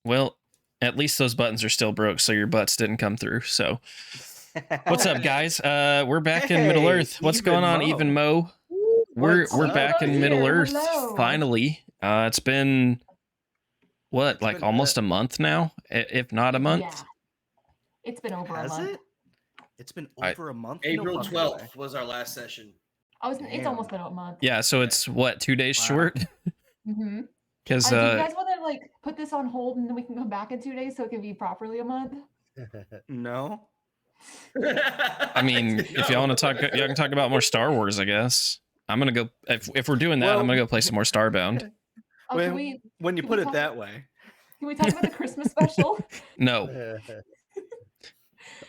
Well, at least those buttons are still broke, so your butts didn't come through. So, what's up, guys? We're back in Middle Earth. What's going on, Even Mo? We're back in Middle Earth finally. It's been almost a month now, if not a month. Yeah, it's been over a month. It's been over a month. April 12th was our last session. It's almost been a month. Yeah, so it's what, 2 days short? Mm-hmm. Because do you guys want to like put this on hold and then we can come back in 2 days so it can be properly a month? No. I mean, if y'all want to talk, y'all can talk about more Star Wars, I guess. I'm gonna go if we're doing that. I'm gonna go play some more Starbound. When you put it that way. Can we talk about the Christmas special? No.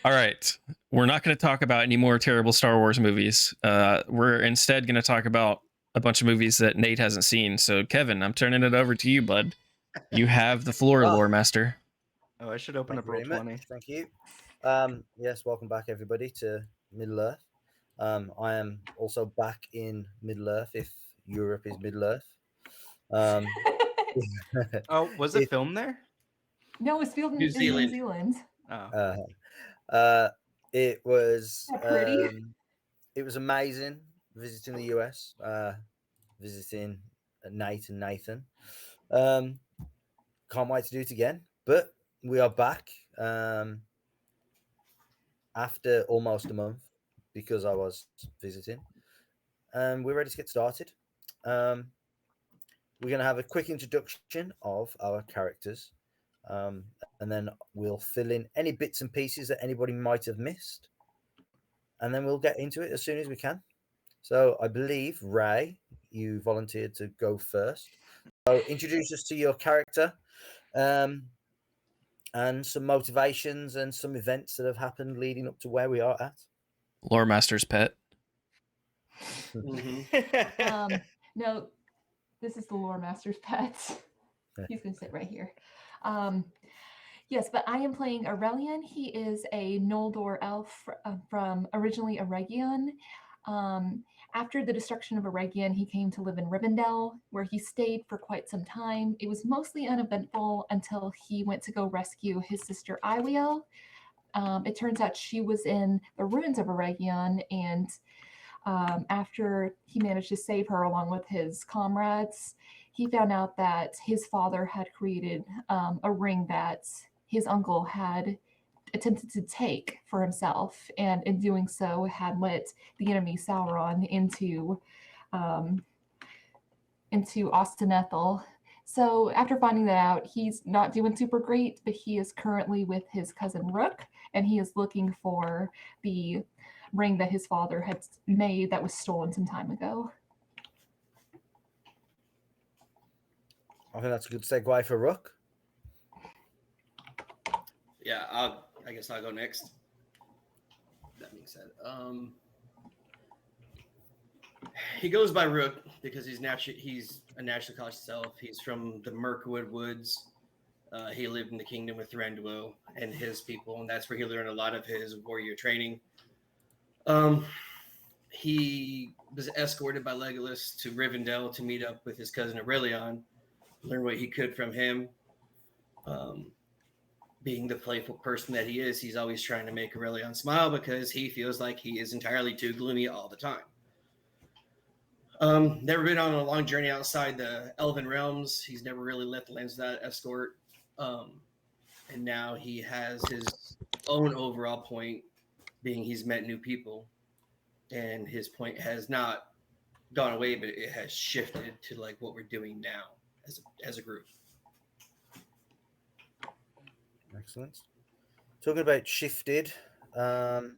All right, we're not going to talk about any more terrible Star Wars movies. We're instead going to talk about a bunch of movies that Nate hasn't seen. So, Kevin, I'm turning it over to you, bud. You have the floor, Lore Master. Oh, I should open up Roll20. Thank you. Yes, welcome back, everybody, to Middle Earth. I am also back in Middle Earth, if Europe is Middle Earth. Oh, was it filmed there? No, it was filmed in New Zealand. Oh. It was pretty. It was amazing visiting the US, visiting Nate and Nathan. Can't wait to do it again, but we are back after almost a month because I was visiting, and we're ready to get started. We're going to have a quick introduction of our characters, and then we'll fill in any bits and pieces that anybody might have missed, and then we'll get into it as soon as we can. So I believe, Ray, you volunteered to go first. So introduce us to your character, and some motivations and some events that have happened leading up to where we are at. Lore Master's pet. No, this is the Lore Master's pet. He's going to sit right here. Yes, but I am playing Aurelian. He is a Noldor elf from originally Eregion. After the destruction of Eregion, he came to live in Rivendell, where he stayed for quite some time. It was mostly uneventful until he went to go rescue his sister Iwiel. It turns out she was in the ruins of Eregion, and after he managed to save her along with his comrades, he found out that his father had created a ring that his uncle had attempted to take for himself, and in doing so had let the enemy Sauron into Ostenethel. So after finding that out, he's not doing super great, but he is currently with his cousin Rook, and he is looking for the ring that his father had made that was stolen some time ago. I think that's a good segue for Rook. Yeah, I guess I'll go next. That being said, he goes by Rook because he's a natural college self. He's from the Mirkwood Woods. He lived in the kingdom with Thranduil and his people, and that's where he learned a lot of his warrior training. He was escorted by Legolas to Rivendell to meet up with his cousin Aurelion, learn what he could from him. Being the playful person that he is, he's always trying to make Aurelion smile because he feels like he is entirely too gloomy all the time. Never been on a long journey outside the Elven realms. He's never really left the lands without escort. And now he has his own overall point, being he's met new people. And his point has not gone away, but it has shifted to like what we're doing now as a group. Excellent. Talking about shifted and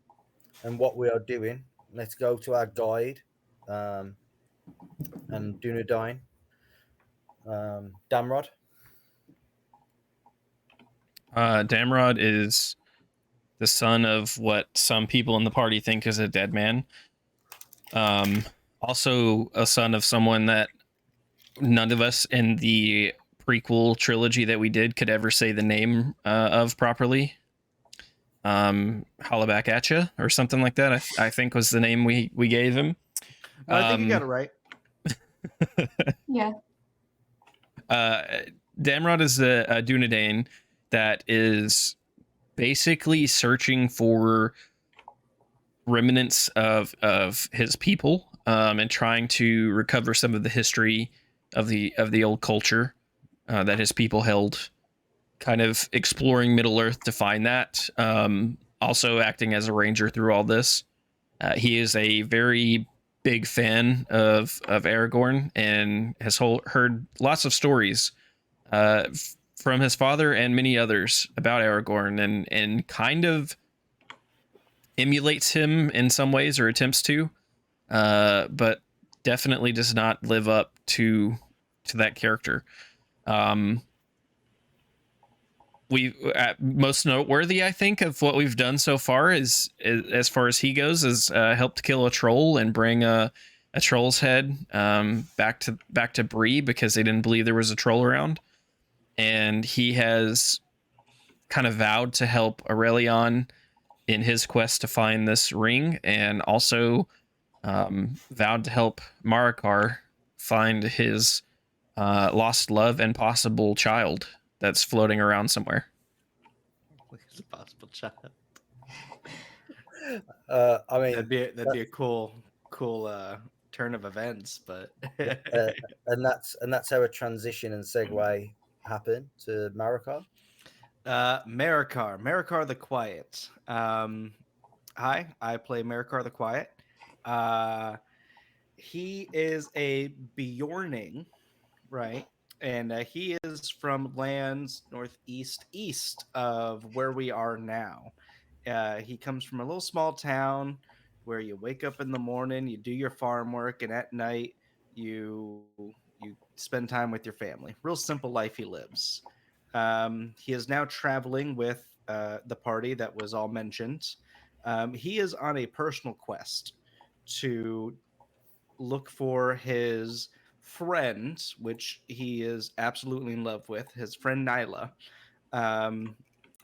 what we are doing, let's go to our guide and Dunedain. Damrod. Damrod is the son of what some people in the party think is a dead man. Also a son of someone that none of us in the prequel trilogy that we did could ever say the name of properly. Hollaback Atcha or something like that, I think was the name we gave him. I think you got it right. Yeah. Damrod is a Dunedain that is basically searching for remnants of his people, and trying to recover some of the history of the old culture that his people held. Kind of exploring Middle Earth to find that. Also acting as a ranger through all this. He is a very big fan of Aragorn and has heard lots of stories from his father and many others about Aragorn, and kind of emulates him in some ways, or attempts to, but definitely does not live up to that character. We most noteworthy, I think, of what we've done so far is as far as he goes, is helped kill a troll and bring a troll's head back to Bree, because they didn't believe there was a troll around, and he has kind of vowed to help Aurelion in his quest to find this ring, and also vowed to help Marikar find his lost love and possible child that's floating around somewhere. It's a possible child. I mean, that'd be a cool turn of events, but and that's how a transition and segue happened to Marikar. Marikar the Quiet. Hi, I play Marikar the Quiet. He is a Bjorning, right? And he is from lands east of where we are now. He comes from a little small town where you wake up in the morning, you do your farm work, and at night you spend time with your family. Real simple life he lives. He is now traveling with the party that was all mentioned. He is on a personal quest to look for his friend, which he is absolutely in love with, his friend Nyla.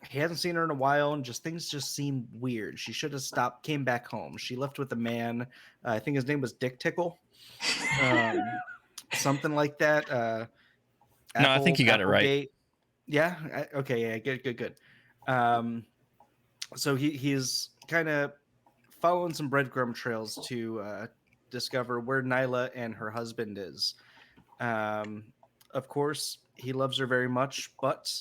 He hasn't seen her in a while, and things just seem weird. She should have came back home. She left with a man. I think his name was Dick Tickle, something like that. No, I think you got it right. Yeah. Okay. Yeah. Good. So he's kind of following some breadcrumb trails to discover where Nyla and her husband is. Of course, he loves her very much, but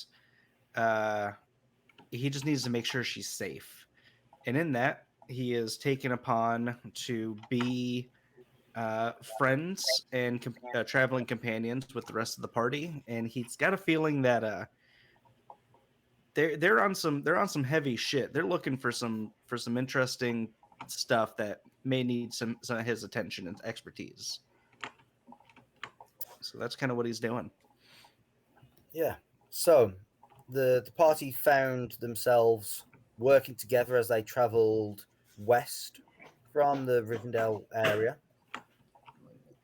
he just needs to make sure she's safe. And in that, he is taken upon to be friends and traveling companions with the rest of the party. And he's got a feeling that they're on some heavy shit. They're looking for some interesting stuff that may need some of his attention and expertise. So that's kind of what he's doing. Yeah. So the party found themselves working together as they traveled west from the Rivendell area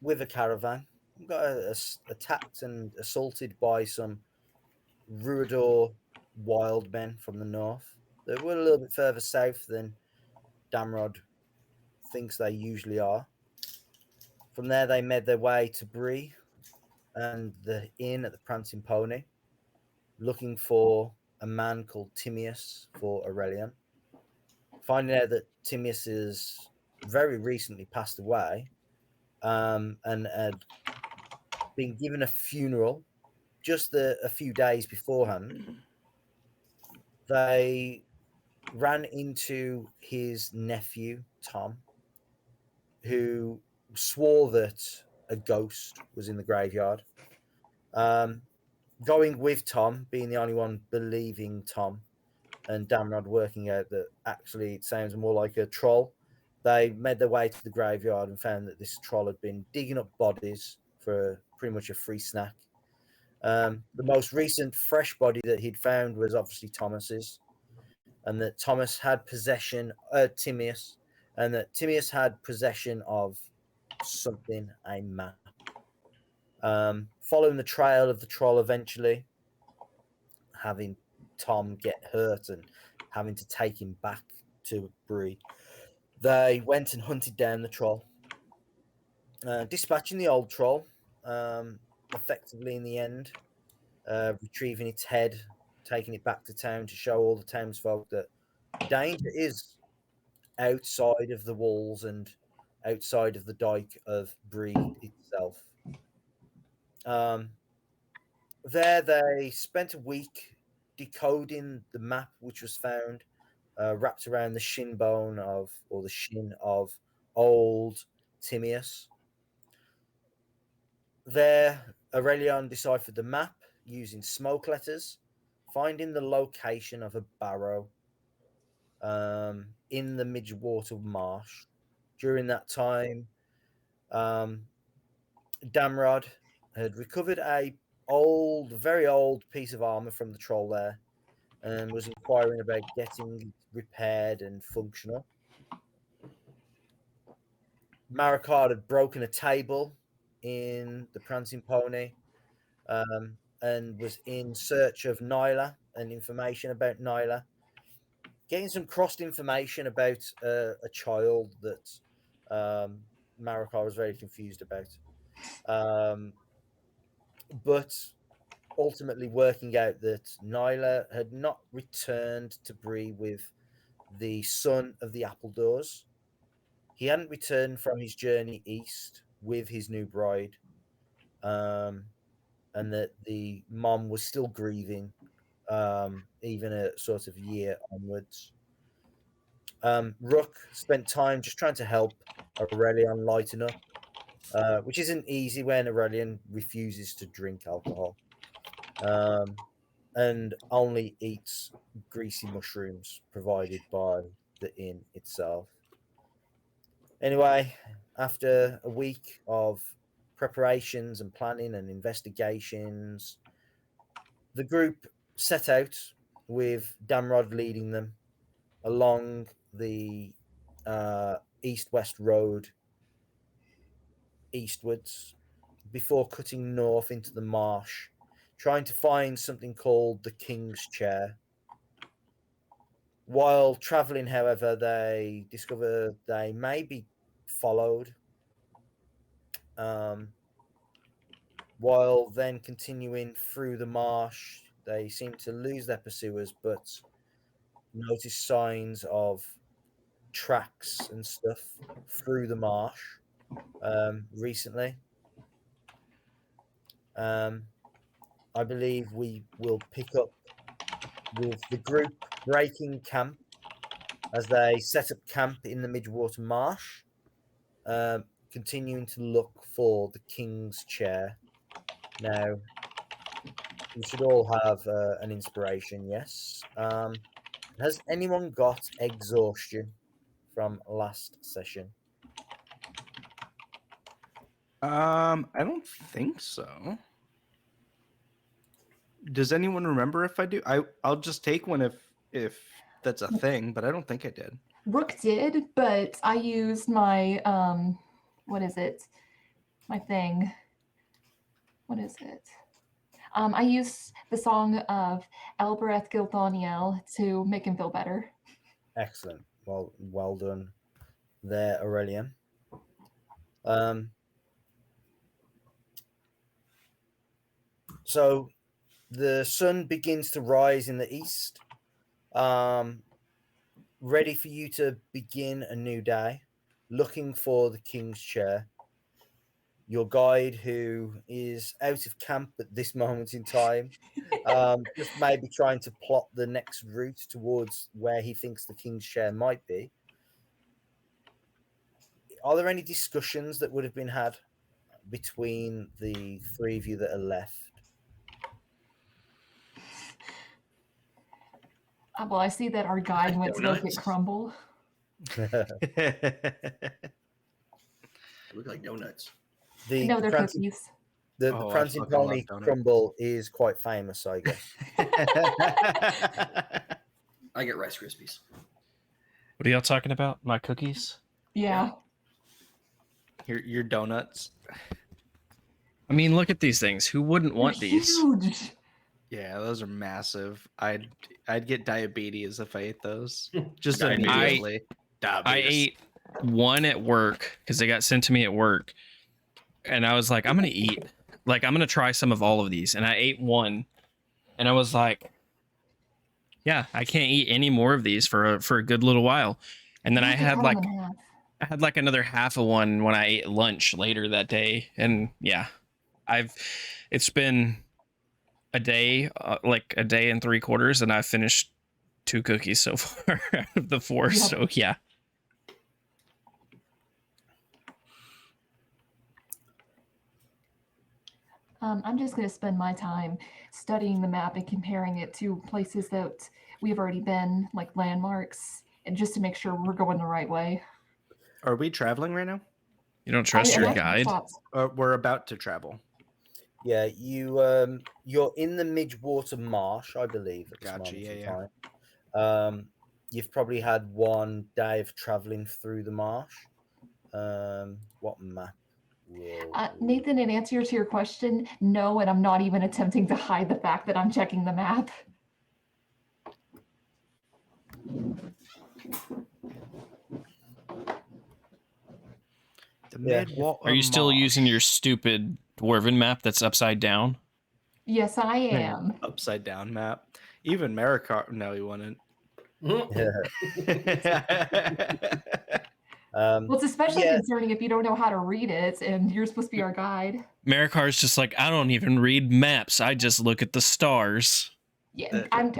with a caravan. Got attacked and assaulted by some Ruidor wild men from the north. They were a little bit further south than Damrod thinks they usually are. From there, they made their way to Bree and the inn at the Prancing Pony, looking for a man called Timaeus for Aurelion. Finding out that Timaeus has very recently passed away, and had been given a funeral just a few days beforehand. They ran into his nephew, Tom, who swore that a ghost was in the graveyard. Going with Tom, being the only one believing Tom, and Damrod working out that actually it sounds more like a troll, they made their way to the graveyard and found that this troll had been digging up bodies for pretty much a free snack. The most recent fresh body that he'd found was obviously Thomas's, and that Thomas had possession of Timaeus, and that Timaeus had possession of something, a map. Following the trail of the troll, eventually having Tom get hurt and having to take him back to Bree, they went and hunted down the troll, dispatching the old troll effectively in the end. retrieving its head, taking it back to town to show all the townsfolk that danger is outside of the walls and outside of the dike of Bree itself. There, they spent a week decoding the map which was found wrapped around the shin bone of, or the shin of, old Timaeus. There, Aurelian deciphered the map using smoke letters, finding the location of a barrow in the Midgewater Marsh. During that time, Damrod had recovered a very old piece of armor from the troll there, and was inquiring about getting it repaired and functional. Marikard had broken a table in the Prancing Pony, and was in search of Nyla and information about Nyla, getting some crossed information about a child that Marikard was very confused about. But ultimately working out that Nyla had not returned to Bree with the son of the Appledores. He hadn't returned from his journey east with his new bride, and that the mom was still grieving, even a sort of year onwards. Rook spent time just trying to help Aurelian lighten up, which isn't easy when Aurelian refuses to drink alcohol. And only eats greasy mushrooms provided by the inn itself. Anyway, after a week of preparations and planning and investigations, the group set out with Damrod leading them along the east-west road eastwards before cutting north into the marsh, trying to find something called the King's Chair. While traveling, however, they discover they may be followed. While then continuing through the marsh, they seem to lose their pursuers, but notice signs of tracks and stuff through the marsh recently. I believe we will pick up with the group breaking camp as they set up camp in the Midgewater Marsh, continuing to look for the King's Chair. Now, we should all have an inspiration, yes. Has anyone got exhaustion from last session? I don't think so. Does anyone remember if I do? I'll just take one if that's a thing, but I don't think I did. Rook did, but I used my what is it? My thing. What is it? I used the song of Elbereth Gilthoniel to make him feel better. Excellent. Well done there, Aurelian. So the sun begins to rise in the east, ready for you to begin a new day, looking for the King's Chair. Your guide, who is out of camp at this moment in time, just maybe trying to plot the next route towards where he thinks the King's Chair might be. Are there any discussions that would have been had between the three of you that are left? Well, I see that our guide went to go get crumble. They look like donuts. No, they're cookies. The Prancing Pony crumble is quite famous, I guess. I get Rice Krispies. What are y'all talking about? My cookies? Yeah. Your donuts. I mean, look at these things. Who wouldn't want these? Huge. Yeah, those are massive. I'd get diabetes if I ate those. Just Diabetes. immediately. I ate one at work because they got sent to me at work. And I was like, I'm going to eat like, I'm gonna try some of all of these, and I ate one, and I was like, yeah, I can't eat any more of these for a good little while. And then You I have to had cut like them in half. I had like another half of one when I ate lunch later that day, and yeah, it's been a day, like a day and 3/4, and I've finished 2 cookies so far out of the 4. Yep. So yeah. I'm just going to spend my time studying the map and comparing it to places that we've already been, like landmarks, and just to make sure we're going the right way. Are we traveling right now? You don't trust your guide? We're about to travel. Yeah, you're in the Midgewater Marsh, I believe, at this Gotcha, moment yeah, in time. You've probably had one day of traveling through the marsh. What map? Nathan, in answer to your question, no, and I'm not even attempting to hide the fact that I'm checking the map. The Yeah. Midwater Are you still Marsh. using your stupid dwarven map that's upside down? Yes, I am. Upside down map? Even Marikar. No, he wouldn't. Well, it's especially yeah. concerning if you don't know how to read it, and you're supposed to be our guide. Marikar's just like, I don't even read maps. I just look at the stars. Yeah, I'm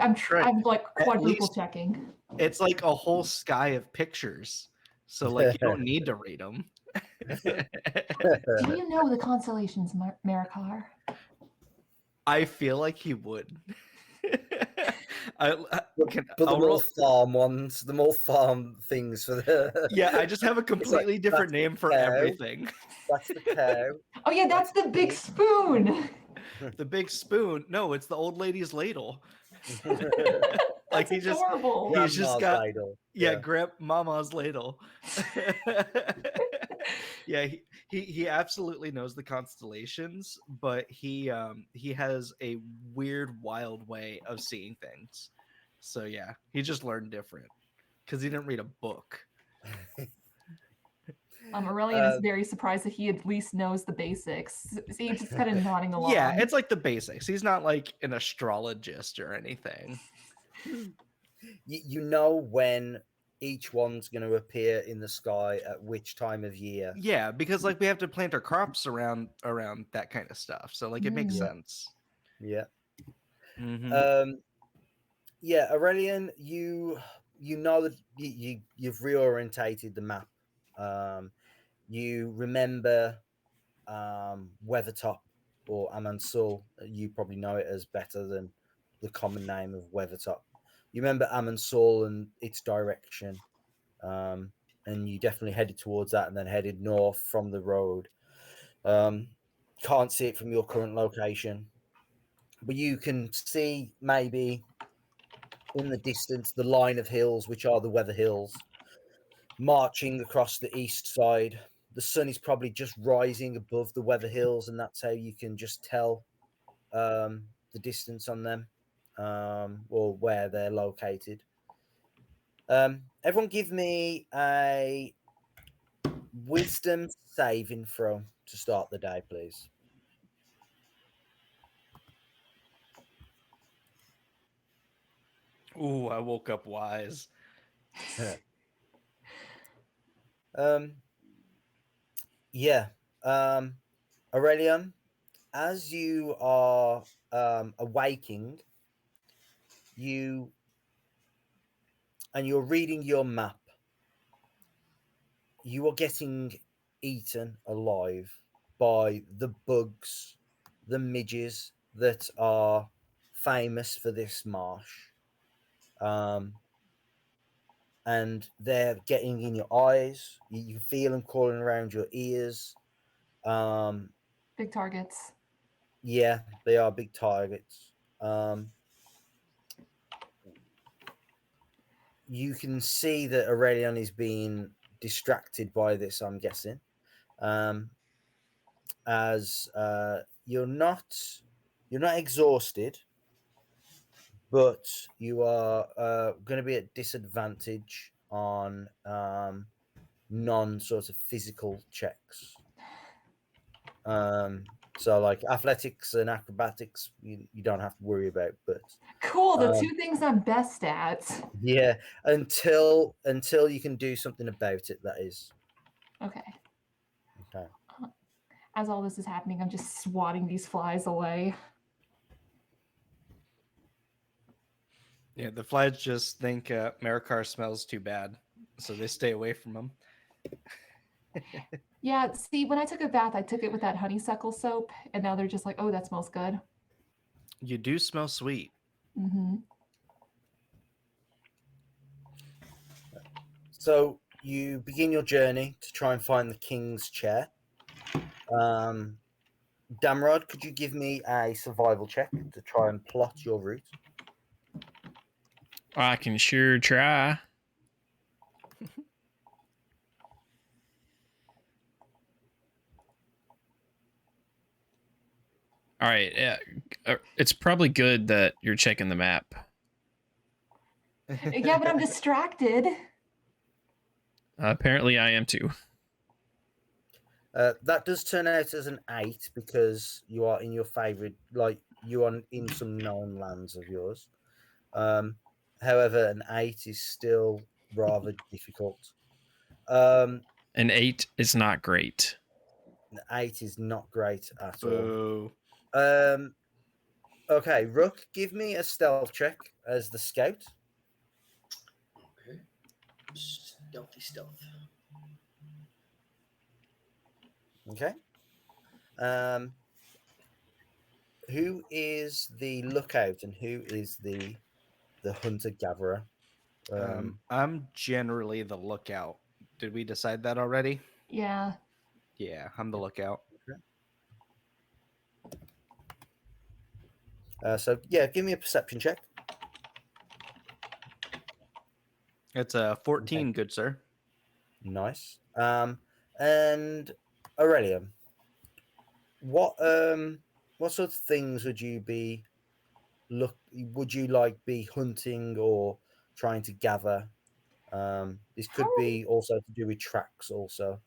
like quadruple checking. It's like a whole sky of pictures, so like you don't need to read them. Do you know the constellations, Marikar? I feel like he would. But the more farm ones, the more farm things for the. Yeah, I just have a completely different name for everything. That's the cow. Oh yeah, that's the big spoon. The big spoon. No, it's the old lady's ladle. Like he's adorable. just got ladle. Yeah, grandmama's ladle. Yeah, he absolutely knows the constellations, but he has a weird, wild way of seeing things. So yeah, he just learned different because he didn't read a book. Aurelian is very surprised that he at least knows the basics. See, he's just kind of nodding along. Yeah, it's like the basics. He's not like an astrologist or anything. You know when each one's going to appear in the sky at which time of year. Yeah, because like we have to plant our crops around that kind of stuff. So like it makes sense. Yeah. Mm-hmm. Yeah, Aurelian, you know that you've reorientated the map. You remember Weathertop or Amansul. You probably know it as better than the common name of Weathertop. You remember Amansul and its direction, and you definitely headed towards that and then headed north from the road. Can't see it from your current location, but you can see maybe in the distance the line of hills, which are the Weather Hills, marching across the east side. The sun is probably just rising above the Weather Hills, and that's how you can just tell the distance on them, or where they're located. Everyone give me a wisdom saving throw to start the day, please. Ooh, I woke up wise. Yeah. Aurelian, as you are awaking, you're reading your map, you are getting eaten alive by the bugs, the midges that are famous for this marsh. And they're getting in your eyes. You feel them crawling around your ears. Big targets. Yeah, they are big targets. You can see that Aurelian is being distracted by this, I'm guessing. As you're not exhausted, but you are going to be at disadvantage on non sort of physical checks. So like athletics and acrobatics, you don't have to worry about. But Cool. The two things I'm best at. yeah, until you can do something about it. That is Okay. okay. As all this is happening, I'm just swatting these flies away. Yeah, the flies just think Marikar smells too bad, so they stay away from him. Yeah, see, when I took a bath, I took it with that honeysuckle soap, and now they're just like, oh, that smells good. You do smell sweet. Mm-hmm. So you begin your journey to try and find the king's chair. Damrod, could you give me a survival check to try and plot your route? I can sure try. All right. It's probably good that you're checking the map. Yeah, but I'm distracted. Apparently, I am too. That does turn out as an 8 because you are in your favorite, like you are in some known lands of yours. However, an 8 is still rather difficult. An 8 is not great. An 8 is not great at all. Boo. Okay, Rook, give me a stealth check as the scout. Okay. Stealth. Okay. Who is the lookout and who is the hunter gatherer? I'm generally the lookout. Did we decide that already? Yeah. Yeah, I'm the lookout. So yeah, give me a perception check. It's a 14, good sir. Nice. And Aurelium, what sort of things would you be would you like be hunting or trying to gather? This could be also to do with tracks also.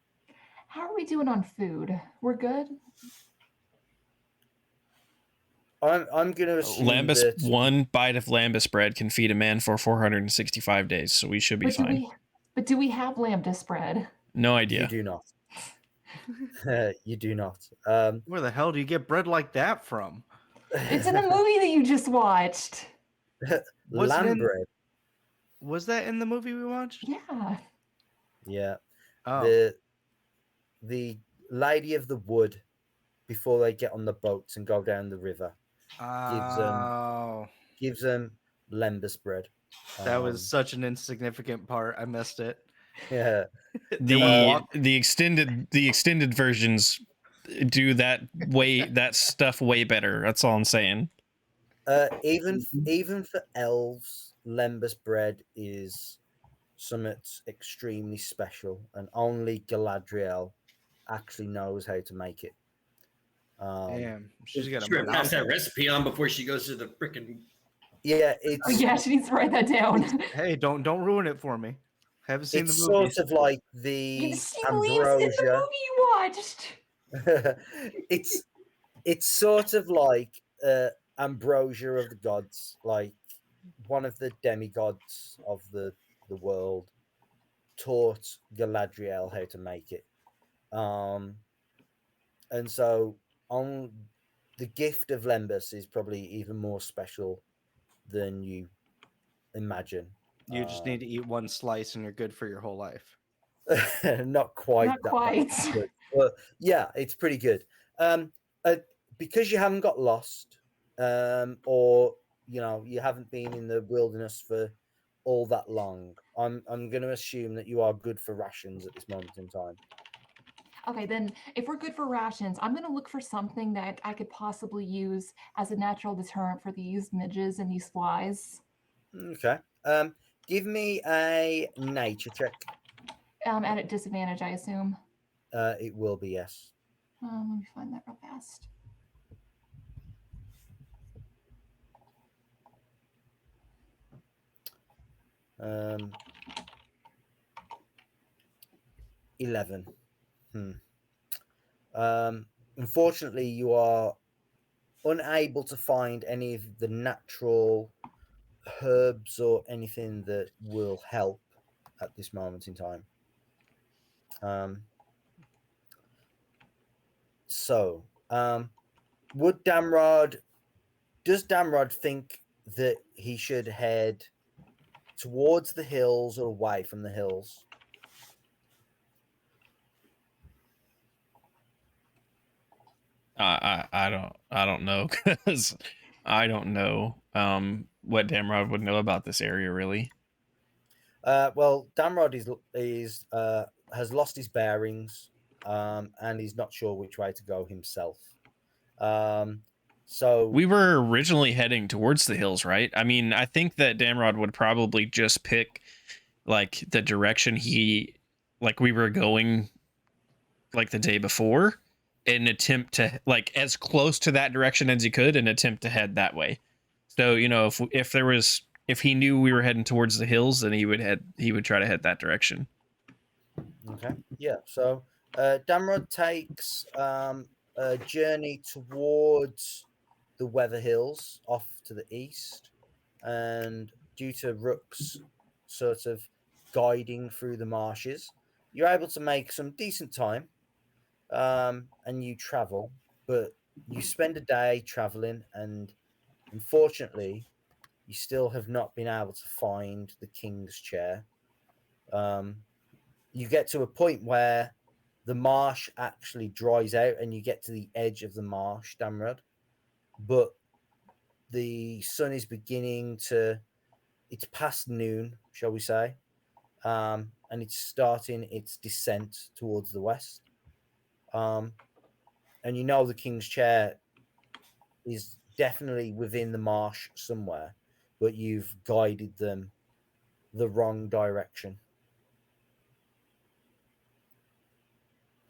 How are we doing on food? We're good? I'm gonna assume Lambus, that one bite of lambus bread can feed a man for 465 days, so we should be fine. Do we have lambda spread? No idea. you do not. You do not. Where the hell do you get bread like that from? It's in the movie that you just watched. Lamb bread. Was that in the movie we watched? Yeah. Yeah. Oh. The Lady of the Wood, before they get on the boats and go down the river, gives them lembas bread. That was such an insignificant part. I missed it. Yeah. The extended versions do that stuff way better. That's all I'm saying. Even for elves, lembas bread is something extremely special, and only Galadriel actually knows how to make it. Damn, she's got to pass that recipe on before she goes to the freaking. Yeah, she needs to write that down. Hey, don't ruin it for me. I haven't seen the movie. It's sort of like the She ambrosia. believes in the movie you watched. It's sort of like ambrosia of the gods, like one of the demigods of the world taught Galadriel how to make it. And so on the gift of Lembas is probably even more special than you imagine. You just need to eat one slice and you're good for your whole life. Not quite. Not quite. Good. But yeah, it's pretty good. Because you haven't got lost, or you haven't been in the wilderness for all that long. I'm going to assume that you are good for rations at this moment in time. Okay, then if we're good for rations, I'm going to look for something that I could possibly use as a natural deterrent for these midges and these flies. Okay. Give me a nature check. At a disadvantage, I assume. It will be, yes. Let me find that real fast. Um, 11. unfortunately, you are unable to find any of the natural herbs or anything that will help at this moment in time. Would Damrod, does Damrod think that he should head towards the hills or away from the hills? I don't know, because I don't know what Damrod would know about this area really. Well, Damrod has lost his bearings, and he's not sure which way to go himself. So we were originally heading towards the hills, right? I mean, I think that Damrod would probably just pick like the direction we were going like the day before, and attempt to like as close to that direction as he could and attempt to head that way. So, you know, if he knew we were heading towards the hills, then he would try to head that direction. okay, yeah. So Damrod takes a journey towards the Weather Hills off to the east, and due to Rook's sort of guiding through the marshes, you're able to make some decent time, and you travel, but you spend a day traveling, and unfortunately, you still have not been able to find the king's chair. You get to a point where the marsh actually dries out, and you get to the edge of the marsh, Damrod, but the sun is beginning to, it's past noon, shall we say, and it's starting its descent towards the west. And you know the king's chair is definitely within the marsh somewhere, but you've guided them the wrong direction.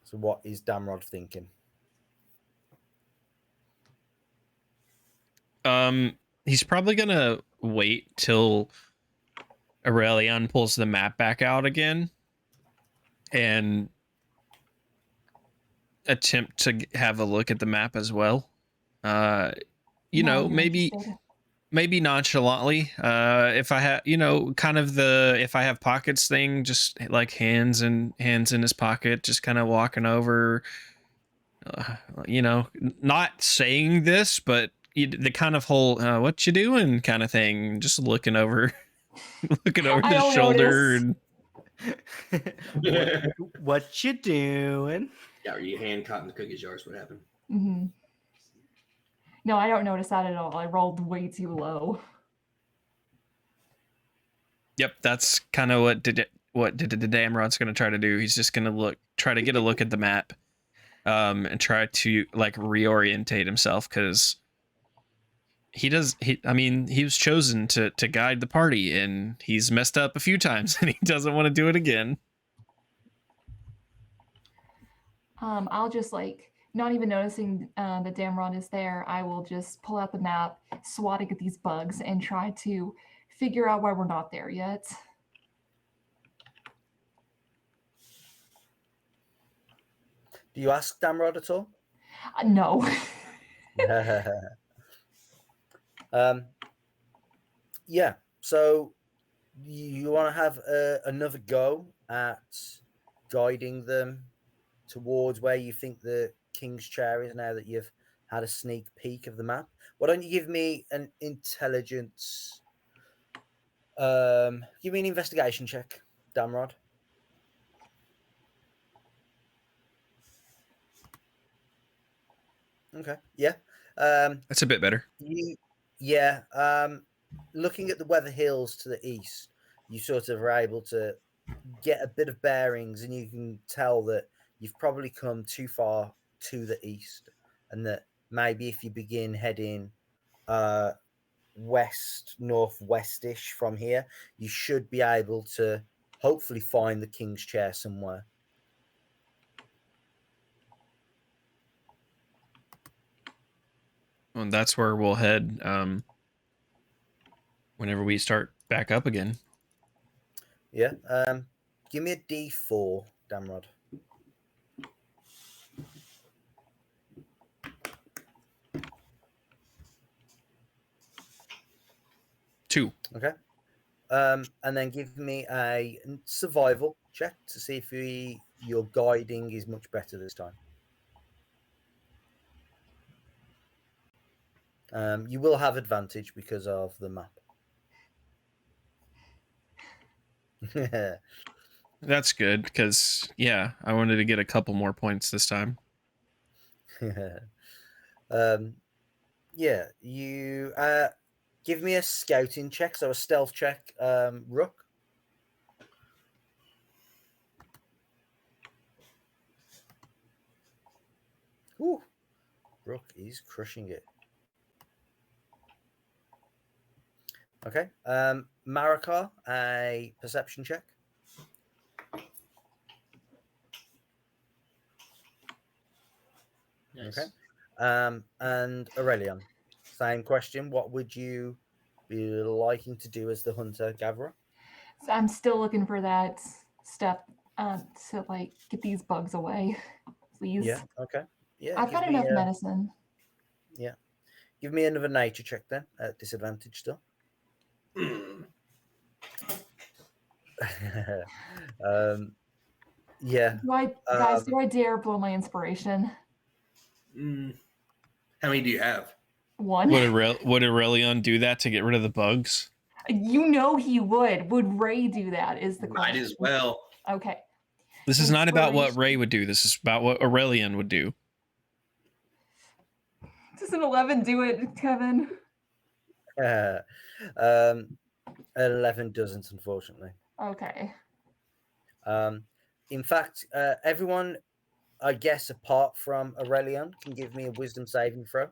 So what is Damrod thinking? He's probably gonna wait till Aurelian pulls the map back out again and attempt to have a look at the map as well. You Not know, even interested. maybe nonchalantly. If I have, you know, kind of the if I have pockets thing, just like hands in his pocket, just kind of walking over. You know, not saying this, but the kind of whole "what you doing" kind of thing, just looking over, looking over I his don't shoulder, notice. and What you doing? Yeah, are you hand caught in the cookie jars? What happened? Mm-hmm. No, I don't notice that at all. I rolled way too low. yep, that's kind of what the Damrod's going to try to do. He's just going to try to get a look at the map, and try to like reorientate himself, because I mean, he was chosen to guide the party, and he's messed up a few times, and he doesn't want to do it again. I'll just like not even noticing that Damron is there. I will just pull out the map, swatting at these bugs, and try to figure out why we're not there yet. Do you ask Damrod at all? No. Yeah. So you want to have another go at guiding them towards where you think the king's chair is, now that you've had a sneak peek of the map? Why don't you give me an intelligence? Give me an investigation check, Damrod. Okay. Yeah. That's a bit better. Yeah. Looking at the Weather Hills to the east, you sort of are able to get a bit of bearings, and you can tell that you've probably come too far to the east, and that maybe if you begin heading west northwestish from here, you should be able to hopefully find the king's chair somewhere. Well, that's where we'll head whenever we start back up again. Yeah. Give me a D4, Damrod. 2. Okay. And then give me a survival check to see if your guiding is much better this time. You will have advantage because of the map. That's good because yeah, I wanted to get a couple more points this time. Yeah, you give me a scouting check, so a stealth check, Rook. Ooh, Rook is crushing it. Okay, Marika, a perception check. Nice. Okay, and Aurelion, same question. What would you be liking to do as the hunter gatherer? So I'm still looking for that stuff to like get these bugs away, please. Yeah. Okay. Yeah. I've got enough medicine. Yeah. Give me another nature check then at disadvantage still. Yeah. Do I dare blow my inspiration? How many do you have? 1. Would Aurelion do that to get rid of the bugs? You know he would. Would Ray do that? Is the question. Might as well. Okay. This is not about what Ray would do. This is about what Aurelion would do. Does an 11 do it, Kevin? 11 doesn't, unfortunately. Okay. In fact, everyone, I guess, apart from Aurelion, can give me a wisdom saving throw.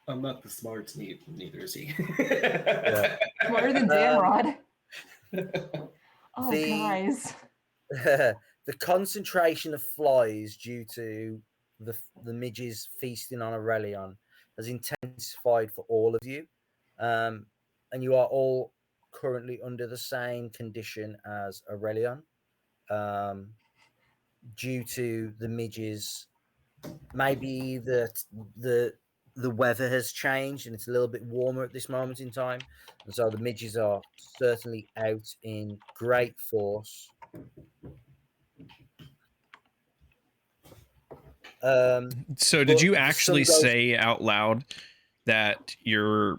I'm not the smarts, neither is he. Smarter than Damrod. Guys. The concentration of flies due to the midges feasting on Aurelion has intensified for all of you. And you are all currently under the same condition as Aurelion. Due to the midges, maybe the weather has changed and it's a little bit warmer at this moment in time, and so the midges are certainly out in great force. So did you actually say out loud that you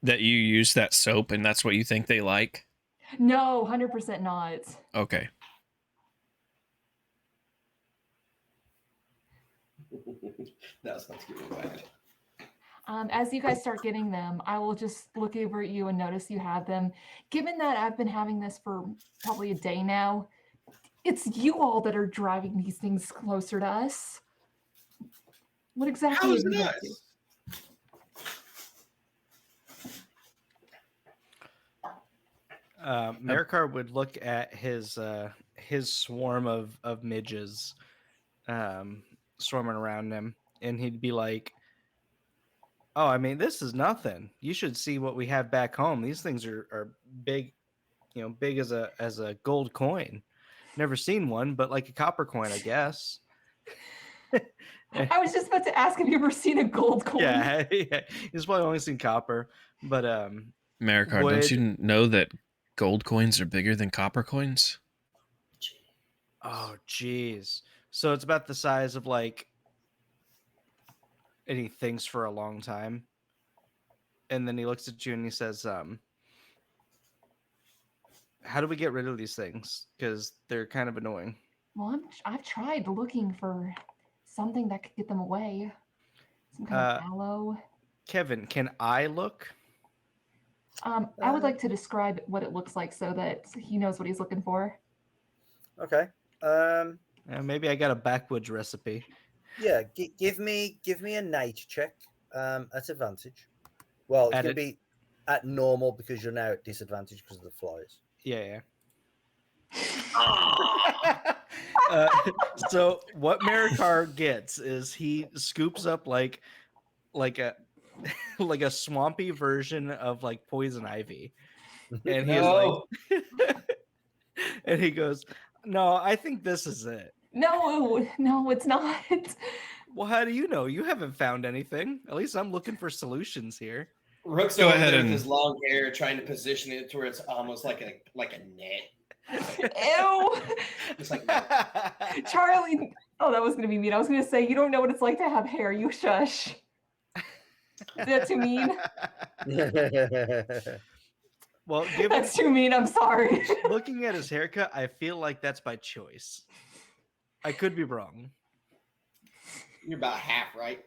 use that soap and that's what you think they like? No, 100% not. Okay. That's not getting bad. As you guys start getting them, I will just look over at you and notice you have them. Given that I've been having this for probably a day now, it's you all that are driving these things closer to us. What exactly How is have it you us? got to? Marikar would look at his swarm of midges swarming around him, and he'd be like, "Oh, I mean, this is nothing. You should see what we have back home. These things are big, big as a gold coin. Never seen one, but like a copper coin, I guess." I was just about to ask, have you ever seen a gold coin? Yeah, he's probably only seen copper, but Marikar, don't you know that gold coins are bigger than copper coins? Oh, geez. So it's about the size of like any things for a long time. And then he looks at you and he says, how do we get rid of these things? Because they're kind of annoying. Well, I've tried looking for something that could get them away. Some kind of aloe. Kevin, can I look? I would like to describe what it looks like so that he knows what he's looking for. Okay. Maybe I got a backwoods recipe. Yeah, give me a nature check at advantage. Well, it's going to be at normal because you're now at disadvantage because of the flies. Yeah. So what Marikar gets is he scoops up like a like a swampy version of like poison ivy, and he's No. like, and he goes, "No, I think this is it." No, no, it's not. Well, how do you know? You haven't found anything. At least I'm looking for solutions here. Rook's Go over ahead there with and- his long hair, trying to position it to where it's almost like a net. Ew. Just like Charlie. Oh, that was going to be mean. I was going to say, you don't know what it's like to have hair. You shush. Is that too mean? Well, given That's too mean. I'm sorry. looking at his haircut, I feel like that's by choice. I could be wrong. you're about half, right?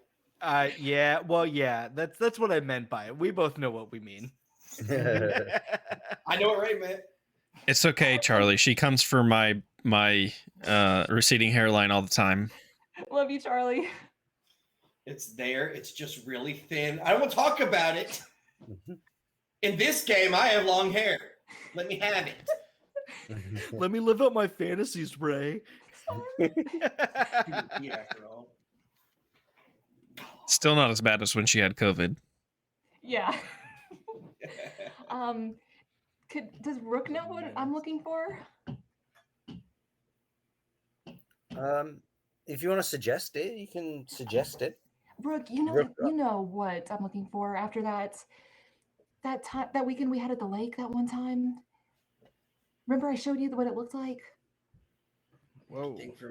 Yeah. Well, yeah. That's what I meant by it. We both know what we mean. I know it right, man. It's okay, Charlie. She comes for my receding hairline all the time. Love you, Charlie. It's there. It's just really thin. I don't want to talk about it. In this game, I have long hair. Let me have it. Let me live out my fantasies, Ray. Yeah, after all. Still not as bad as when she had COVID. Yeah. Does Rook know what I'm looking for? If you want to suggest it, you can suggest it. Rook, Rook, you know what I'm looking for after that weekend we had at the lake that one time. Remember I showed you what it looked like? Whoa. Think for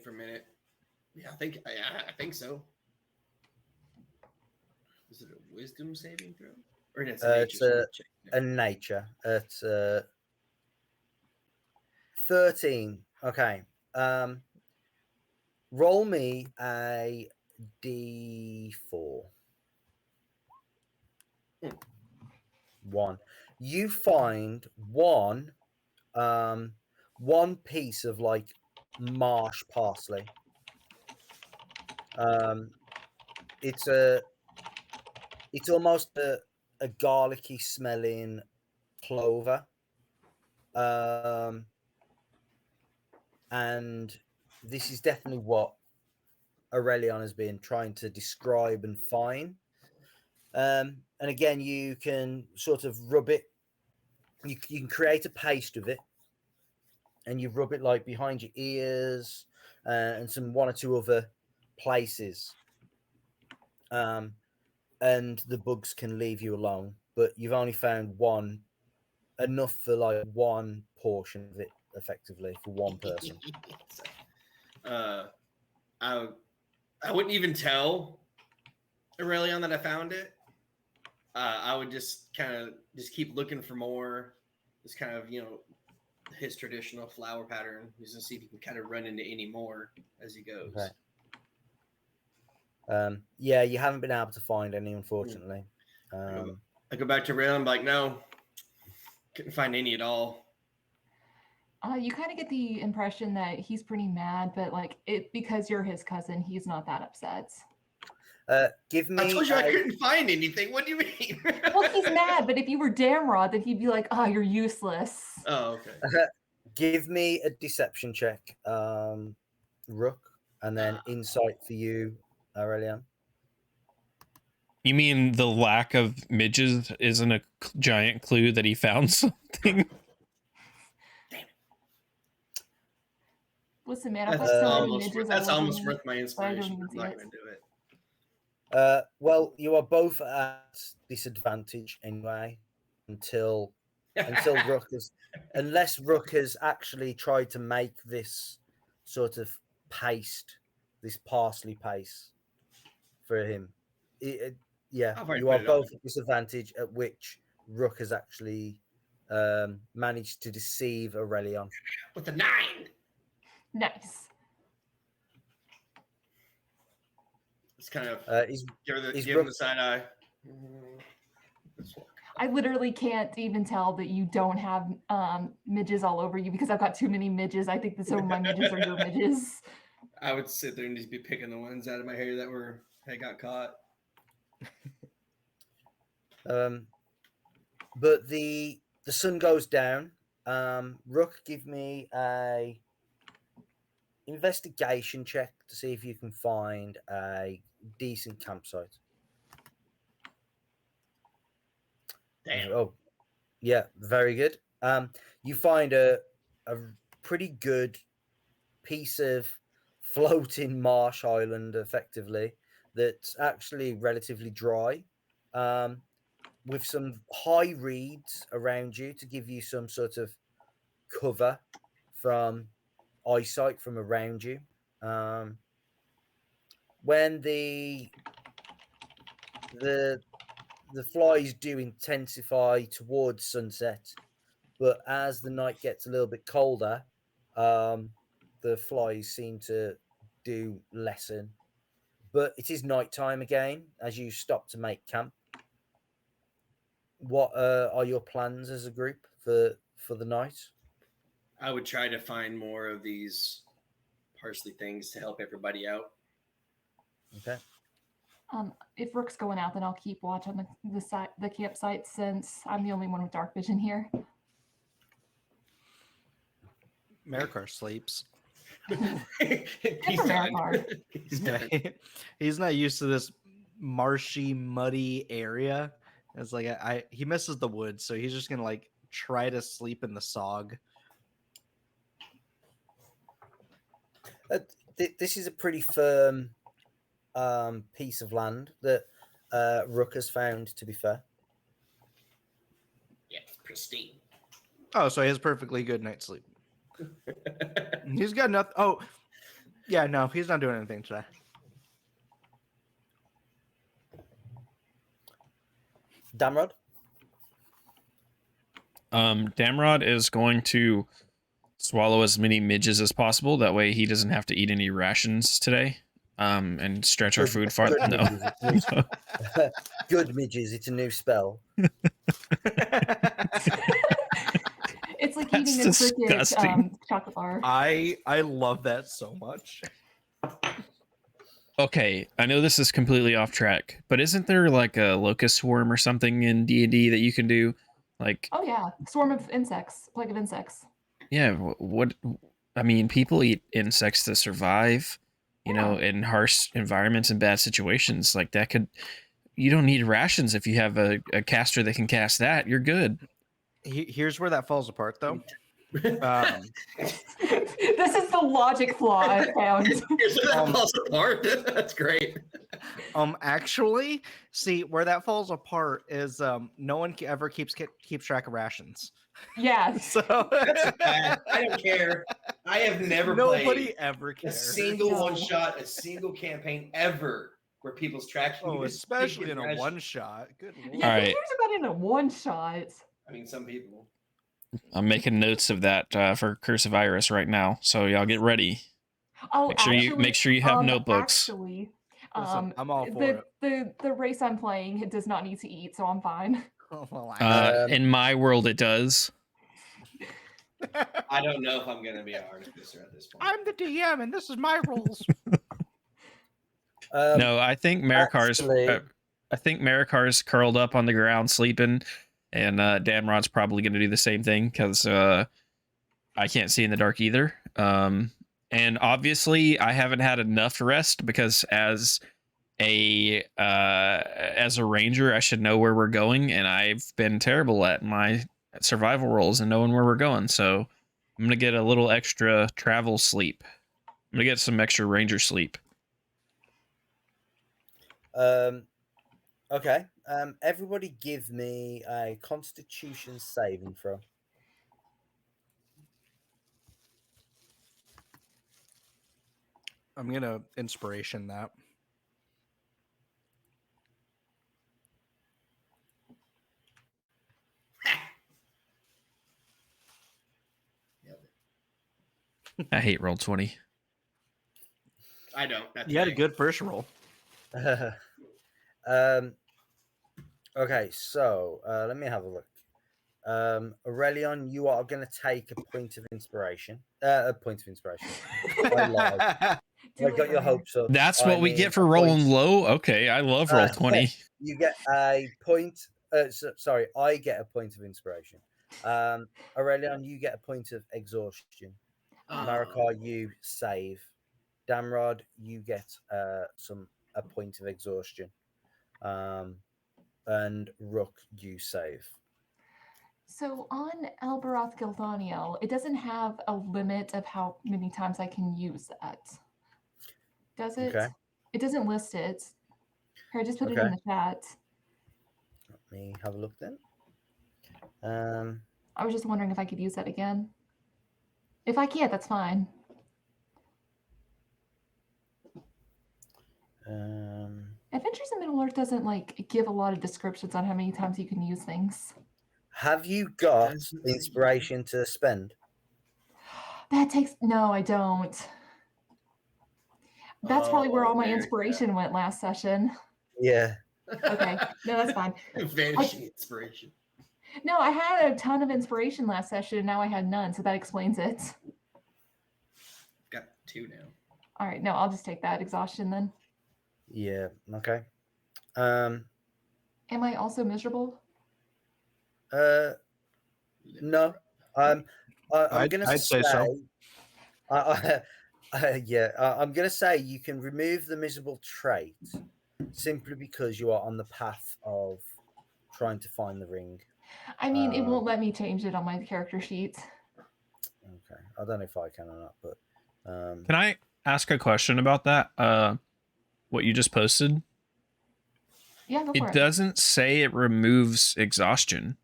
a minute. Yeah, I think so. Is it a wisdom saving throw? Or it's a nature. It's 13. Okay. Roll me a d4. 1. You find one piece of like marsh parsley. It's almost a garlicky smelling clover. And this is definitely what Aurelion has been trying to describe and find. And again, you can sort of rub it. You can create a paste of it, and you rub it like behind your ears and one or two other places. And the bugs can leave you alone, but you've only found enough for like one portion of it, effectively, for one person. I wouldn't even tell Aurelion that I found it. I would just kind of keep looking for more. Just kind of, his traditional flower pattern. Just to see if he can kind of run into any more as he goes. Okay. Yeah, you haven't been able to find any, unfortunately. I go back to Aurelion, like, no, couldn't find any at all. You kind of get the impression that he's pretty mad, but because you're his cousin, he's not that upset. Give me. I told you I couldn't find anything. What do you mean? Well, he's mad, but if you were Damrod, then he'd be like, "Oh, you're useless." Oh, okay. Give me a deception check, Rook, and then insight for you, Aurelion. You mean the lack of midges isn't a giant clue that he found something? Listen, man, I've got so many midges. That's all over almost me, worth my but I inspiration. don't even I'm see not it. going to do it. Well, you are both at disadvantage anyway until Rook has, unless Rook has actually tried to make this sort of paste, this parsley paste for him. Yeah, you are both at disadvantage, at which Rook has actually managed to deceive Aurelion with a 9. Nice. It's kind of give him the side eye. I literally can't even tell that you don't have midges all over you because I've got too many midges. I think that some of my midges are your midges. I would sit there and just be picking the ones out of my hair that got caught. But the sun goes down. Rook, give me a investigation check to see if you can find a decent campsite. Damn. Oh, yeah, very good. You find a pretty good piece of floating marsh island, effectively, that's actually relatively dry, with some high reeds around you to give you some sort of cover from eyesight from around you. When the flies do intensify towards sunset, but as the night gets a little bit colder, the flies seem to do lessen. But it is nighttime again as you stop to make camp. What are your plans as a group for the night? I would try to find more of these parsley things to help everybody out. Okay. If Rook's going out, then I'll keep watch on the campsite since I'm the only one with dark vision here. Marikar sleeps. Good for Marikar. He's not used to this marshy, muddy area. It's like he misses the woods, so he's just gonna like try to sleep in the sog. This is a pretty firm piece of land that Rook has found, to be fair. Yeah, it's pristine. Oh, so he has perfectly good night's sleep. He's got nothing. Oh, yeah, no, he's not doing anything today. Damrod? Damrod is going to swallow as many midges as possible. That way he doesn't have to eat any rations today. And stretch our food farther. Good No. midges, good midges. It's a new spell. It's like That's eating a cricket disgusting. chocolate bar. I love that so much. Okay, I know this is completely off track, but isn't there like a locust swarm or something in D&D that you can do? Like, Oh yeah, swarm of insects, plague of insects. yeah, what I mean, people eat insects to survive, you know, in harsh environments and bad situations. Like that could, you don't need rations if you have a caster that can cast that. You're good. Here's where that falls apart, though. This is the logic flaw I found. Here's where that falls apart. That's great. Actually, see where that falls apart is no one ever keeps track of rations. Yeah. So That's a fact. I don't care. I have never nobody played ever a cares. single No. one shot, a single campaign ever where people's tracking. Oh, you just especially take in a ration. one shot. Good lord. Yeah, All who right. cares about in a one shot? I mean, some people. I'm making notes of that for Curse of Iris right now. So y'all get ready. Oh, Make sure you have notebooks. Actually, Listen, I'm all for the race I'm playing, it does not need to eat, so I'm fine. Well, In my world, it does. I don't know if I'm going to be an artificer at this point. I'm the DM, and this is my rules. No, I think Marikar's. actually- I think Marikar's curled up on the ground sleeping, and Damrod's probably going to do the same thing because I can't see in the dark either. And obviously, I haven't had enough rest because as a ranger, I should know where we're going, and I've been terrible at my survival rolls and knowing where we're going. So I'm gonna get a little extra travel sleep. I'm gonna get some extra ranger sleep. Okay. Everybody give me a Constitution saving throw. I'm gonna inspiration that. I hate roll 20. I don't. That's You had a big. good first roll. Okay, so let me have a look. Aurelion, you are going to take a point of inspiration. I lied. I got your hopes up. That's I what we mean, get for a rolling point. low. Okay, I love roll 20. You get a point. Sorry, I get a point of inspiration. Aurelion, you get a point of exhaustion. Marikar, you save. Damrod, you get a point of exhaustion. And Rook, you save. So on Elberoth Gildaniel, it doesn't have a limit of how many times I can use that. Does it? Okay. It doesn't list it. Here, I just put it Okay. in the chat. Let me have a look then. I was just wondering if I could use that again. If I can't, that's fine. Adventures in Middle Earth doesn't like give a lot of descriptions on how many times you can use things. Have you got inspiration to spend? That takes no, I don't. That's probably where all my inspiration went last session. Yeah. Okay, no, that's fine. Vanishing inspiration. No, I had a ton of inspiration last session. Now I had none, so that explains it. Got 2 now. All right, no, I'll just take that exhaustion then. Yeah. Okay. Am I also miserable? No. I'm gonna I'd say so. I'm gonna say you can remove the miserable trait simply because you are on the path of trying to find the ring. I mean, it won't let me change it on my character sheet. Okay. I don't know if I can or not, but Can I ask a question about that? What you just posted? Yeah, go for It it. doesn't say it removes exhaustion.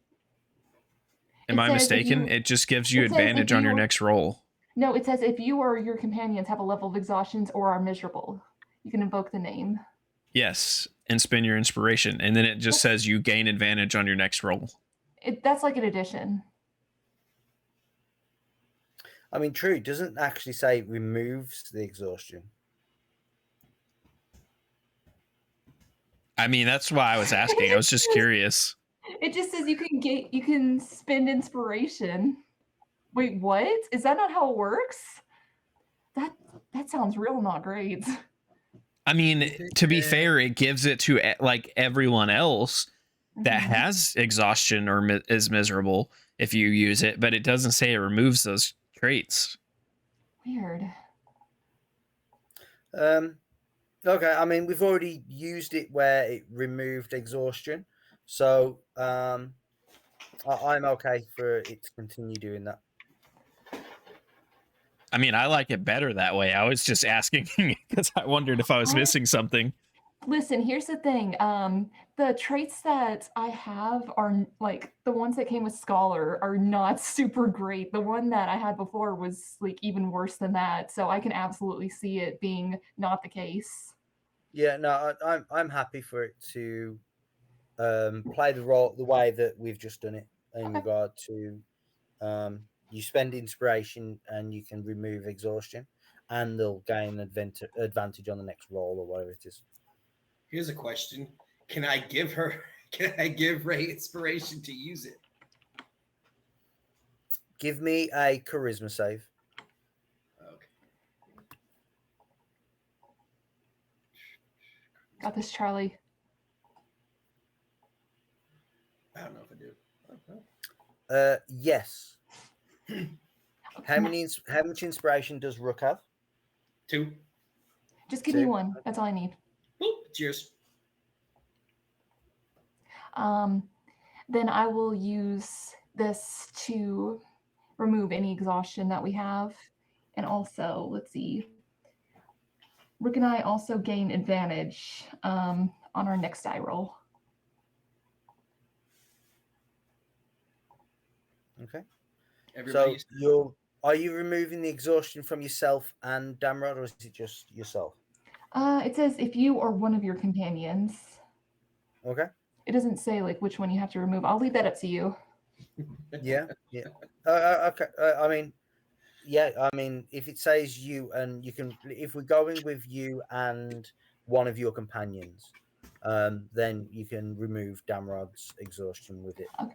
Am I mistaken? It just gives you advantage on your next roll. No, it says if you or your companions have a level of exhaustions or are miserable, you can invoke the name. Yes, and spend your inspiration. And then it just says you gain advantage on your next roll. That's like an addition. I mean, true. It doesn't actually say it removes the exhaustion. I mean, that's why I was asking. I was just curious. It just says you can spend inspiration. Wait, what? Is that not how it works? That sounds real not great. I mean, to be fair, it gives it to like everyone else that has exhaustion or is miserable if you use it, but it doesn't say it removes those traits. Weird. Okay, I mean, we've already used it where it removed exhaustion, so I'm okay for it to continue doing that. I mean, I like it better that way. I was just asking because I wondered if I was missing something. Listen, here's the thing. The traits that I have are like the ones that came with Scholar are not super great. The one that I had before was like even worse than that. So I can absolutely see it being not the case. Yeah, no, I'm happy for it to play the role the way that we've just done it in regard to you spend inspiration and you can remove exhaustion, and they'll gain advantage on the next roll or whatever it is. Here's a question: Can I give Ray inspiration to use it? Give me a charisma save. Okay. Got this, Charlie. I don't know if I do. Yes. How much inspiration does Rook have? 2. Just give me 1. That's all I need. Boop. Cheers. Then I will use this to remove any exhaustion that we have. And also, let's see. Rook and I also gain advantage on our next die roll. Okay. Everybody so are you removing the exhaustion from yourself and Damrod, or is it just yourself? It says if you or one of your companions. Okay. It doesn't say like which one you have to remove. I'll leave that up to you. Yeah. Okay. I mean, if it says you and you can, if we're going with you and one of your companions, then you can remove Damrod's exhaustion with it. Okay.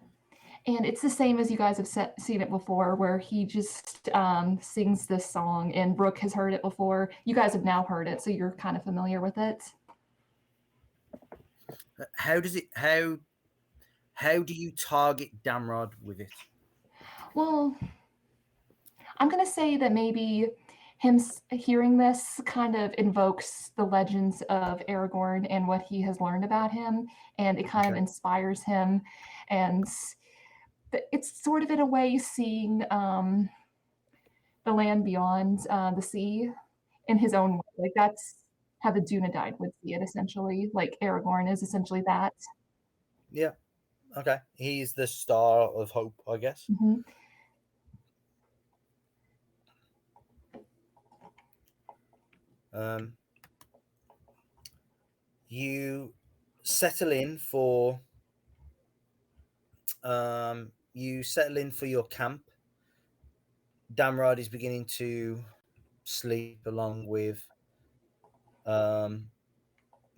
And it's the same as you guys have seen it before, where he just sings this song, and Brooke has heard it before. You guys have now heard it, so you're kind of familiar with it. How do you target Damrod with it? Well, I'm going to say that maybe him hearing this kind of invokes the legends of Aragorn and what he has learned about him, and it kind of inspires him. And it's sort of in a way seeing the land beyond the sea in his own way. Like that's how the Dunedain would see it, essentially. Like Aragorn is essentially that. Yeah. Okay. He's the star of hope, I guess. Mm-hmm. You settle in for your camp. Damrod is beginning to sleep along with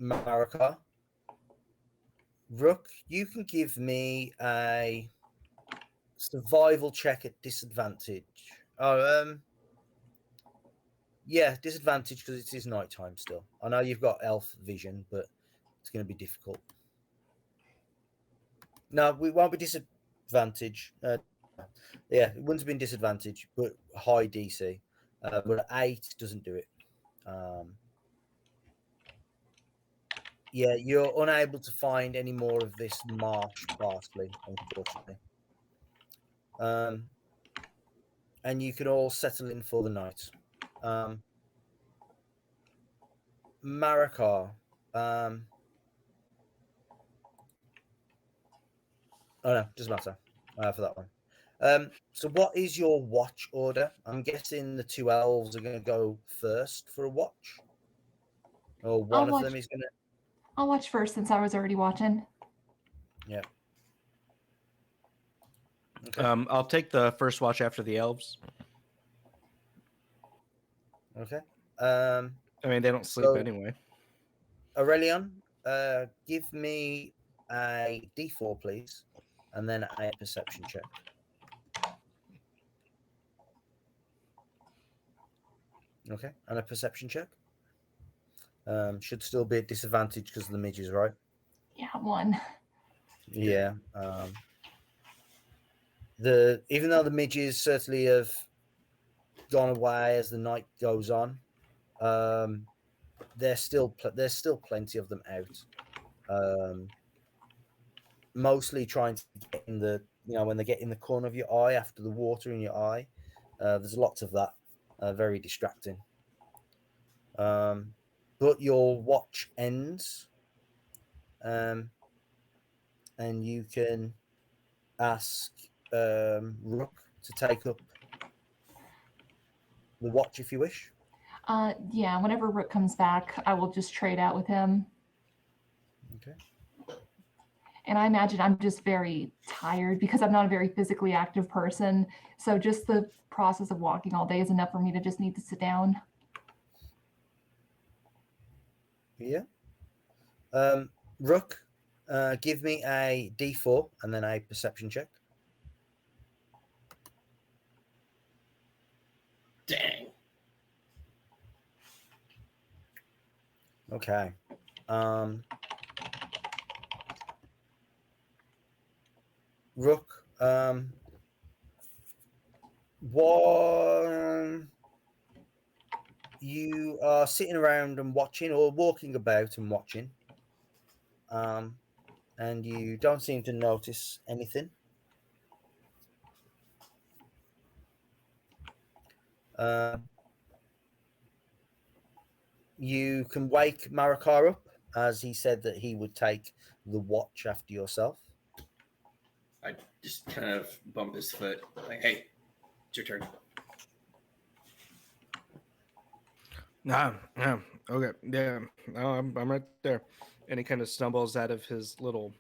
Marika. Rook, you can give me a survival check at disadvantage. Yeah, disadvantage because it is nighttime still. I know you've got elf vision, but it's going to be difficult. No, we won't be disadvantage. Yeah, it wouldn't have been disadvantage, but high DC. But 8 doesn't do it. Yeah, you're unable to find any more of this marsh parsley, unfortunately. And you can all settle in for the night. Marika, oh no, doesn't matter for that one. So what is your watch order? I'm guessing the 2 elves are going to go first for a watch, or one of them is going to. I'll watch first since I was already watching. Yeah. Okay. I'll take the first watch after the elves. Okay. I mean, they don't sleep anyway. Aurelion, give me a D4, please, and then a perception check. Okay, and a perception check. Should still be at disadvantage because of the midges, right? Yeah, 1. Yeah. Even though the midges certainly have gone away as the night goes on, there's still plenty of them out. Mostly trying to get in the when they get in the corner of your eye after the water in your eye. There's lots of that. Very distracting. But your watch ends, and you can ask Rook to take up the watch if you wish. Yeah, whenever Rook comes back, I will just trade out with him. Okay. And I imagine I'm just very tired because I'm not a very physically active person. So just the process of walking all day is enough for me to just need to sit down. Yeah. Rook, give me a D4 and then a perception check. Dang. Okay. Rook, you are sitting around and watching, or walking about and watching, and you don't seem to notice anything. You can wake Marika up, as he said that he would take the watch after yourself. I just kind of bump his foot, like, "Hey, it's your turn." Nah, okay, yeah, no, I'm right there. And he kind of stumbles out of his little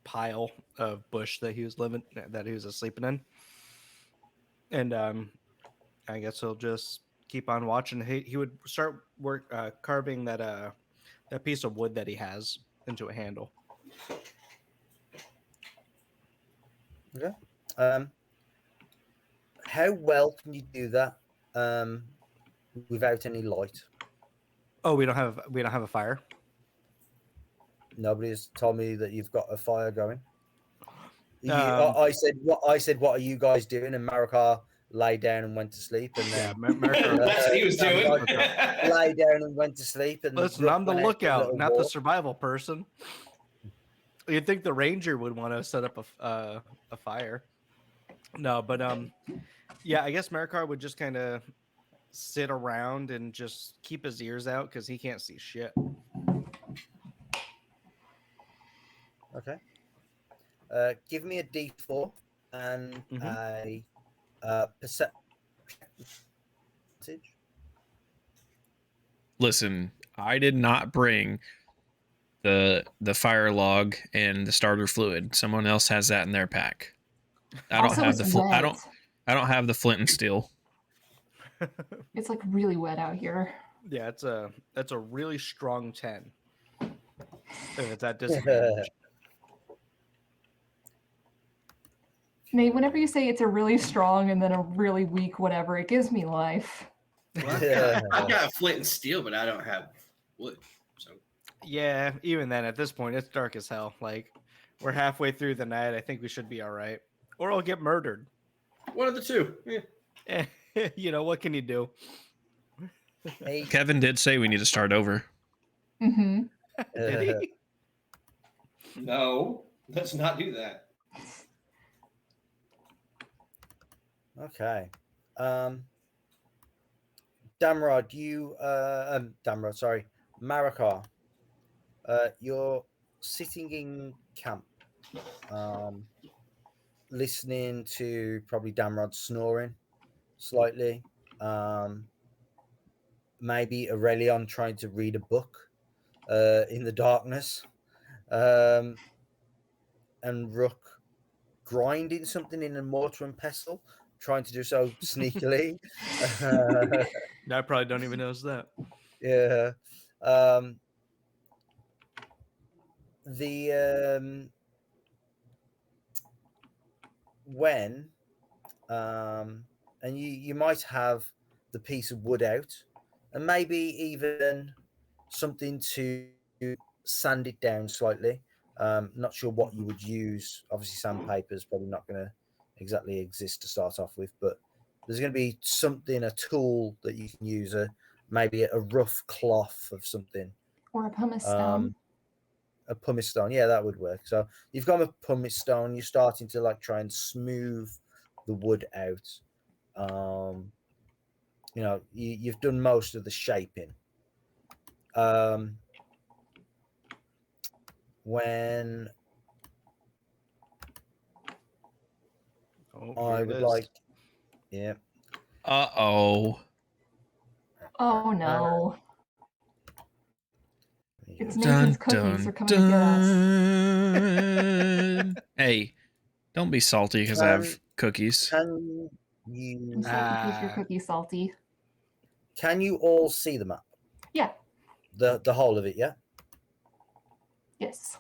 pile of bush that he was sleeping in, and I guess he'll just keep on watching. He would start carving that piece of wood that he has into a handle. Okay. How well can you do that without any light? Oh, we don't have a fire. Nobody's told me that you've got a fire going. I said, what are you guys doing? And Marika lay down and went to sleep, and then Marika, that's what he was doing. lay down and went to sleep. And listen, I'm the lookout, not the survival person. You'd think the ranger would want to set up a fire. No, but yeah, I guess Marikar would just kind of sit around and just keep his ears out because he can't see shit. Okay. Give me a D4 and a perception. Listen, I did not bring the fire log and the starter fluid. Someone else has that in their pack. I don't Also, have it's the wet. I don't have the flint and steel. It's like really wet out here. Yeah, that's a really strong 10. If it's at disadvantage. Nate, whenever you say it's a really strong and then a really weak whatever, it gives me life. Well, I've got flint and steel, but I don't have wood. So Yeah, even then, at this point, it's dark as hell. Like, we're halfway through the night. I think we should be all right. Or I'll get murdered. one of the two. Yeah. You know, what can you do? Hey, Kevin did say we need to start over. Mm-hmm. Did he? No, let's not do that. Okay. Damrod, Damrod, sorry, Marikar, you're sitting in camp, listening to probably Damrod snoring slightly. Maybe Aurelion trying to read a book in the darkness, and Rook grinding something in a mortar and pestle, trying to do so sneakily. I probably don't even notice that. Yeah. When and you might have the piece of wood out, and maybe even something to sand it down slightly. Not sure what you would use. Obviously, sandpaper is probably not going to exactly exist to start off with, but there's going to be something, a tool that you can use, maybe a rough cloth of something. Or a pumice stone. A pumice stone, yeah, that would work. So you've got a pumice stone. You're starting to like try and smooth the wood out. You know, you've done most of the shaping. When I would like, yeah. Oh no. It's Nathan's cookies are coming to get us. Hey, don't be salty because I have cookies. Can you? I'm salty because your cookie's salty. Can you all see the map? Yeah. The whole of it, yeah. Yes.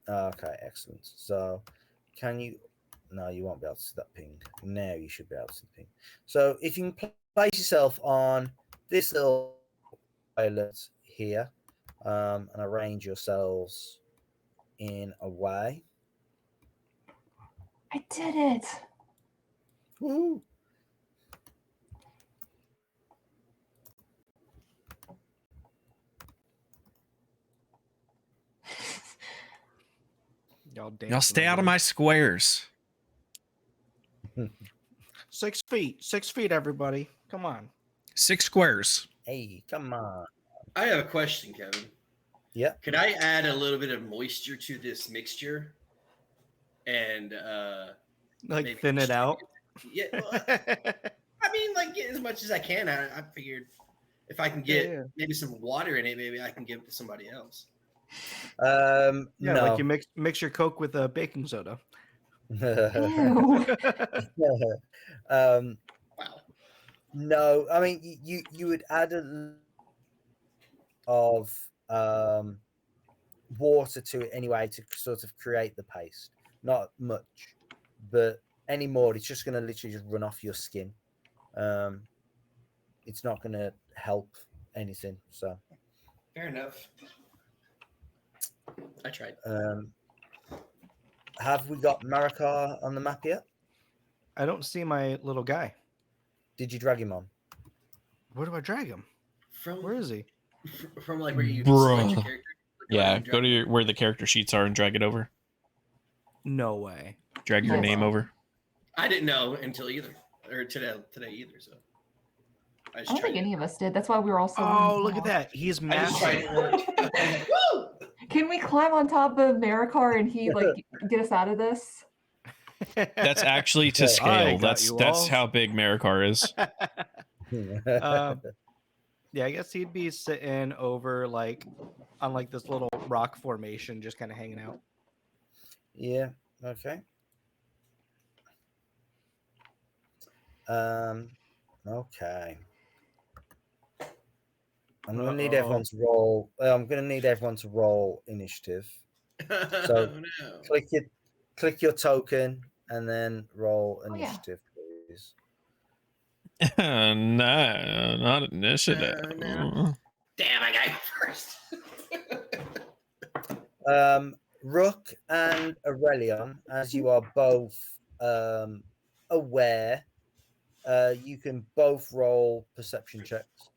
Okay, excellent. So, can you? No, you won't be able to see that ping. Now you should be able to see the ping. So, if you can place yourself on this little islet here, and arrange yourselves in a way. I did it. Woo! Y'all stay out of my squares. 6 feet. 6 feet, everybody. Come on. 6 squares. Hey, come on. I have a question, Kevin. Yeah. Could I add a little bit of moisture to this mixture and Like thin it out? Yeah. Well, I mean, like get as much as I can. I figured if I can get maybe some water in it, maybe I can give it to somebody else. Yeah, no. like you mix your Coke with a baking soda. Ew. Wow. No, I mean you would add a of water to it anyway to sort of create the paste. Not much, but any more, it's just going to literally just run off your skin. It's not going to help anything. So Fair enough. I tried. Have we got Marikar on the map yet? I don't see my little guy. Did you drag him on? Where do I drag him? Where is he? From like where you Bruh. select your character. Yeah, go to where the character sheets are and drag it over. No way. Drag your Yes. name over. I didn't know until today either. So I I don't think tried any of us did. That's why we were all so. Oh, look at that. He's I just tried massive. to work. Woo! Can we climb on top of Marikar and he like get us out of this? That's actually to I scale. got That's you that's all. how big Marikar is. Yeah, I guess he'd be sitting over like on like this little rock formation, just kind of hanging out. Yeah. Okay. Okay. I'm gonna need everyone to roll. I'm gonna need everyone to roll initiative. So no. click your token and then roll Oh, yeah. initiative, please. No, not initiative. No. Damn, I got you first. Rook and Aurelion, as you are both aware, you can both roll perception checks.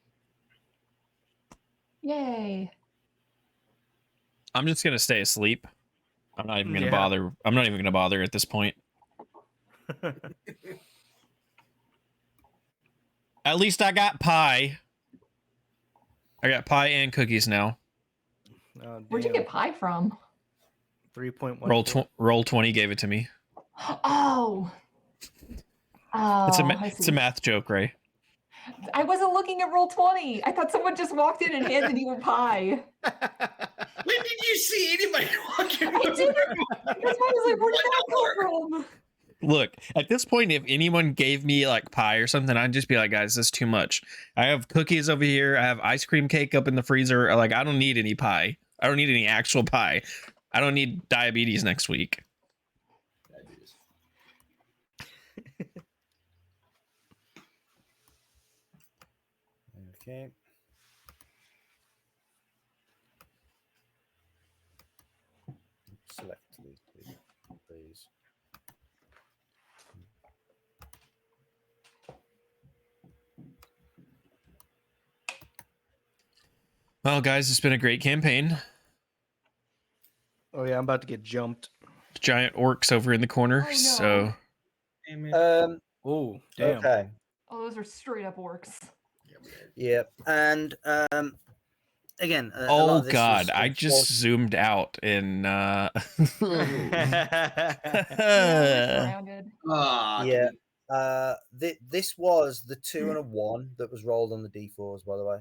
Yay. I'm just gonna stay asleep. I'm not even gonna Yeah. bother. I'm not even gonna bother at this point. At least I got pie. I got pie and cookies now. Oh, Where'd you get pie from? 3.1? Roll 20 gave it to me. Oh. Oh, It's a math joke, Ray. I wasn't looking at Roll20. I thought someone just walked in and handed you a pie. When did you see anybody walking? I didn't. That's why I was like, where did that come from? Look, at this point, if anyone gave me like pie or something, I'd just be like, guys, this is too much. I have cookies over here. I have ice cream cake up in the freezer. Like, I don't need any pie. I don't need any actual pie. I don't need diabetes next week. Okay. Select these, please. Well, guys, it's been a great campaign. Oh yeah, I'm about to get jumped. Giant orcs over in the corner. Oh, no. So Oh, damn. Okay. Oh, those are straight up orcs. Yeah, and again, a lot oh of this god, was I just zoomed out and Yeah, we're surrounded. yeah. This was the 2 and a 1 that was rolled on the d4s, by the way.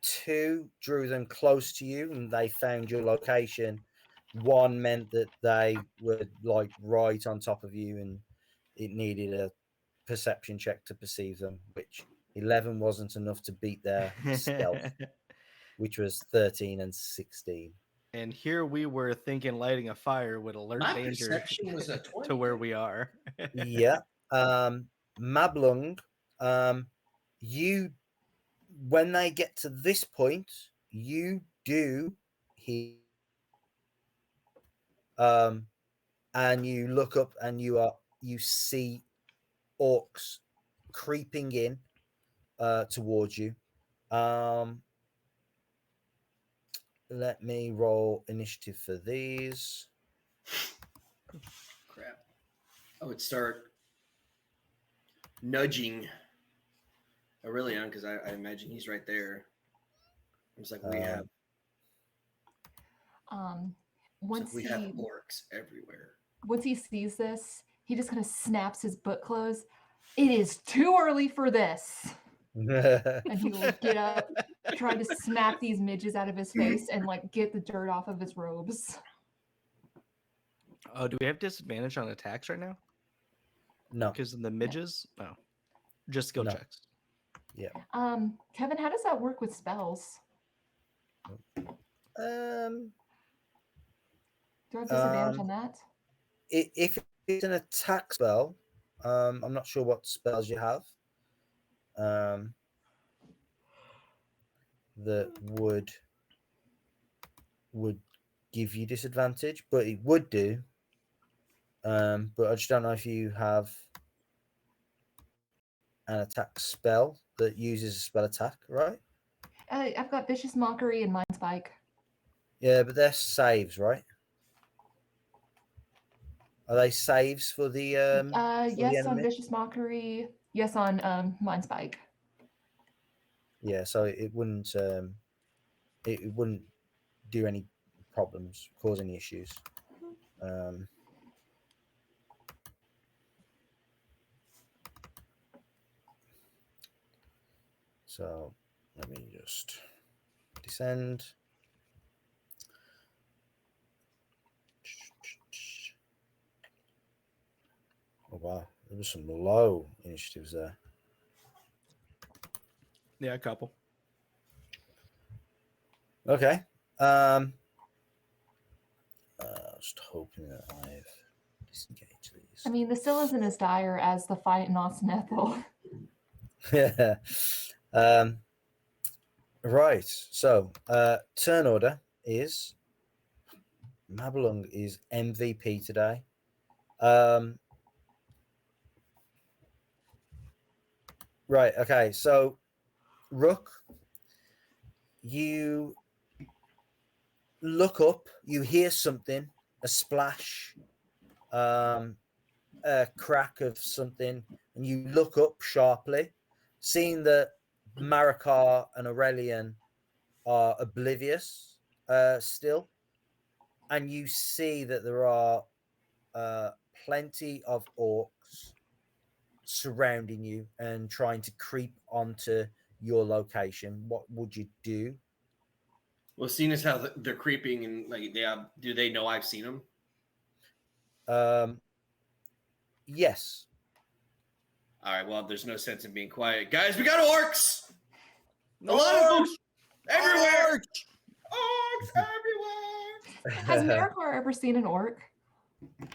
2 drew them close to you and they found your location. 1 meant that they were like right on top of you and it needed a perception check to perceive them, which 11 wasn't enough to beat their stealth, which was 13 and 16. And here we were thinking lighting a fire would alert My danger perception was a 20. to where we are. Yeah. Mablung, you, when they get to this point, you do hear, and you look up and you see orcs creeping in towards you. Let me roll initiative for these. Crap. I would start nudging Aurelion because I imagine he's right there. It's like we have Once we have orcs everywhere. Once he sees this, he just kind of snaps his book closed. It is too early for this. And he will get up, try to smack these midges out of his face and like get the dirt off of his robes. Oh, do we have disadvantage on attacks right now? No. Because of the midges? No. Just skill No. checks. Yeah. Kevin, how does that work with spells? Do I have disadvantage on that? If it's an attack spell, I'm not sure what spells you have. That would give you disadvantage, but it would do. But I just don't know if you have an attack spell that uses a spell attack, right? I've got Vicious Mockery and Mind Spike. Yeah, but they're saves, right? Are they saves for the for the Yes on enemy? vicious mockery. Yes on mind spike. Yeah, so it wouldn't it wouldn't do any problems, cause any issues. So let me just descend. Oh wow, there was some low initiatives there. Yeah, a couple. Okay. Just hoping that I've disengaged these. I mean, this still isn't as dire as the fight in Austin Ethel. Yeah. Right. So turn order is Mabelung is MVP today. Right. Okay. So Rook, you look up, you hear something, a splash, a crack of something, and you look up sharply, seeing that Marikar and Aurelian are oblivious still, and you see that there are plenty of orcs surrounding you and trying to creep onto your location. What would you do? Well, seeing as how they're creeping and like do they know I've seen them? Yes. All right. Well, there's no sense in being quiet, guys. We got orcs. No, A lot of them everywhere. Orcs! Orcs everywhere. Has Marikar ever seen an orc?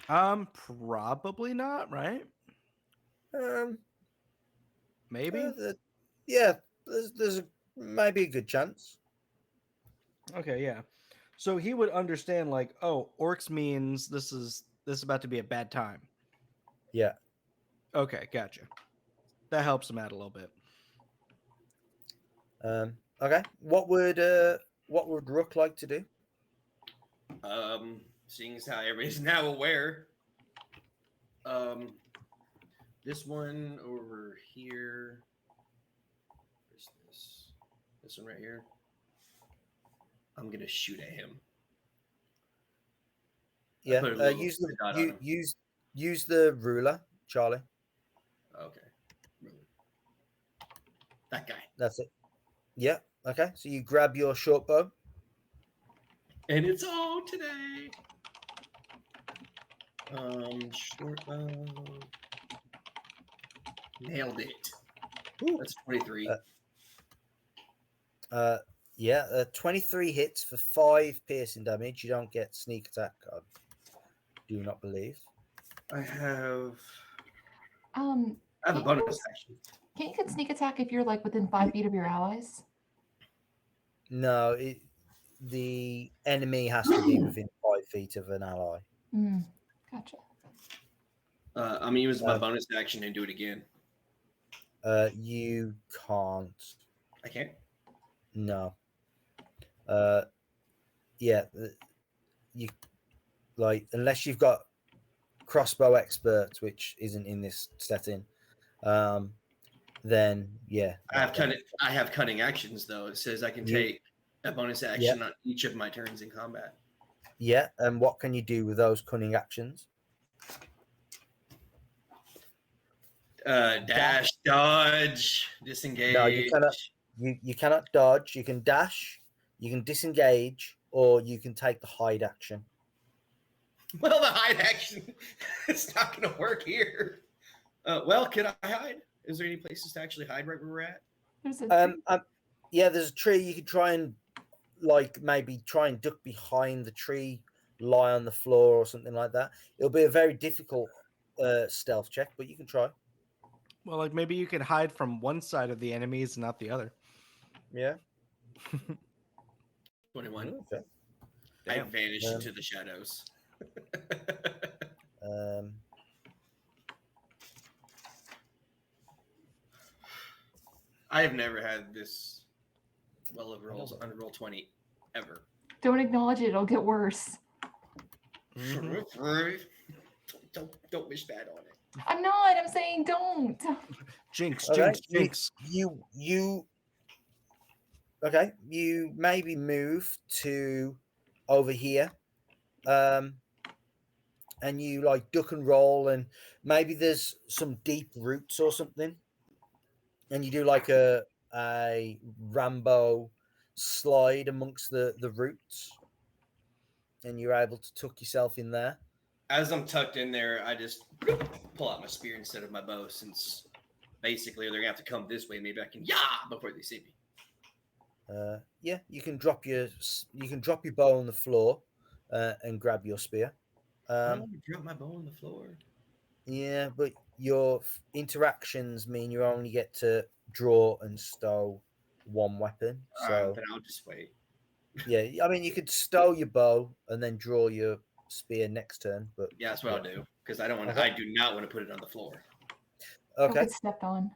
Probably not, right? Maybe. Yeah, there's maybe a good chance. Okay, yeah. So he would understand, like, oh, orcs means this is about to be a bad time. Yeah. Okay, gotcha. That helps him out a little bit. Okay. What would Rook like to do? Seeing as how everybody's now aware. This one over here. Where's this? This one right here. I'm gonna shoot at him. Yeah. Use the ruler, Charlie. Okay. That guy. That's it. Yeah. Okay. So you grab your short bow. And it's all today. Short bow. Nailed it. Ooh. That's 23. Yeah, 23 hits for 5 piercing damage. You don't get sneak attack. I do not believe. I have a bonus action. Can't you get sneak attack if you're like within 5 feet of your allies? No, the enemy has to be within 5 feet of an ally. Gotcha. I'm gonna use my bonus action and do it again. You can't. I can't. No. Yeah, you like unless you've got crossbow expert, which isn't in this setting. Then yeah. I have cunning actions though. It says I can take a bonus action on each of my turns in combat. Yeah, and what can you do with those cunning actions? Dash, dodge, disengage. No, you cannot. You cannot dodge. You can dash. You can disengage, or you can take the hide action. Well, the hide action, it's not going to work here. Well, can I hide? Is there any places to actually hide right where we're at? There's a yeah, there's a tree. You could try and maybe try and duck behind the tree, lie on the floor or something like that. It'll be a very difficult stealth check, but you can try. Well, like maybe you can hide from one side of the enemies, not the other. Yeah. 21. Okay. I vanished into the shadows. I have never had this well of rolls on roll 20 ever. Don't acknowledge it; it'll get worse. don't wish bad on it. I'm not. I'm saying don't. Jinx, Okay, jinx. you okay, you maybe move to over here, and you like duck and roll, and maybe there's some deep roots or something, and you do like a Rambo slide amongst the roots, and you're able to tuck yourself in there. As I'm tucked in there, I just pull out my spear instead of my bow, since basically they're gonna have to come this way. Maybe I can before they see me. Yeah, you can drop your bow on the floor and grab your spear. I don't want to drop my bow on the floor. Yeah, but your interactions mean you only get to draw and stow one weapon. So Then I'll just wait. yeah, I mean you could stow your bow and then draw your spear next turn. But Yeah, that's what I'll do, because I don't want. Okay. I do not want to put it on the floor. Don't okay. get stepped on.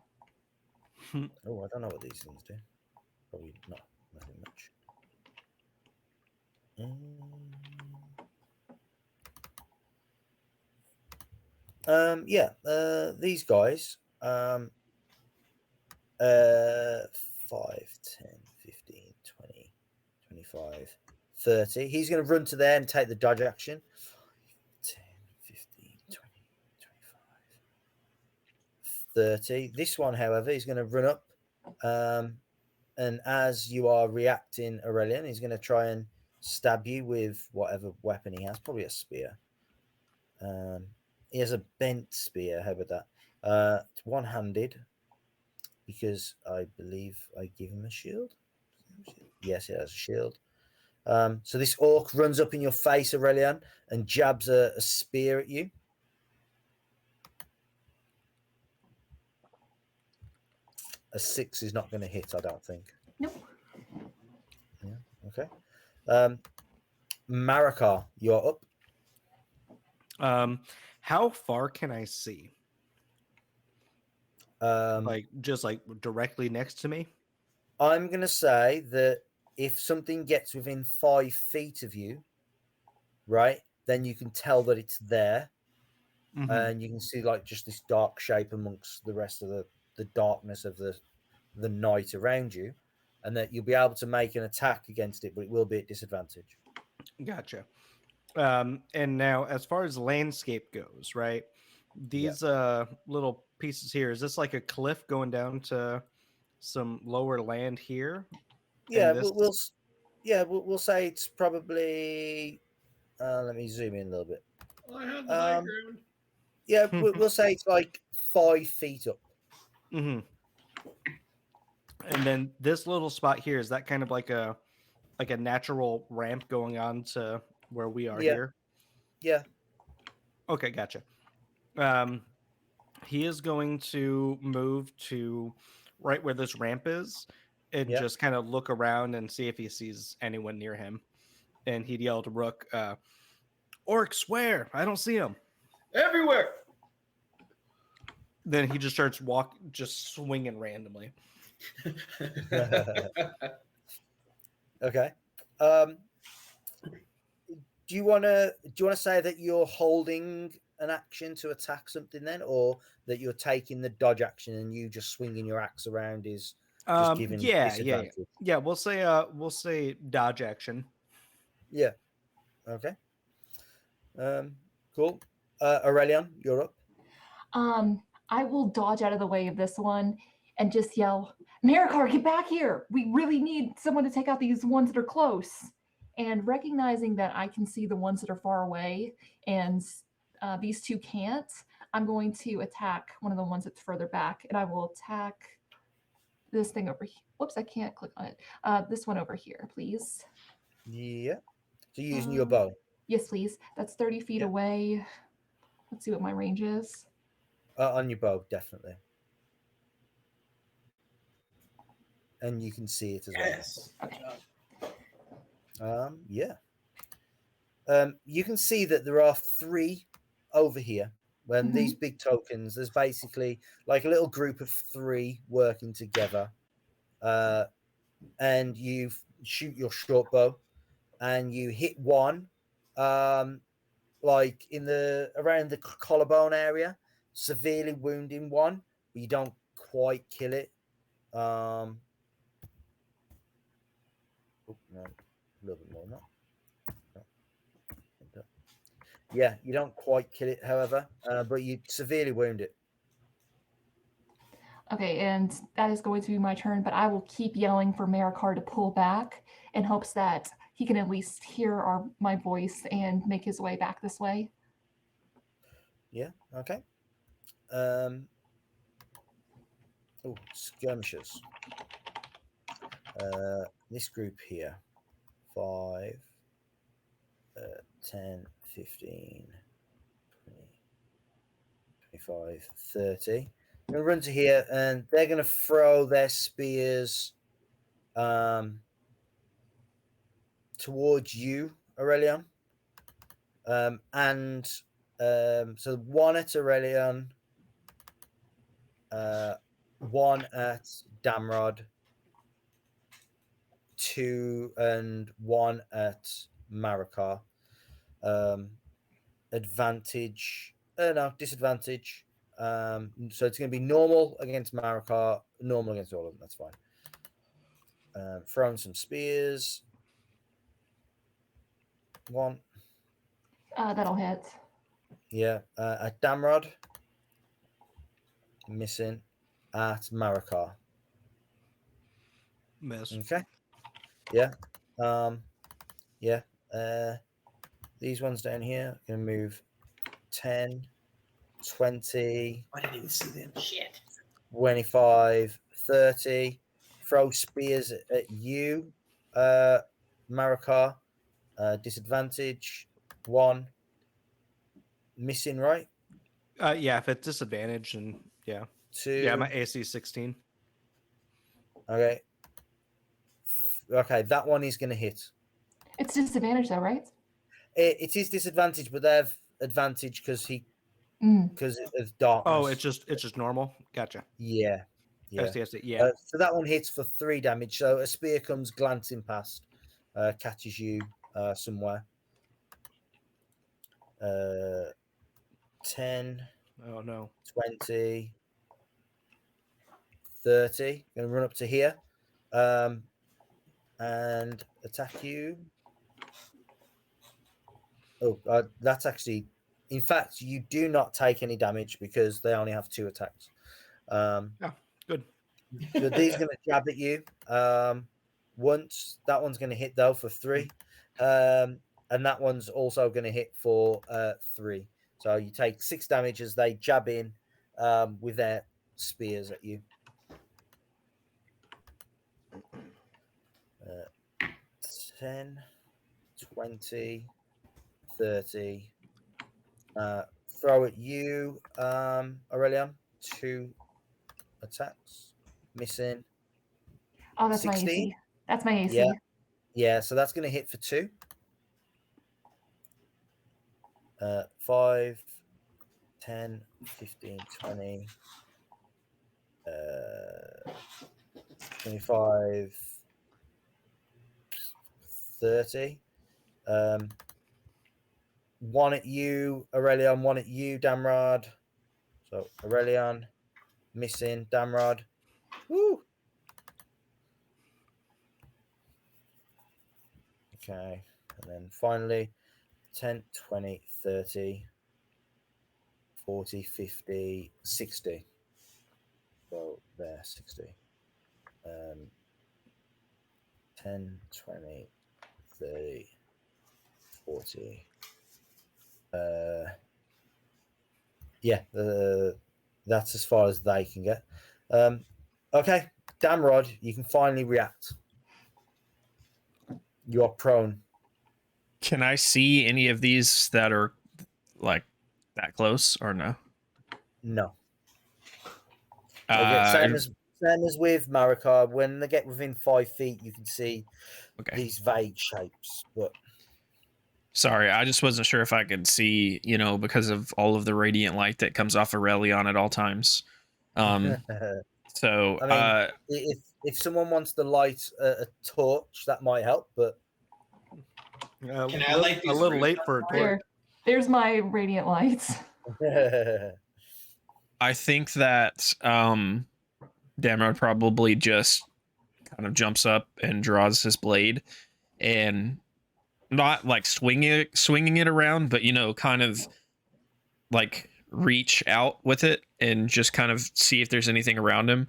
Oh, I don't know what these things do. Probably not nothing much. Yeah, these guys, 5, 10, 15, 20, 25, 30. He's going to run to there and take the dodge action. 10, 15, 20, 25, 30. This one, however, he's going to run up. And as you are reacting, Aurelian, he's going to try and stab you with whatever weapon he has, probably a spear. He has a bent spear. How about that? It's one-handed because I believe I give him a shield. Yes, it has a shield. So this orc runs up in your face, Aurelian, and jabs a spear at you. A 6 is not going to hit, I don't think. Nope. Yeah. Okay. Marakar, you're up. How far can I see? Like Just like directly next to me? I'm going to say that if something gets within 5 feet of you, right, then you can tell that it's there. Mm-hmm. And you can see like just this dark shape amongst the rest of the darkness of the night around you, and that you'll be able to make an attack against it, but it will be at disadvantage. Gotcha. And now as far as landscape goes, right? These little pieces here, is this like a cliff going down to some lower land here? Yeah, this... we'll say it's probably let me zoom in a little bit. I have the high ground. Yeah, we'll say it's like 5 feet up. Mm-hmm. And then this little spot here, is that kind of like a natural ramp going on to where we are here? Yeah. Okay, gotcha. He is going to move to right where this ramp is and just kind of look around and see if he sees anyone near him. And he'd yell to Rook, "Orcs, where? I don't see him." Everywhere. Then he just starts just swinging randomly. Okay. Do you want to say that you're holding an action to attack something then, or that you're taking the dodge action and you just swinging your axe around is just giving disadvantage? Yeah. We'll say dodge action. Yeah. Okay. Cool. Aurelian, you're up. I will dodge out of the way of this one and just yell, "Marakar, get back here! We really need someone to take out these ones that are close." And recognizing that I can see the ones that are far away and these two can't, I'm going to attack one of the ones that's further back, and I will attack this thing over here. Whoops, I can't click on it. This one over here, please. Yeah. So you're using your bow? Yes, please. That's 30 feet away. Let's see what my range is. On your bow, definitely. And you can see it as well. Yes. Okay. Yeah. You can see that there are 3 over here. When these big tokens, there's basically like a little group of 3 working together. And you shoot your short bow and you hit one. like in the around the collarbone area, severely wounding one, but you don't quite kill it. Oh, no, a little bit more than that. Yeah, you don't quite kill it, however, but you severely wound it. Okay, and that is going to be my turn, but I will keep yelling for Marikar to pull back in hopes that he can at least hear my voice and make his way back this way. Yeah, okay. Oh, skirmishers. This group here, 5, 10, 15, 20, 25, 30. I'm going to run to here, and they're going to throw their spears towards you, Aurelion. So one at Aurelion, one at Damrod, 2 and 1 at Marikar. Advantage, no, disadvantage. So it's going to be normal against Marikar, normal against all of them. That's fine. Throwing some spears. 1. That'll hit. Yeah. At Damrod. Missing. At Marikar. Miss. Okay. Yeah. Yeah. These ones down here are going to move 10, 20. I didn't even see them. Shit. 25, 30. Throw spears at you, Marikar. Disadvantage 1. Missing, right? Yeah, if it's disadvantage, and yeah. 2. Yeah, my AC is 16. Okay. Okay, that one is going to hit. It's disadvantage though, right? It is disadvantage, but they have advantage because of darkness. Oh, it's just normal. Gotcha. Yeah. Yeah. Yeah. So that one hits for 3 damage. So a spear comes glancing past, catches you somewhere. 10. Oh no. 20. 30. Going to run up to here. And attack you. Oh, that's actually... In fact, you do not take any damage because they only have 2 attacks. Good. But these are going to jab at you. Once. That one's going to hit, though, for 3. And that one's also going to hit for 3. So you take 6 damage as they jab in with their spears at you. 10, 20, 30. Throw at you, Aurelion. 2 attacks. Missing. Oh, that's 16. my AC. That's my AC. Yeah, so that's going to hit for 2. 5, 10, 15, 20, 25, 30. 1 at you, Aurelion. 1 at you, Damrod. So Aurelion, missing. Damrod. Woo! Okay, and then finally 10, 20, 30, 40, 50, 60. So there, 60. 10, 20, 30, 40. Yeah, that's as far as they can get. Okay, Damrod, you can finally react. You are prone. Can I see any of these that are like that close or no? No. Same as with Marikar. When they get within 5 feet, you can see these vague shapes. But sorry, I just wasn't sure if I could see, because of all of the radiant light that comes off Aurelion at all times. So, I mean, if someone wants to light a torch, that might help. But can I light a little late for a torch? There's my radiant lights. I think that Damrod probably just kind of jumps up and draws his blade and not like swinging it around, but kind of like reach out with it and just kind of see if there's anything around him.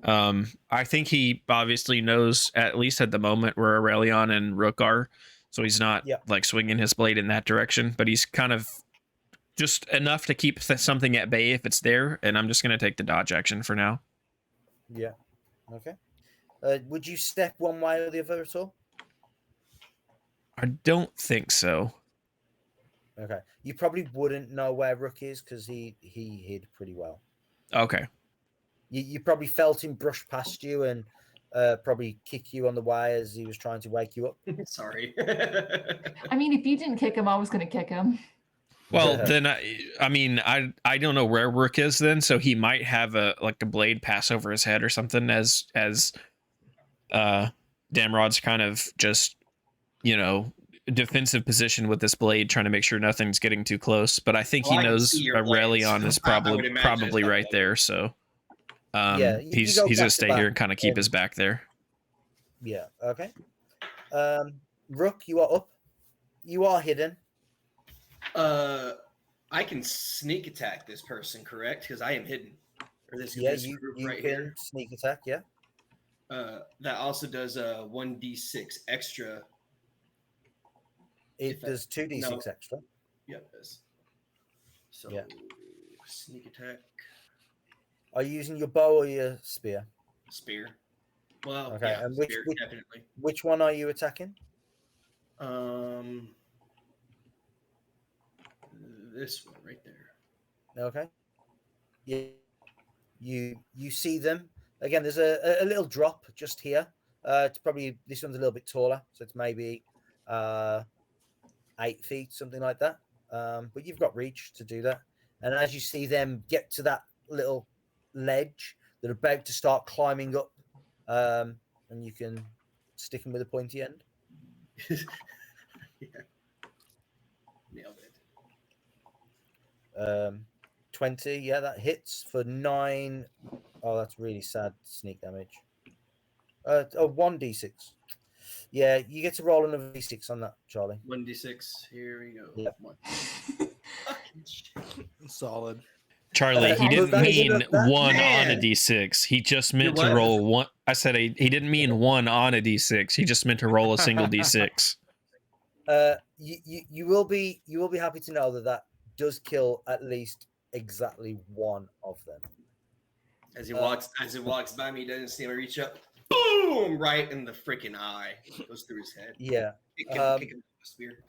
I think he obviously knows, at least at the moment, where Aurelion and Rook are, so he's not like swinging his blade in that direction, but he's kind of just enough to keep something at bay if it's there, and I'm just going to take the dodge action for now. Yeah. Okay. Would you step one way or the other at all? I don't think so. Okay. You probably wouldn't know where Rook is because he hid pretty well. Okay. You probably felt him brush past you and probably kick you on the way as he was trying to wake you up. Sorry. I mean, if you didn't kick him, I was going to kick him. Well, then I mean, I don't know where Rook is then, so he might have a blade pass over his head or something as Damrod's kind of just defensive position with this blade, trying to make sure nothing's getting too close. But I think he knows Aurelion is probably right there, so he's gonna stay here and kind of keep his back there. Yeah. Okay. Rook, you are up. You are hidden. I can sneak attack this person, correct? Because I am hidden. Or this group right here. Sneak attack, yeah. That also does a 1d6 extra. It does 2d6 extra. Yep, it does. So sneak attack. Are you using your bow or your spear? Spear. Well, okay. Yeah, And spear, definitely. Which one are you attacking? This one right there. Okay. Yeah. You see them again. There's a little drop just here. It's probably this one's a little bit taller, so it's maybe 8 feet, something like that. But you've got reach to do that. And as you see them get to that little ledge, they're about to start climbing up, and you can stick them with a pointy end. Yeah. Nailed it. 20, yeah, that hits for 9. Oh, that's really sad sneak damage. 1d6. Yeah, you get to roll another d6 on that, Charlie. 1d6. Here we go. Yep. Solid. Charlie, he didn't mean 1 on a d6. He just meant to roll 1. I said he didn't mean 1 on a d6. He just meant to roll a single d6. You will be happy to know that does kill at least exactly one of them. As he walks by me, he doesn't see me reach up. Boom! Right in the freaking eye. Goes through his head. Yeah. Kick him with a spear.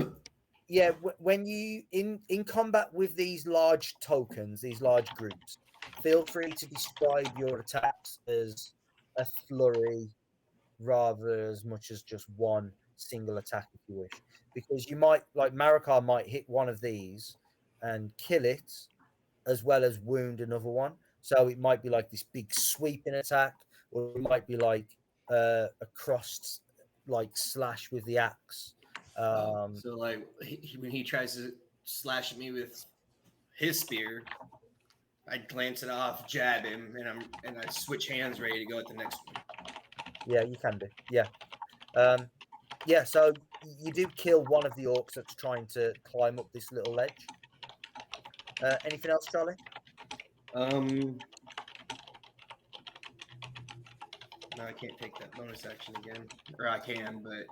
Yeah, when you in combat with these large tokens, these large groups, feel free to describe your attacks as a flurry rather as much as just one single attack if you wish. Because you might, like Marikar might hit one of these and kill it as well as wound another one. So it might be like this big sweeping attack, or it might be like a crossed like slash with the axe. So like when he tries to slash at me with his spear, I glance it off, jab him, and I switch hands, ready to go at the next one. Yeah, you can do. Yeah. Yeah, so you do kill one of the orcs that's trying to climb up this little ledge. Anything else, Charlie? No, I can't take that bonus action again. Or I can, but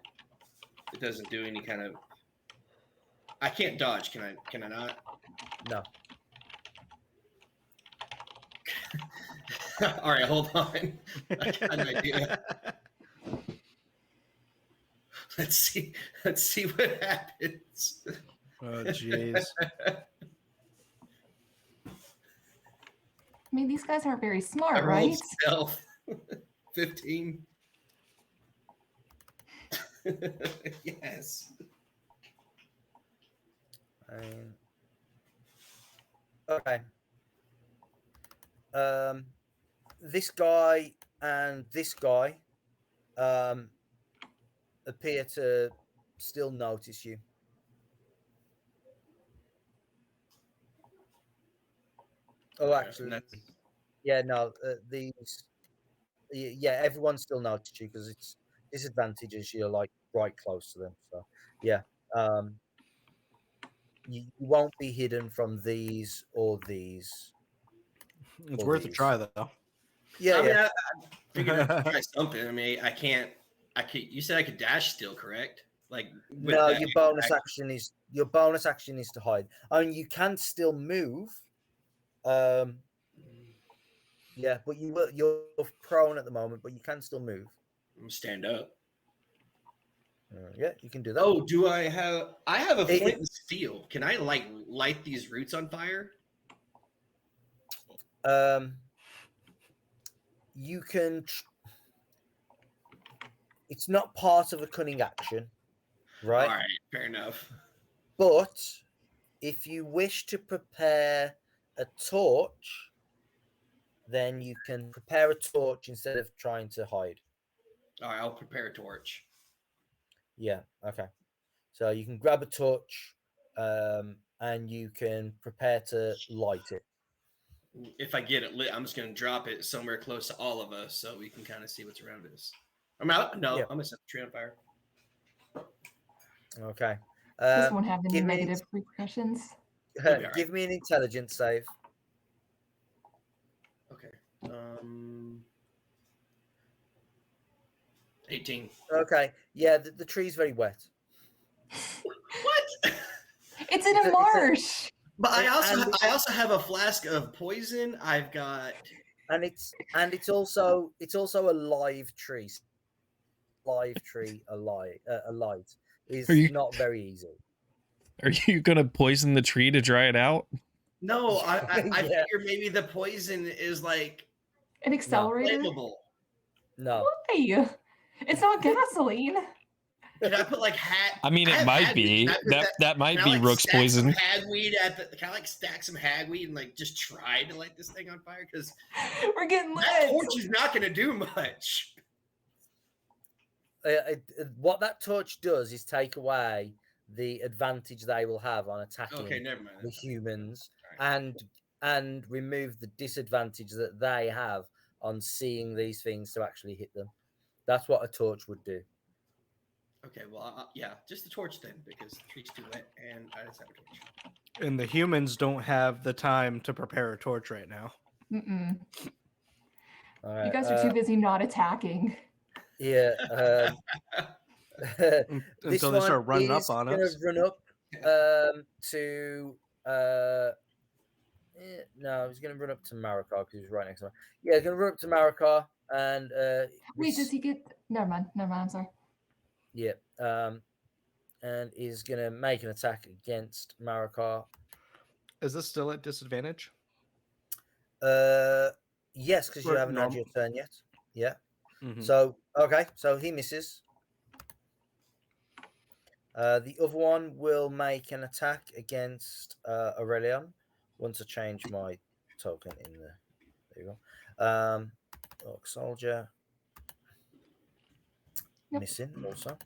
it doesn't do any kind of... I can't dodge, can I not? No. All right, hold on. I got an idea. Let's see what happens. Oh, jeez. I mean, these guys aren't very smart, I right? rolled stealth. 15. Yes. Okay. This guy and this guy appear to still notice you. Oh, Yeah, actually, and that's yeah, no, yeah, everyone still noticed you because it's disadvantages. You're like right close to them, so yeah. Um, you won't be hidden from these or these. It's or worth a these. try, though. Yeah, I mean, yeah. I figured I'd try something. I mean, I can't. I could. You said I could dash still, correct? Like with No, that your bonus action is to hide. I mean, you can still move. Um, yeah, but you're prone at the moment, but you can still move. stand up. Yeah, you can do that. Oh, do I have? I have a It- flint and steel. Can I like light these roots on fire? You can. It's not part of a cunning action, right? All right, fair enough. But if you wish to prepare a torch, then you can prepare a torch instead of trying to hide. All right, I'll prepare a torch. Yeah. Okay. So you can grab a torch, and you can prepare to light it. If I get it lit, I'm just gonna drop it somewhere close to all of us so we can kind of see what's around us. I'm out. No, Yeah. I'm gonna set the tree on fire. Okay. This won't have any give me negative repercussions. You'll be all give right. me an intelligence save. Okay. 18. Okay. Yeah, the tree's very wet. What? It's in It's a a- marsh. But I And- also have a flask of poison. I've got and it's also a live tree. Live tree alight is Are you not very easy. are you gonna poison the tree to dry it out? no. I Yeah. figure maybe the poison is like An accelerator. flammable. No. Why? It's not gasoline. Can I put like hat? I mean, I it have might hagweed. be. Can I put That might can I, be like, Rook's stack some poison. hagweed at the? Can I like stack some hagweed and like just try to light this thing on fire? Because We're getting that lit. torch is not going to do much. What that torch does is take away the advantage they will have on attacking Okay, never mind. the humans, All right. and remove the disadvantage that they have on seeing these things to actually hit them. That's what a torch would do. Okay, well, yeah, just the torch then, because the tree's too wet, and I just have a torch. And the humans don't have the time to prepare a torch right now. Mm-mm. All You right, guys are too busy not attacking. yeah. This Until they one start running up is on gonna us. run up to no, he's gonna run up to Marikar because he's right next to him. Yeah, he's gonna run up to Marikar and Wait, does he get? Never mind. I'm sorry. yeah, and is gonna make an attack against Marikar. Is this still at disadvantage? Yes, because you Or haven't had normal? your turn yet. Yeah. Mhm. So okay, so he misses. The other one will make an attack against Aurelion. Once I change my token in there. There you go. Orc soldier. Yep. Missing also.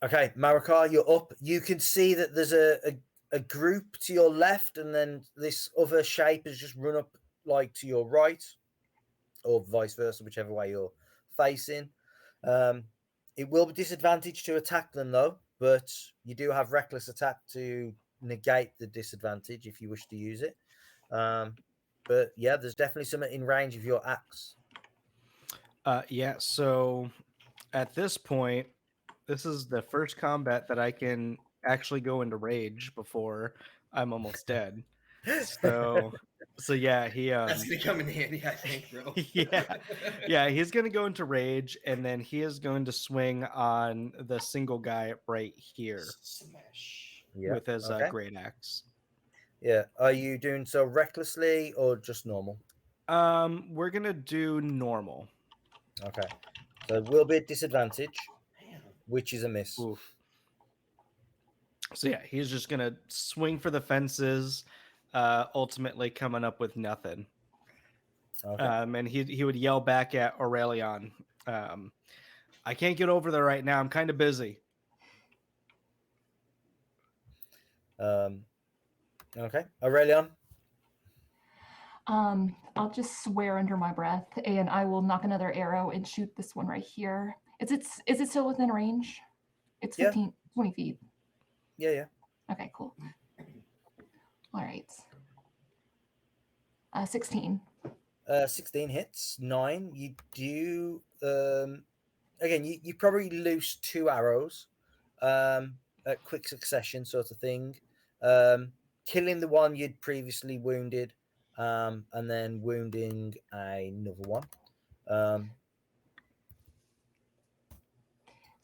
Okay, Marikar, you're up. You can see that there's a group to your left, and then this other shape has just run up like to your right, or vice versa, whichever way you're facing. It will be disadvantaged to attack them though, but you do have reckless attack to negate the disadvantage if you wish to use it. But yeah, there's definitely something in range of your axe. Yeah, so at this point, this is the first combat that I can actually go into rage before I'm almost dead. So yeah, he That's going to come in handy, I think, bro. yeah, he's gonna go into rage, and then he is going to swing on the single guy right here Smash. Yeah. with his okay. great axe. Yeah. Are you doing so recklessly or just normal? We're gonna do normal. Okay. So it will be a disadvantage, Damn. which is a miss. Oof. So yeah, he's just gonna swing for the fences, ultimately coming up with nothing. Okay. And he would yell back at Aurelion, I can't get over there right now. I'm kind of busy. Okay, Aurelion. I'll just swear under my breath, and I will knock another arrow and shoot this one right here. Is it still within range? It's Yeah. 15, 20 feet. Yeah. Okay, cool. All right. 16. 16 hits. 9. You do. Again, you probably loose 2 arrows, at quick succession, sort of thing. Killing the one you'd previously wounded, and then wounding another one.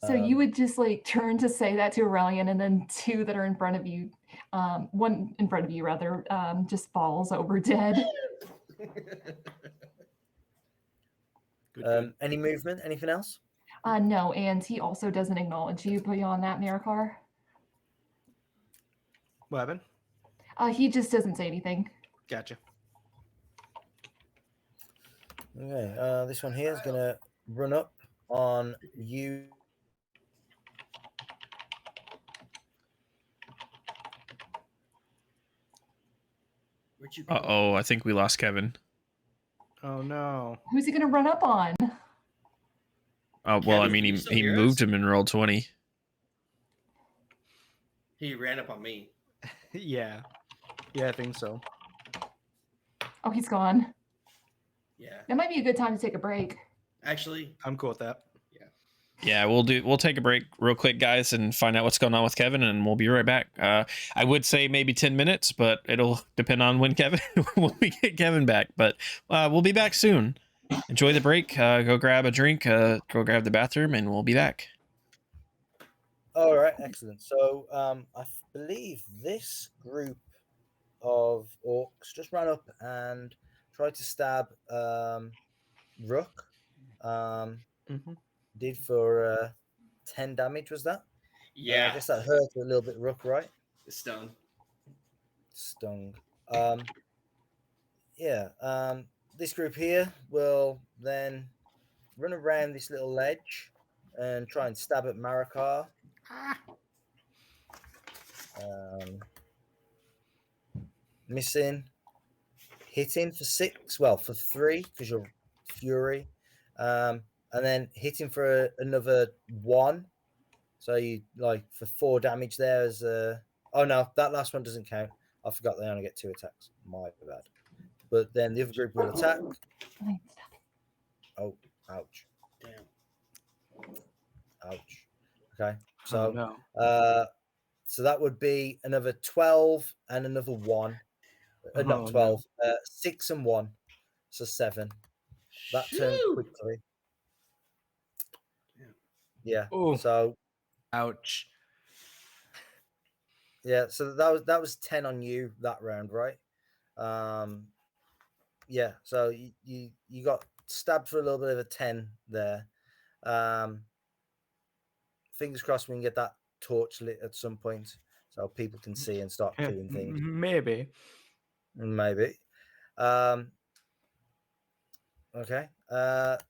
So you would just like turn to say that to Aurelian, and then 2 that are in front of you, one in front of you rather, just falls over dead. Good. Any movement? Anything else? No, and he also doesn't acknowledge you beyond that, Marikar. What happened? He just doesn't say anything. Gotcha. Okay. This one here is gonna run up on you. Where'd you go? Uh-oh, I think we lost Kevin. Oh no. Who's he gonna run up on? Oh, well, I Kevin, mean, can you he, still he hear moved us? him in roll 20. He ran up on me. Yeah. Yeah, I think so. Oh, he's gone. Yeah. That might be a good time to take a break. Actually, I'm cool with that. Yeah, we'll take a break real quick, guys, and find out what's going on with Kevin, and we'll be right back. I would say maybe 10 minutes, but it'll depend on when we get Kevin back. But we'll be back soon. Enjoy the break. Go grab a drink. Go grab the bathroom, and we'll be back. All right, excellent. So I believe this group of orcs just ran up and tried to stab Rook. Did for 10 damage, was that? yeah. I guess that hurt a little bit, Rook, right? Stung. Stung. Yeah. This group here will then run around this little ledge and try and stab at Marikar. Missing. Hitting for 6. Well, for 3 because you're Fury. And then hitting for another 1. So you like for 4 damage there as oh no, that last one doesn't count. I forgot they only get 2 attacks. My bad. But then the other group will attack. Oh, ouch. Damn. Ouch. Okay. Oh So no. so that would be another 12 and another 1. Oh, Not 12. 6 and 1. So 7. That turned Shoo! quickly. Damn. Yeah. Oh. So Ouch. yeah, so that was 10 on you that round, right? Yeah, so you got stabbed for a little bit of a 10 there. Fingers crossed we can get that torch lit at some point so people can see and start doing things. Maybe. Maybe. Okay.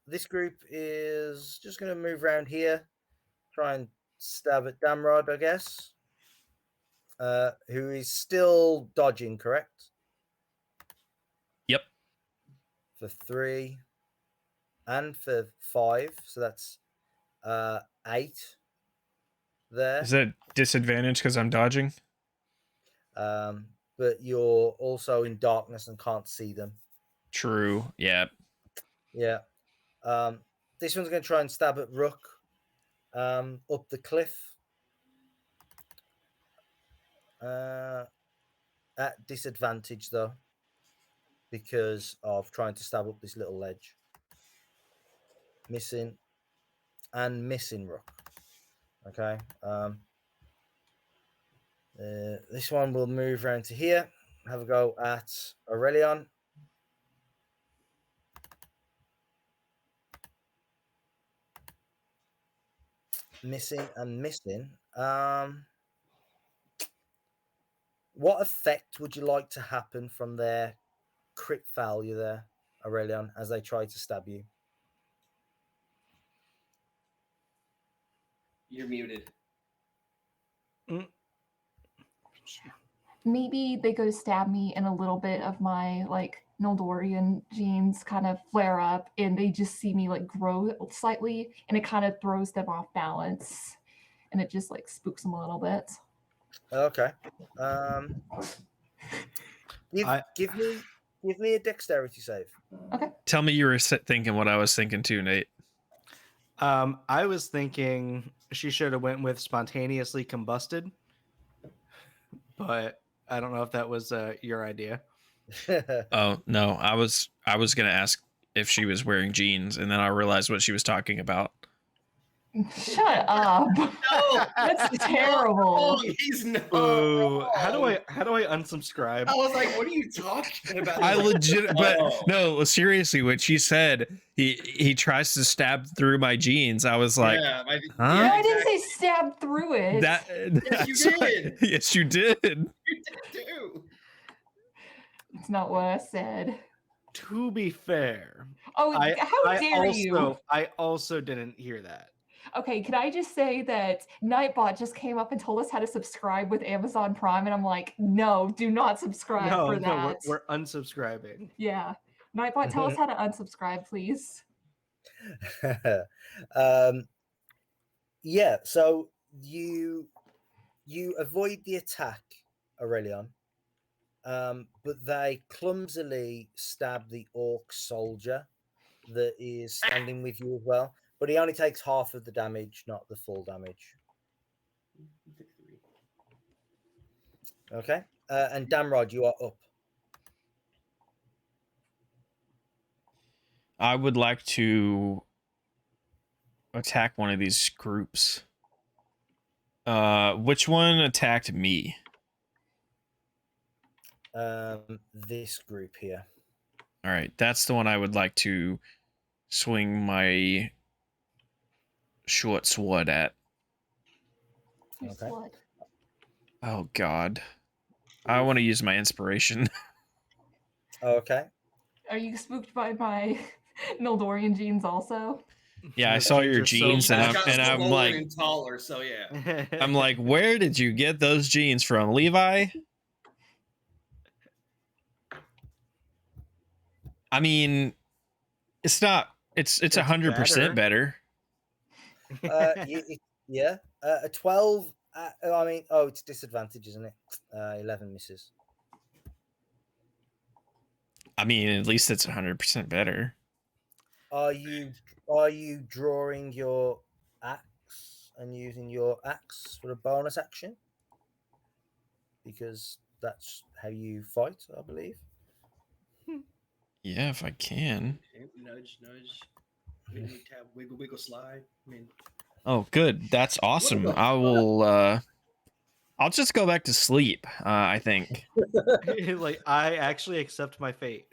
This group is just going to move around here, try and stab at Damrod, I guess. Who is still dodging, correct? Yep. For 3 and for 5, so that's 8 there. Is that disadvantage because I'm dodging? But you're also in darkness and can't see them. True. Yeah. Yeah. This one's going to try and stab at Rook up the cliff. At disadvantage, though, because of trying to stab up this little ledge. Missing and missing Rook. Okay. This one will move around to here. Have a go at Aurelion. Missing and missing. What effect would you like to happen from their crit failure there, Aurelion, as they try to stab you? You're muted. maybe they go to stab me and a little bit of my like Noldorian genes kind of flare up and they just see me like grow slightly and it kind of throws them off balance and it just like spooks them a little bit. Okay. I- Give me a dexterity save. Okay. Tell me you were thinking what I was thinking too, Nate. I was thinking she should have went with spontaneously combusted, but I don't know if that was your idea. Oh no, I was gonna ask if she was wearing jeans, and then I realized what she was talking about. Shut up. No, That's terrible. He's not. Ooh, wrong. how do I unsubscribe? I was like, what are you talking about? I He was like, legit, but "Oh." no, seriously, when she said he tries to stab through my jeans, I was like, yeah, huh? No, I didn't exactly. say stab through it. That's you what- did. yes, you did. You did too. It's not what I said. To be fair, Oh, how dare you? I also didn't hear that. Okay, can I just say that Nightbot just came up and told us how to subscribe with Amazon Prime, and I'm like, no, do not subscribe No, for that. no, we're unsubscribing. Yeah. Nightbot, tell us how to unsubscribe, please. Yeah, so you avoid the attack, Aurelion, but they clumsily stab the orc soldier that is standing with you as well. But he only takes half of the damage, not the full damage. Okay, and Damrod, you are up. I would like to attack one of these groups. Which one attacked me? This group here. All right, that's the one I would like to swing my short sword at. Here's Okay. what. Oh God, I want to use my inspiration. Okay. Are you spooked by my Noldorian genes also? Yeah, I Those saw your are so jeans, and bad. I'm like, and taller, so yeah. I'm like, where did you get those jeans from, Levi? I mean, it's not. It's 100% better. Yeah. A 12. I mean, it's disadvantage, isn't it? 11 misses. I mean, at least it's 100% better. Are you drawing your axe and using your axe for a bonus action? Because that's how you fight, I believe. Yeah, if I can. Nudge, wiggle, tap, wiggle, wiggle, slide. I mean, Oh, good. That's awesome. the I will. I'll just go back to sleep. I think. Like, I actually accept my fate.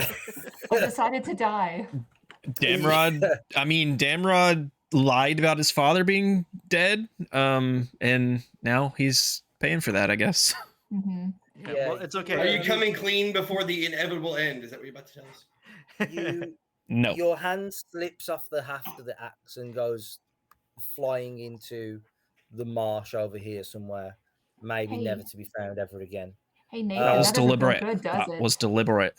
I decided to die. Damrod. I mean, Damrod lied about his father being dead. And now he's paying for that, I guess. Mm-hmm. Yeah, well, it's okay. are you coming clean before the inevitable end? Is that what you're about to tell us? No. Your hand slips off the haft of the axe and goes flying into the marsh over here somewhere, maybe Hey. never to be found ever again. Hey, Nate, That was doesn't feel deliberate. good, does That it? was deliberate.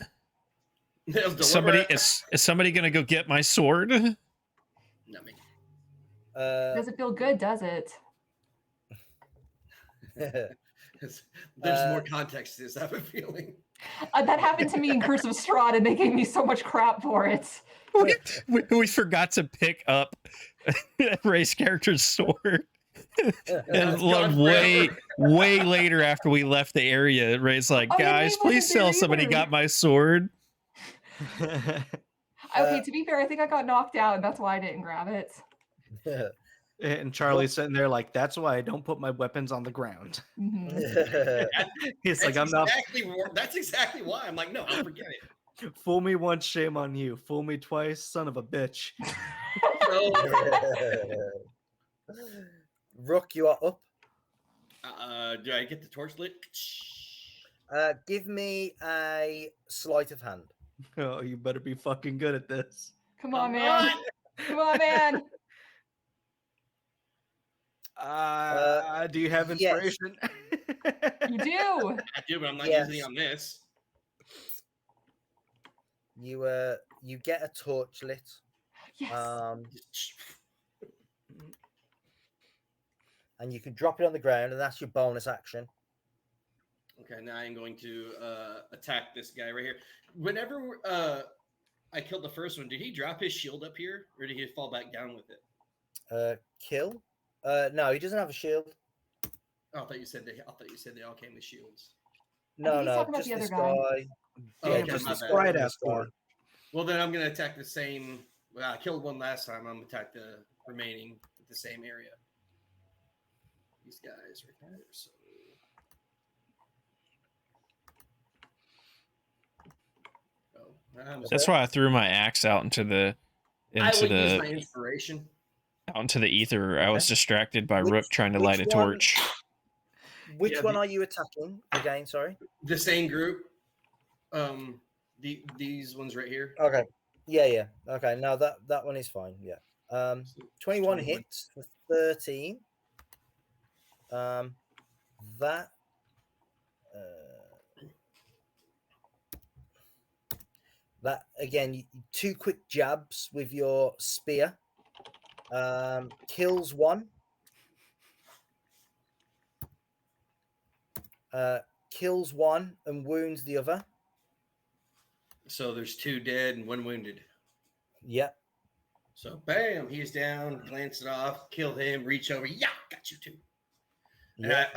That was Somebody deliberate. is somebody gonna go get my sword? No, me. Doesn't feel good, does it? There's more context to this, I have a feeling. That happened to me in Curse of Strahd, and they gave me so much crap for it. We forgot to pick up Ray's character's sword. And It's gone way forever. later after we left the area, Ray's like, Oh, yeah, guys, Ray please wasn't there tell somebody either." got my sword. Okay, to be fair, I think I got knocked out, and that's why I didn't grab it. And Charlie's sitting there like, that's why I don't put my weapons on the ground. Mhm. He's like, I'm not. That's exactly why. I'm like, no, I'll forget it. Fool me once, shame on you. Fool me twice, son of a bitch. So, Rook, you are up. do I get the torch lit? Give me a sleight of hand. Oh, you better be fucking good at this. Come on, man. Come on, man. Do you have yes. inspiration? You do. I do, but I'm not Yes. using it on this. You get a torch lit. Yes. And you can drop it on the ground, and that's your bonus action. Okay, now I'm going to attack this guy right here. Whenever I killed the first one, did he drop his shield up here, or did he fall back down with it? Kill? No, he doesn't have a shield. Oh, I thought you said they all came with shields. No, he's no, talking about just the this other guy. guy. Oh, Yeah, okay, just my this bad. guy. Right and after. this guy. Well, then I'm going to attack the same. Well, I killed one last time. I'm going to attack the remaining with the same area. These guys right there. So. Oh, That's why I threw my axe out into the I would use my inspiration. out into the ether. I was distracted by Rook trying to which light a one? torch. Which Yeah, one are you attacking again? Sorry. The same group. These ones right here. Okay. Yeah. Okay. No, that one is fine. Yeah. 21 hits for 13. That. That again, 2 quick jabs with your spear. Kills one. Kills one and wounds the other. So there's 2 dead and 1 wounded. Yep. So bam, he's down. Glance it off. Kill him. Reach over. Yeah, got you too. And Yeah,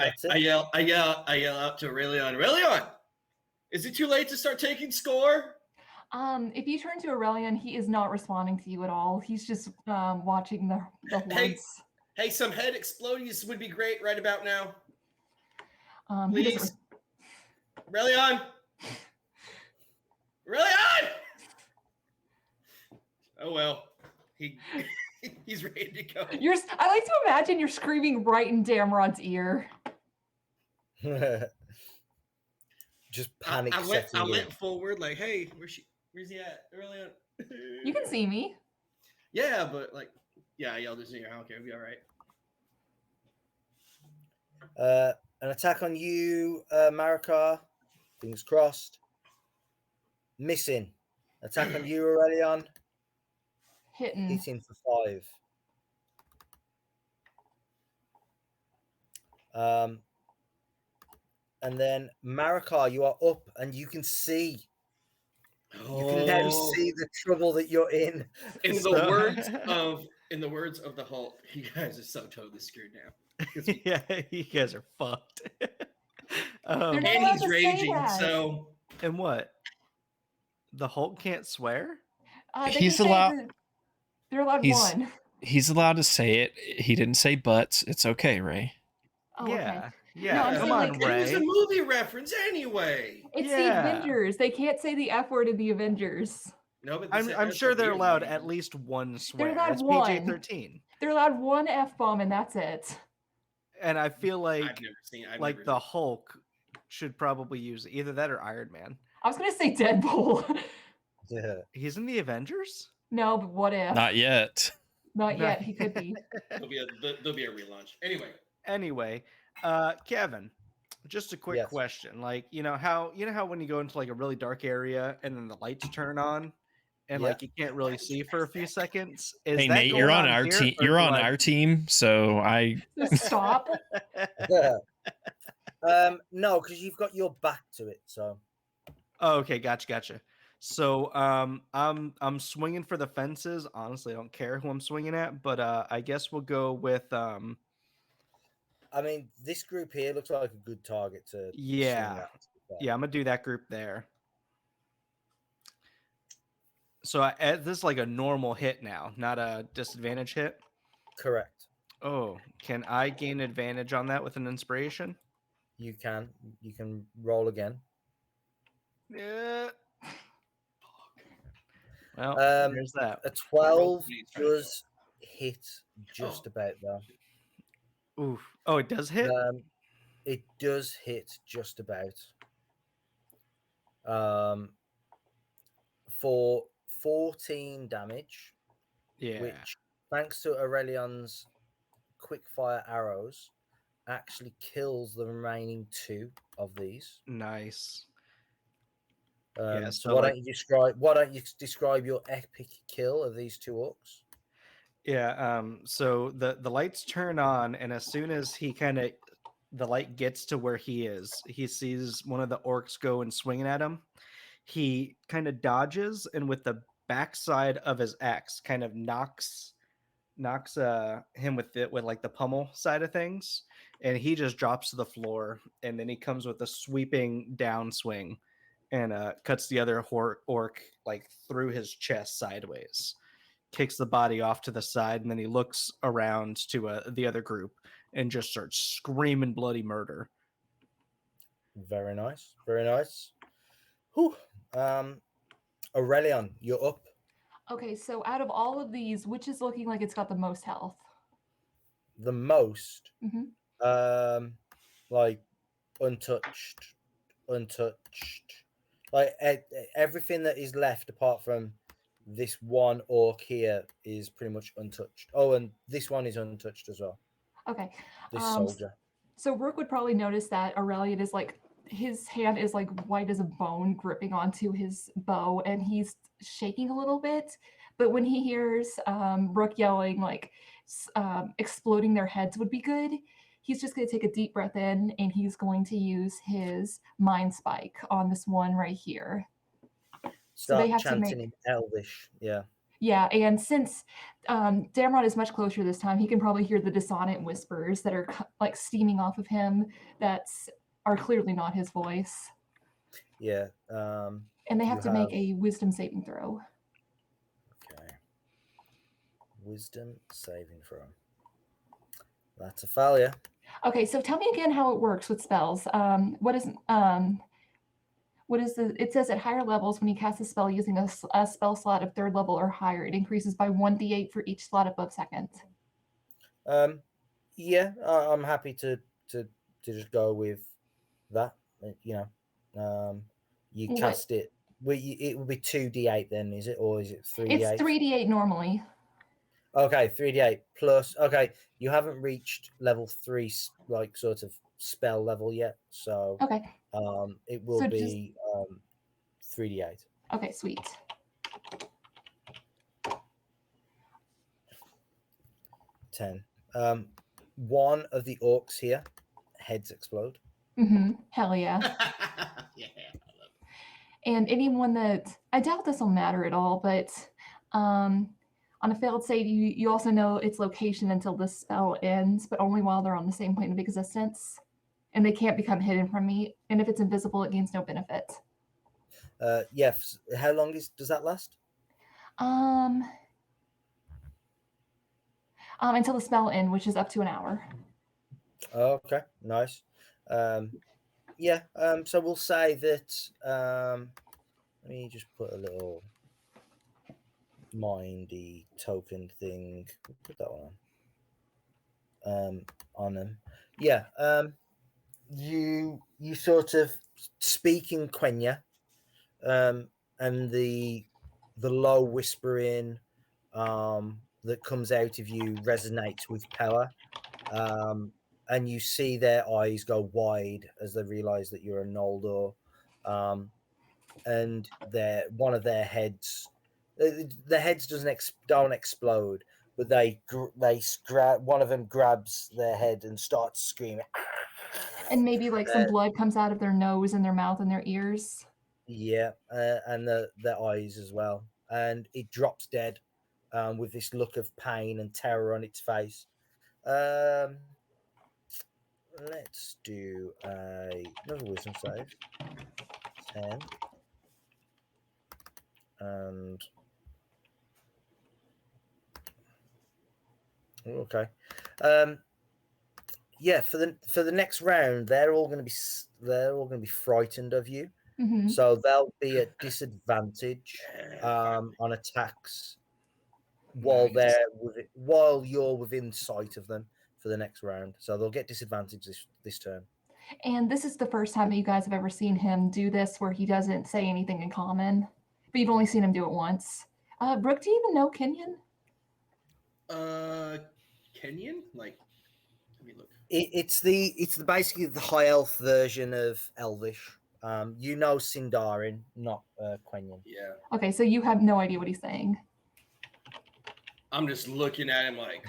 I yell out to Aurelion. Aurelion, is it too late to start taking score? If you turn to Aurelion, he is not responding to you at all. He's just watching the hordes. Hey, some head explodies would be great right about now. He doesn't Please. Aurelion! Aurelion! Oh, well. He's ready to go. I like to imagine you're screaming right in Damrod's ear. Just panic. I went forward like, hey, where's he at? Aurelion. You can see me. Yeah, but like, yeah, I yelled his ear. I don't care. It'll be all right. An attack on you, Marikar. Fingers crossed. Missing. Attack on you, Aurelion. Hitting for 5. And then Marikar, you are up and you can see. You can now see the trouble that you're in. In the words of the Hulk, you guys are so totally screwed now. Yeah, you guys are fucked. They're not And allowed he's to say raging, that. so And what? The Hulk can't swear? He's allowed. They're allowed one. He's allowed to say it. He didn't say butts. It's okay, Ray. Oh, Yeah. okay. Yeah. No, I'm Come saying, on, like, Ray. it was a movie reference anyway. It's Yeah. the Avengers. They can't say the F word in the Avengers. No, but I'm sure they're allowed at least one swear. allowed That's one. PG-13. They're allowed one F-bomb and that's it. And I feel like I've never seen the Hulk should probably use either that or Iron Man. I was going to say Deadpool. Yeah. He's in the Avengers? No, but what if? Not yet. Not yet. He could be. There'll be a relaunch. Anyway, Kevin, just a quick Yes. question. Like, you know how when you go into like a really dark area and then the lights turn on and Yeah. like you can't really see for a few seconds? Is Hey that Nate, going you're on our here, team. or You're do on I- our team, so I. Stop. No, because you've got your back to it. So Oh, okay, gotcha. So I'm swinging for the fences. Honestly, I don't care who I'm swinging at, but I guess we'll go with I mean, this group here looks like a good target to. Yeah. swing at. Yeah, I'm gonna do that group there. So this is like a normal hit now, not a disadvantage hit. Correct. Oh, can I gain advantage on that with an inspiration? You can roll again. Yeah. Well, there's that. A 12 does hit just about though. Oof. Oh, it does hit? It does hit just about. For 14 damage, Yeah. which, thanks to Aurelion's quick fire arrows actually kills the remaining 2 of these. Nice. So so why like- don't you describe your epic kill of these 2 orcs? Yeah. So the lights turn on, and as soon as the light gets to where he is, he sees one of the orcs go and swinging at him. He kind of dodges, and with the backside of his axe, kind of knocks him with like the pummel side of things, and he just drops to the floor. And then he comes with a sweeping downswing and cuts the other orc like through his chest sideways, kicks the body off to the side, and then he looks around to the other group and just starts screaming bloody murder. Very nice. Very nice. Whew. Aurelion, you're up. Okay, so out of all of these, which is looking like it's got the most health? The most, Mm-hmm. like untouched, like everything that is left apart from this one orc here is pretty much untouched. Oh, and this one is untouched as well. Okay. This soldier. So Rook would probably notice that Aurelian is like, his hand is like white as a bone gripping onto his bow, and he's shaking a little bit. But when he hears Rook yelling like exploding their heads would be good, he's just going to take a deep breath in, and he's going to use his mind spike on this one right here. Start they have to chanting make- in Elvish. Yeah. Yeah, and since Damrod is much closer this time, he can probably hear the dissonant whispers that are like steaming off of him that are clearly not his voice. Yeah. And they have to make a wisdom saving throw. Okay. Wisdom saving throw. That's a failure. Okay, so tell me again how it works with spells. It says at higher levels, when you cast a spell using a spell slot of 3rd level or higher, it increases by 1d8 for each slot above 2nd. Yeah, I'm happy to just go with that. You cast it. It will be 2d8 then, is it, or is it 3d8? It's 3d8 normally. Okay, 3d8 plus. Okay, you haven't reached level 3, like sort of spell level yet, so Okay. it will be 3d8. Okay, sweet. 10. One of the orcs here, heads explode. Hell yeah. Yeah. And anyone that, I doubt this will matter at all, but on a failed save, you also know its location until the spell ends, but only while they're on the same plane of existence. And they can't become hidden from me. And if it's invisible, it gains no benefit. Yes. How long does that last? Until the spell ends, which is up to an hour. Okay, nice. Yeah. So we'll say that. Let me just put a little mindy token thing. Put that one on them. Yeah. You sort of speak in Quenya, and the low whispering that comes out of you resonates with power, and you see their eyes go wide as they realize that you're a Noldor, and one of their heads, the heads don't explode, but one of them grabs their head and starts screaming. And maybe like some blood comes out of their nose and their mouth and their ears. Yeah, and their eyes as well. And it drops dead with this look of pain and terror on its face. Let's do another wisdom save. 10. And okay. Yeah, for the next round, they're all going to be frightened of you. So they'll be at disadvantage on attacks while you're within sight of them for the next round. So they'll get disadvantage this turn. And this is the first time that you guys have ever seen him do this, where he doesn't say anything in common, but you've only seen him do it once. Brooke, do you even know Kenyan? Kenyan? Like It's basically the high elf version of Elvish. You know Sindarin, not Quenya. Yeah. Okay, so you have no idea what he's saying. I'm just looking at him like,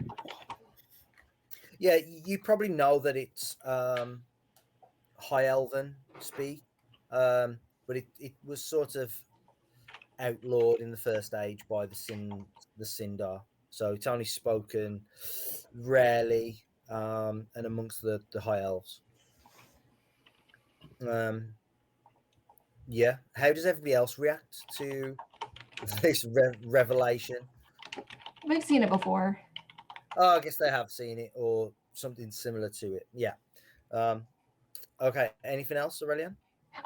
Yeah, you probably know that it's high elven speak, but it was sort of outlawed in the first age by the Sindar. So it's only spoken rarely and amongst the high elves. Yeah. How does everybody else react to this revelation? We've seen it before. Oh, I guess they have seen it or something similar to it. Yeah. Okay. Anything else, Aurelian?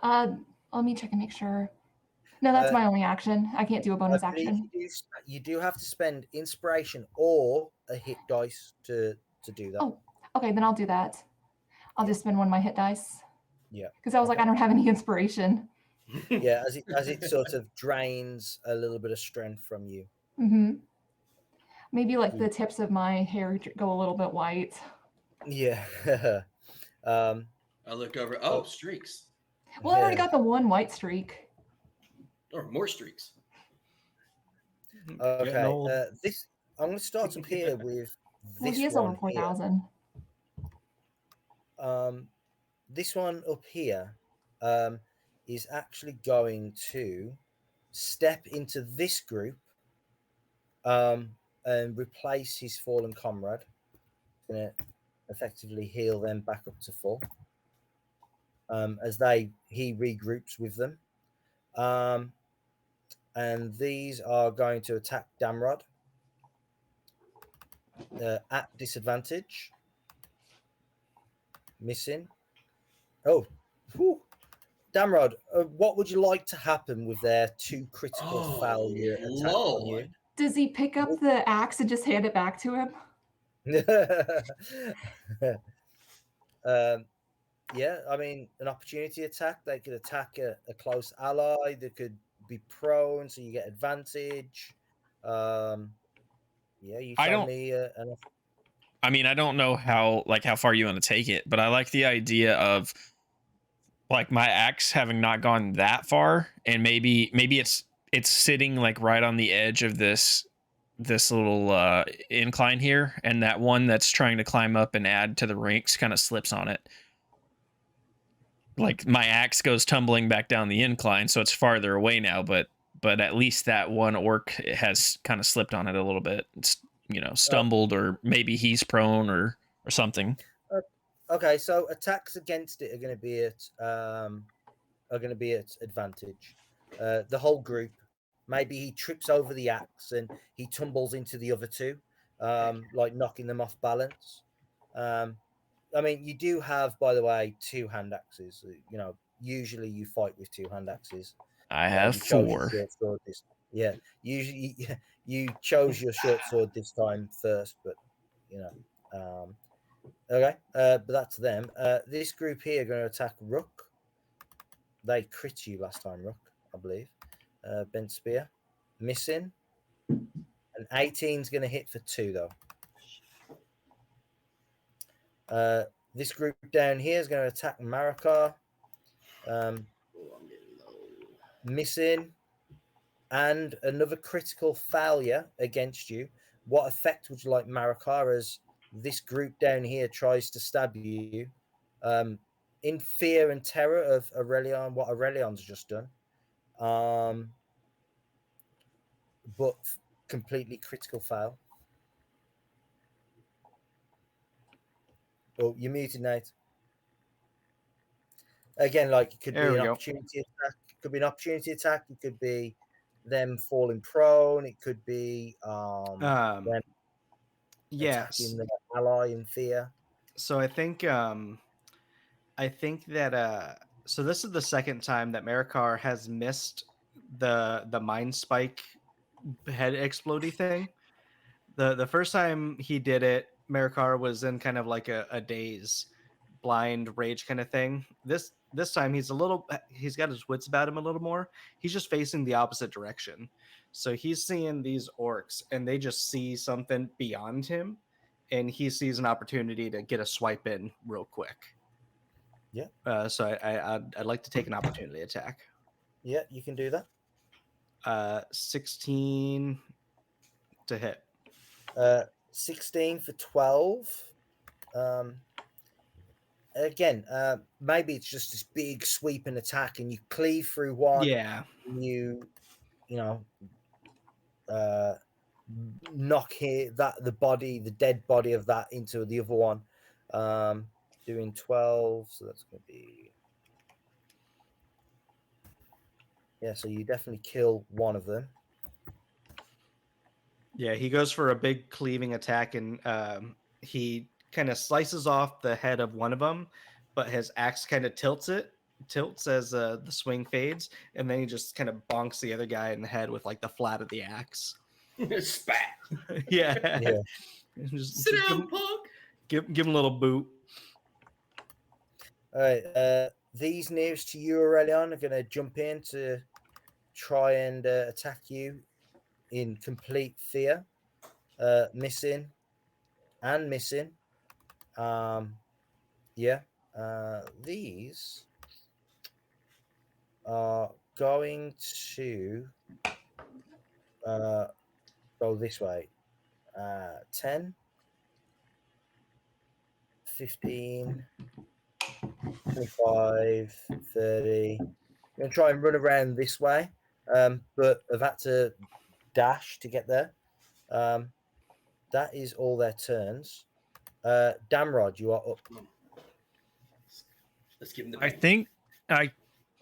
Let me check and make sure. No, that's my only action. I can't do a bonus action. You do have to spend inspiration or a hit dice to do that. Oh, okay, then I'll do that. I'll just spend one of my hit dice. Yeah. Because I was like, I don't have any inspiration. Yeah, as it sort of drains a little bit of strength from you. Mm-hmm. Maybe like the tips of my hair go a little bit white. Yeah. I look over. Oh, streaks. Well, I already got the one white streak. Or more streaks. Okay. This I'm going to start up here with this Well, he is one over 4,000. This one up here is actually going to step into this group and replace his fallen comrade. Going to effectively heal them back up to full as he regroups with them. And these are going to attack Damrod at disadvantage. Missing. Oh, whew. Damrod, what would you like to happen with their 2 critical failure attack on you? Does he pick up the axe and just hand it back to him? Yeah, I mean, an opportunity attack. They could attack a close ally. They could be prone, so you get advantage. Yeah, you tell me. I mean, I don't know how far you want to take it, but I like the idea of like my axe having not gone that far, and maybe it's sitting like right on the edge of this little incline here, and that one that's trying to climb up and add to the ranks kind of slips on it. Like my axe goes tumbling back down the incline, so it's farther away now, but at least that one orc has kind of slipped on it a little bit. It's, stumbled, or maybe he's prone or something. Okay, so attacks against it are going to be at advantage. The whole group. Maybe he trips over the axe and he tumbles into the other 2, like knocking them off balance. I mean, you do have, by the way, 2 hand axes. Usually you fight with 2 hand axes. I have 4. Yeah, usually you chose your short sword this time first, but okay, but that's them. This group here are going to attack Rook. They crit you last time, Rook, I believe. Bent spear, missing. An 18 is going to hit for 2 though. This group down here is going to attack Marakar. Missing. And another critical failure against you. What effect would you like Marakar as this group down here tries to stab you? In fear and terror of Aurelion, what Aurelion's just done. But completely critical fail. Oh, you're muted, Nate. Again, like it could be an opportunity attack. It could be an opportunity attack. It could be them falling prone. It could be them attacking the ally in fear. So I think that so this is the second time that Marakar has missed the mind spike head explodey thing. The first time he did it, Marakar was in kind of like a daze, blind rage kind of thing. This time he's got his wits about him a little more. He's just facing the opposite direction. So he's seeing these orcs and they just see something beyond him and he sees an opportunity to get a swipe in real quick. Yeah. So I'd like to take an opportunity attack. Yeah, you can do that. 16 to hit. 16 for 12. Again, maybe it's just this big sweeping attack, and you cleave through one. Yeah. And you know, knock the dead body of that into the other one. Doing 12, so that's going to be. Yeah, so you definitely kill one of them. Yeah, he goes for a big cleaving attack, and he kind of slices off the head of one of them, but his axe kind of tilts as the swing fades, and then he just kind of bonks the other guy in the head with like the flat of the axe. Spat. Yeah. Sit down, punk. Give him a little boot. All right, these nearest to you, Aurelion, are going to jump in to try and attack you in complete fear, missing. These are going to go this way. 10, 15, 25, 30. I'm going to try and run around this way, but I've had to dash to get there. That is all their turns. Damrod, you are up. Let's give him the I bang. think I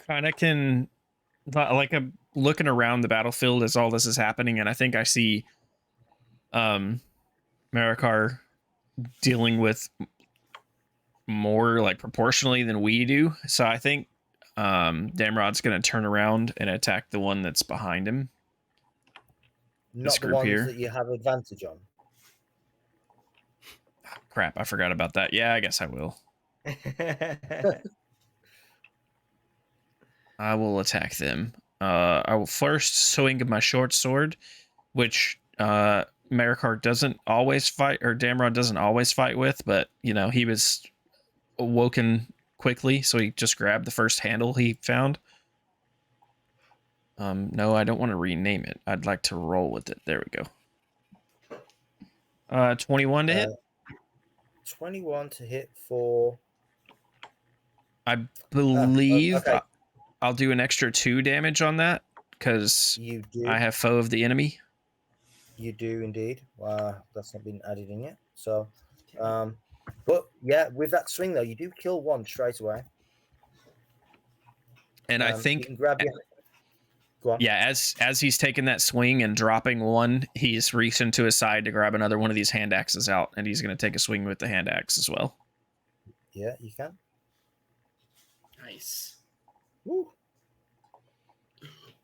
kind of can, like, I'm looking around the battlefield as all this is happening, and I think I see Marikar dealing with more, like, proportionally than we do. So I think Damrod's going to turn around and attack the one that's behind him. Not the group ones here. that you have advantage on. Crap, I forgot about that. Yeah, I guess I will. I will attack them. I will first swing my short sword, which Marikar doesn't always fight, or Damrod doesn't always fight with, but, you know, he was awoken quickly, so he just grabbed the first handle he found. No, I don't want to rename it. I'd like to roll with it. There we go. 21 to hit? 21 to hit for... I believe okay. I'll do an extra 2 damage on that, because You do. I have foe of the enemy. You do indeed. That's not been added in yet. So, but yeah, with that swing though, you do kill one straight away. And I you think, can grab your... Go on. yeah, as he's taking that swing and dropping one, he's reaching to his side to grab another one of these hand axes out, and he's going to take a swing with the hand axe as well. Yeah, you can. Nice. Woo.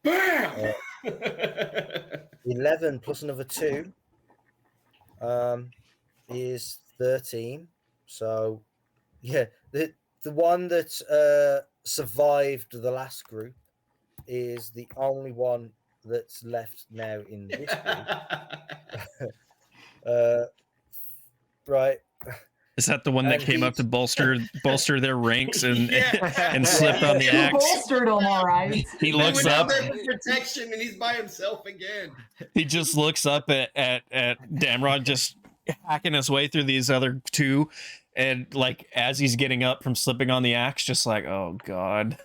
Bam! 11 plus another 2 is 13. So, yeah, the one that survived the last group is the only one that's left now in this group. Right. Is that the one that And came up to bolster their ranks and and slipped on the You axe? bolstered him, all right. He He looks went up. out there for protection, and he's by himself again. He just looks up at Damrod, just hacking his way through these other two, and, like, as he's getting up from slipping on the axe, just like, oh god.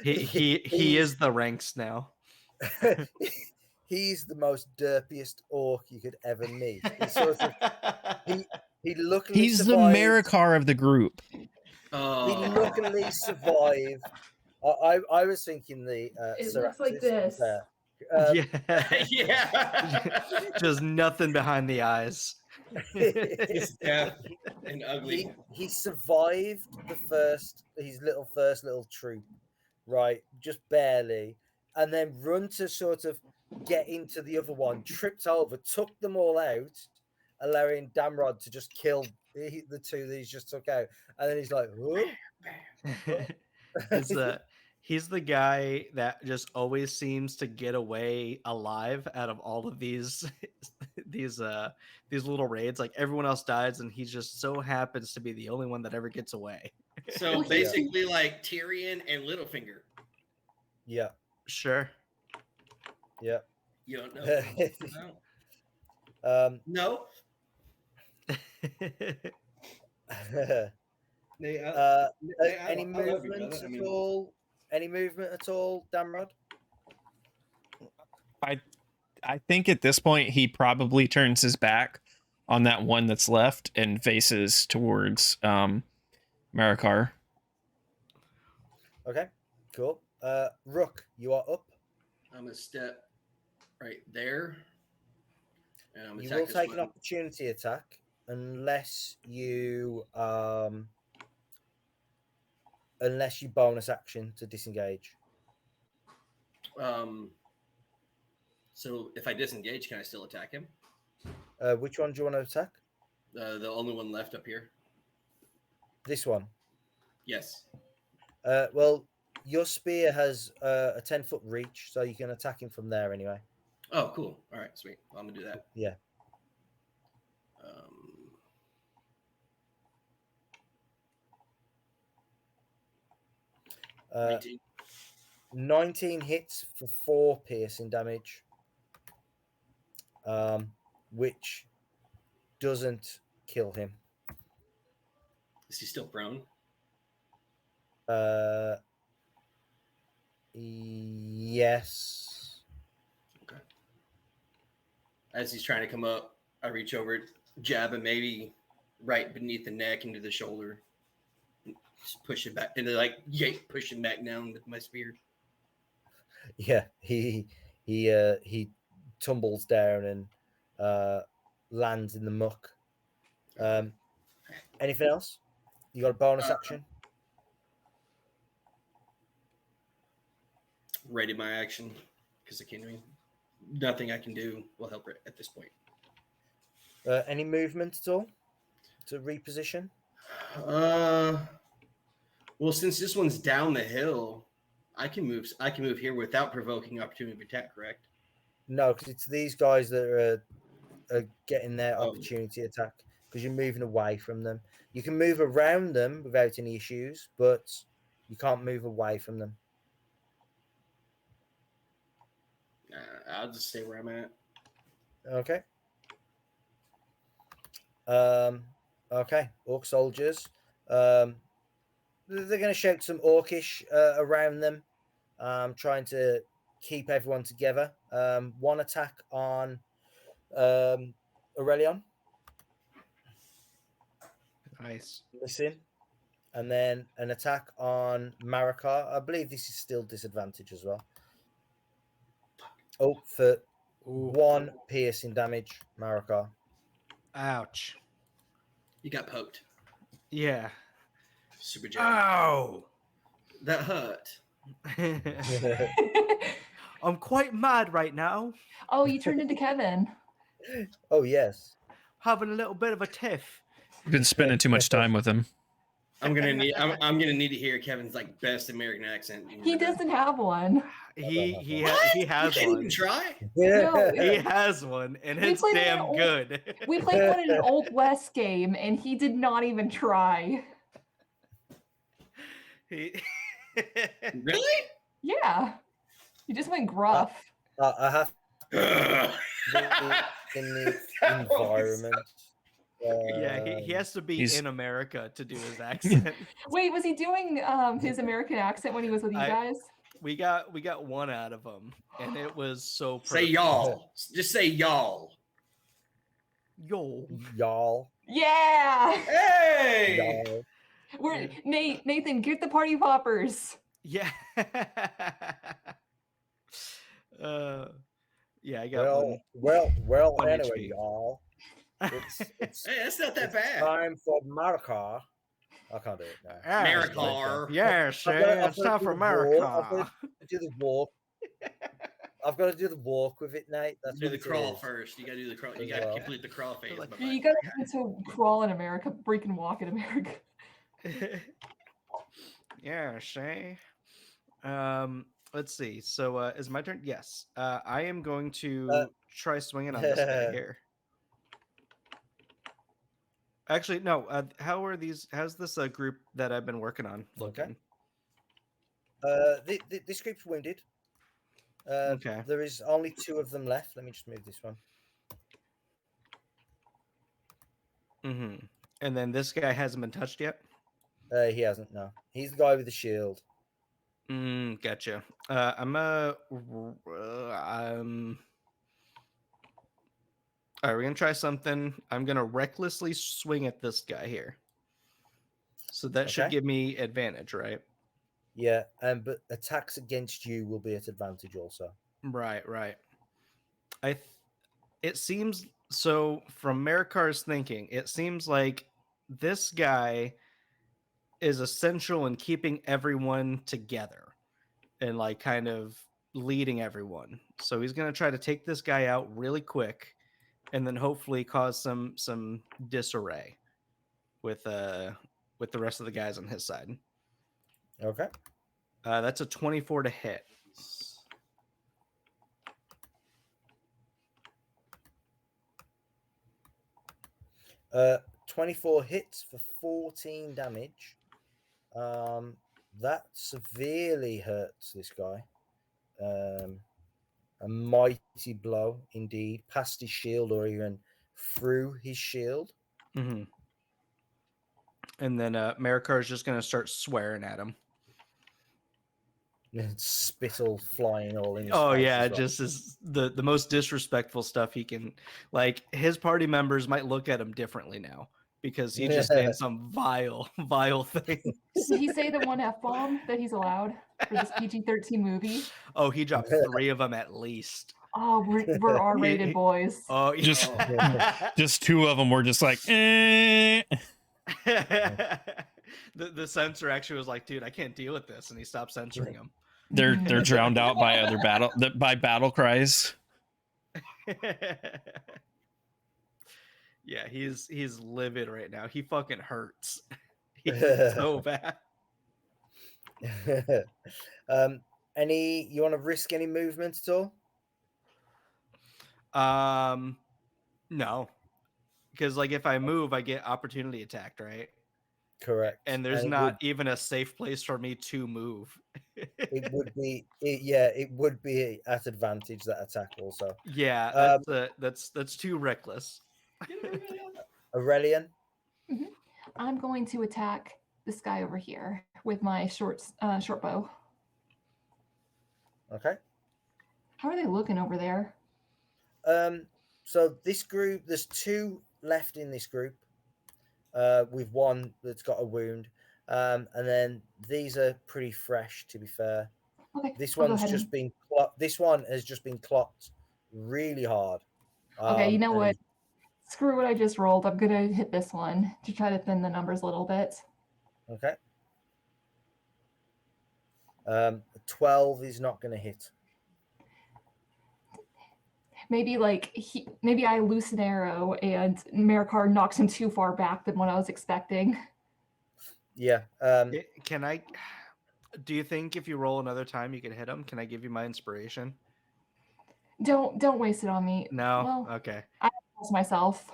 He is the ranks now. He's the most derpiest orc you could ever meet. He's sort of, he luckily He's the survived. Marikar of the group. He Oh, luckily survived. I was thinking the It looks like Ceraxis this. there. yeah. Just nothing behind the eyes. It's deaf and ugly. He survived his first little troop, right? Just barely, and then run to sort of get into the other one, tripped over, took them all out, allowing Damrod to just kill the two that he's just took out, and then he's like, "Whoa." He's the guy that just always seems to get away alive out of all of these these little raids. Like everyone else dies, and he just so happens to be the only one that ever gets away. So Well, he's- basically, like Tyrion and Littlefinger. Yeah. Sure. Yeah. You don't know? No. No. They, Any I love you, movement brother. I at mean, all? Any movement at all, Damrod? I think at this point he probably turns his back on that one that's left and faces towards Marakar. Okay, cool. Rook, you are up. I'm gonna step right there. And I'm You attack will this take an one. opportunity attack unless you bonus action to disengage. So if I disengage, can I still attack him? Which one do you want to attack? The only one left up here. This one. Yes. Well, your spear has a 10-foot reach, so you can attack him from there anyway. Oh, cool. All right, sweet. Well, I'm gonna do that. Yeah. 19. 19 hits for 4 piercing damage, which doesn't kill him. Is he still prone? Yes. Okay. As he's trying to come up, I reach over, jab him maybe right beneath the neck into the shoulder. Just push it back, and then like push him back down with my spear. Yeah, he tumbles down and lands in the muck. Anything else? You got a bonus action? Ready my action because I can't do nothing I can do will help at this point. Any movement at all to reposition? Well, since this one's down the hill, I can move here without provoking opportunity of attack, correct? No, because it's these guys that are getting their opportunity attack because you're moving away from them. You can move around them without any issues, but you can't move away from them. I'll just stay where I'm at. Okay. Okay. Orc soldiers. They're going to shout some Orcish around them, trying to keep everyone together. One attack on Aurelion. Nice. Listen. And then an attack on Marakar. I believe this is still disadvantage as well. Oh, for 1 piercing damage, Marakar. Ouch. You got poked. Yeah. Super jab. Ow. That hurt. I'm quite mad right now. Oh, you turned into Kevin. Oh, yes. Having a little bit of a tiff. You've been spending too much time with him. I'm gonna need to hear Kevin's like best American accent. He doesn't have one. He What? has You can't one. even try. No, He has one, and We it's played damn an old- good. we played one in an Old West game, and he did not even try. Really? Yeah, he just went gruff. I have Ugh. in the That always environment. Yeah, he has to be He's- in America to do his accent. Wait, was he doing his American accent when he was with you guys? We got one out of him, and it was so Say perfect. y'all. Just say y'all. Yo. Y'all. Yeah, Hey. Y'all. we're Nathan, get the party poppers. Yeah. Yeah, I got one. Well, one anyway, HP. y'all. It's Hey, that's not that it's bad. time for Marakar. I can't do it now. Yes, Maricar. Yes, I've gotta it's time do for the walk. America. Do the walk. I've got to do the walk with it, Nate. That's Do what the it crawl is. first. You gotta do the crawl. You As gotta well. complete the crawl phase. Like, Bye-bye. You gotta get to crawl in America, freaking walk in America. Yeah, see. Let's see. So, is my turn? Yes. I am going to try swinging on this guy here. Actually, no. How are these? How's this group that I've been working on looking? This group's wounded. Okay. There is only 2 of them left. Let me just move this one. Mm-hmm. And then this guy hasn't been touched yet? He hasn't, no. He's the guy with the shield. Gotcha. All right, we're gonna try something. I'm gonna recklessly swing at this guy here. So that should Okay. give me advantage, right? Yeah, but attacks against you will be at advantage also. Right. It seems so from Marikar's thinking, it seems like this guy is essential in keeping everyone together and like kind of leading everyone. So he's gonna try to take this guy out really quick and then hopefully cause some disarray with the rest of the guys on his side. Okay. That's a 24 to hit. 24 hits for 14 damage. That severely hurts this guy. A mighty blow indeed, past his shield or even through his shield. Mm-hmm. And then Marikar is just going to start swearing at him. Spittle flying all in his Oh face. yeah, as well. just is the most disrespectful stuff he can. Like his party members might look at him differently now because he just saying some vile thing. Did he say the one F-bomb that he's allowed for this PG-13 movie? Oh, he dropped 3 of them at least. Oh, we're R-rated boys. Oh, Just 2 of them were just like, eh. The censor actually was like, dude, I can't deal with this, and he stopped censoring him. They're drowned out by other battle cries. Yeah, he's livid right now. He fucking hurts. He's so bad. You want to risk any movement at all? No, because like if I move, I get opportunity attacked, right? Correct. And there's not even a safe place for me to move. It would be, it would be at advantage, that attack also. Yeah, that's too reckless. Aurelian. Mm-hmm. I'm going to attack this guy over here with my short bow. Okay. How are they looking over there? So this group, there's 2 left in this group, with 1 that's got a wound, and then these are pretty fresh, to be fair. Okay. This one has just been clocked really hard. Okay, you know what? Screw what I just rolled. I'm gonna hit this one to try to thin the numbers a little bit. Okay. 12 is not going to hit. Maybe maybe I loose an arrow and Marikar knocks him too far back than what I was expecting. Yeah. Can I? Do you think if you roll another time you can hit him? Can I give you my inspiration? Don't waste it on me. No. Well, Okay. I trust myself.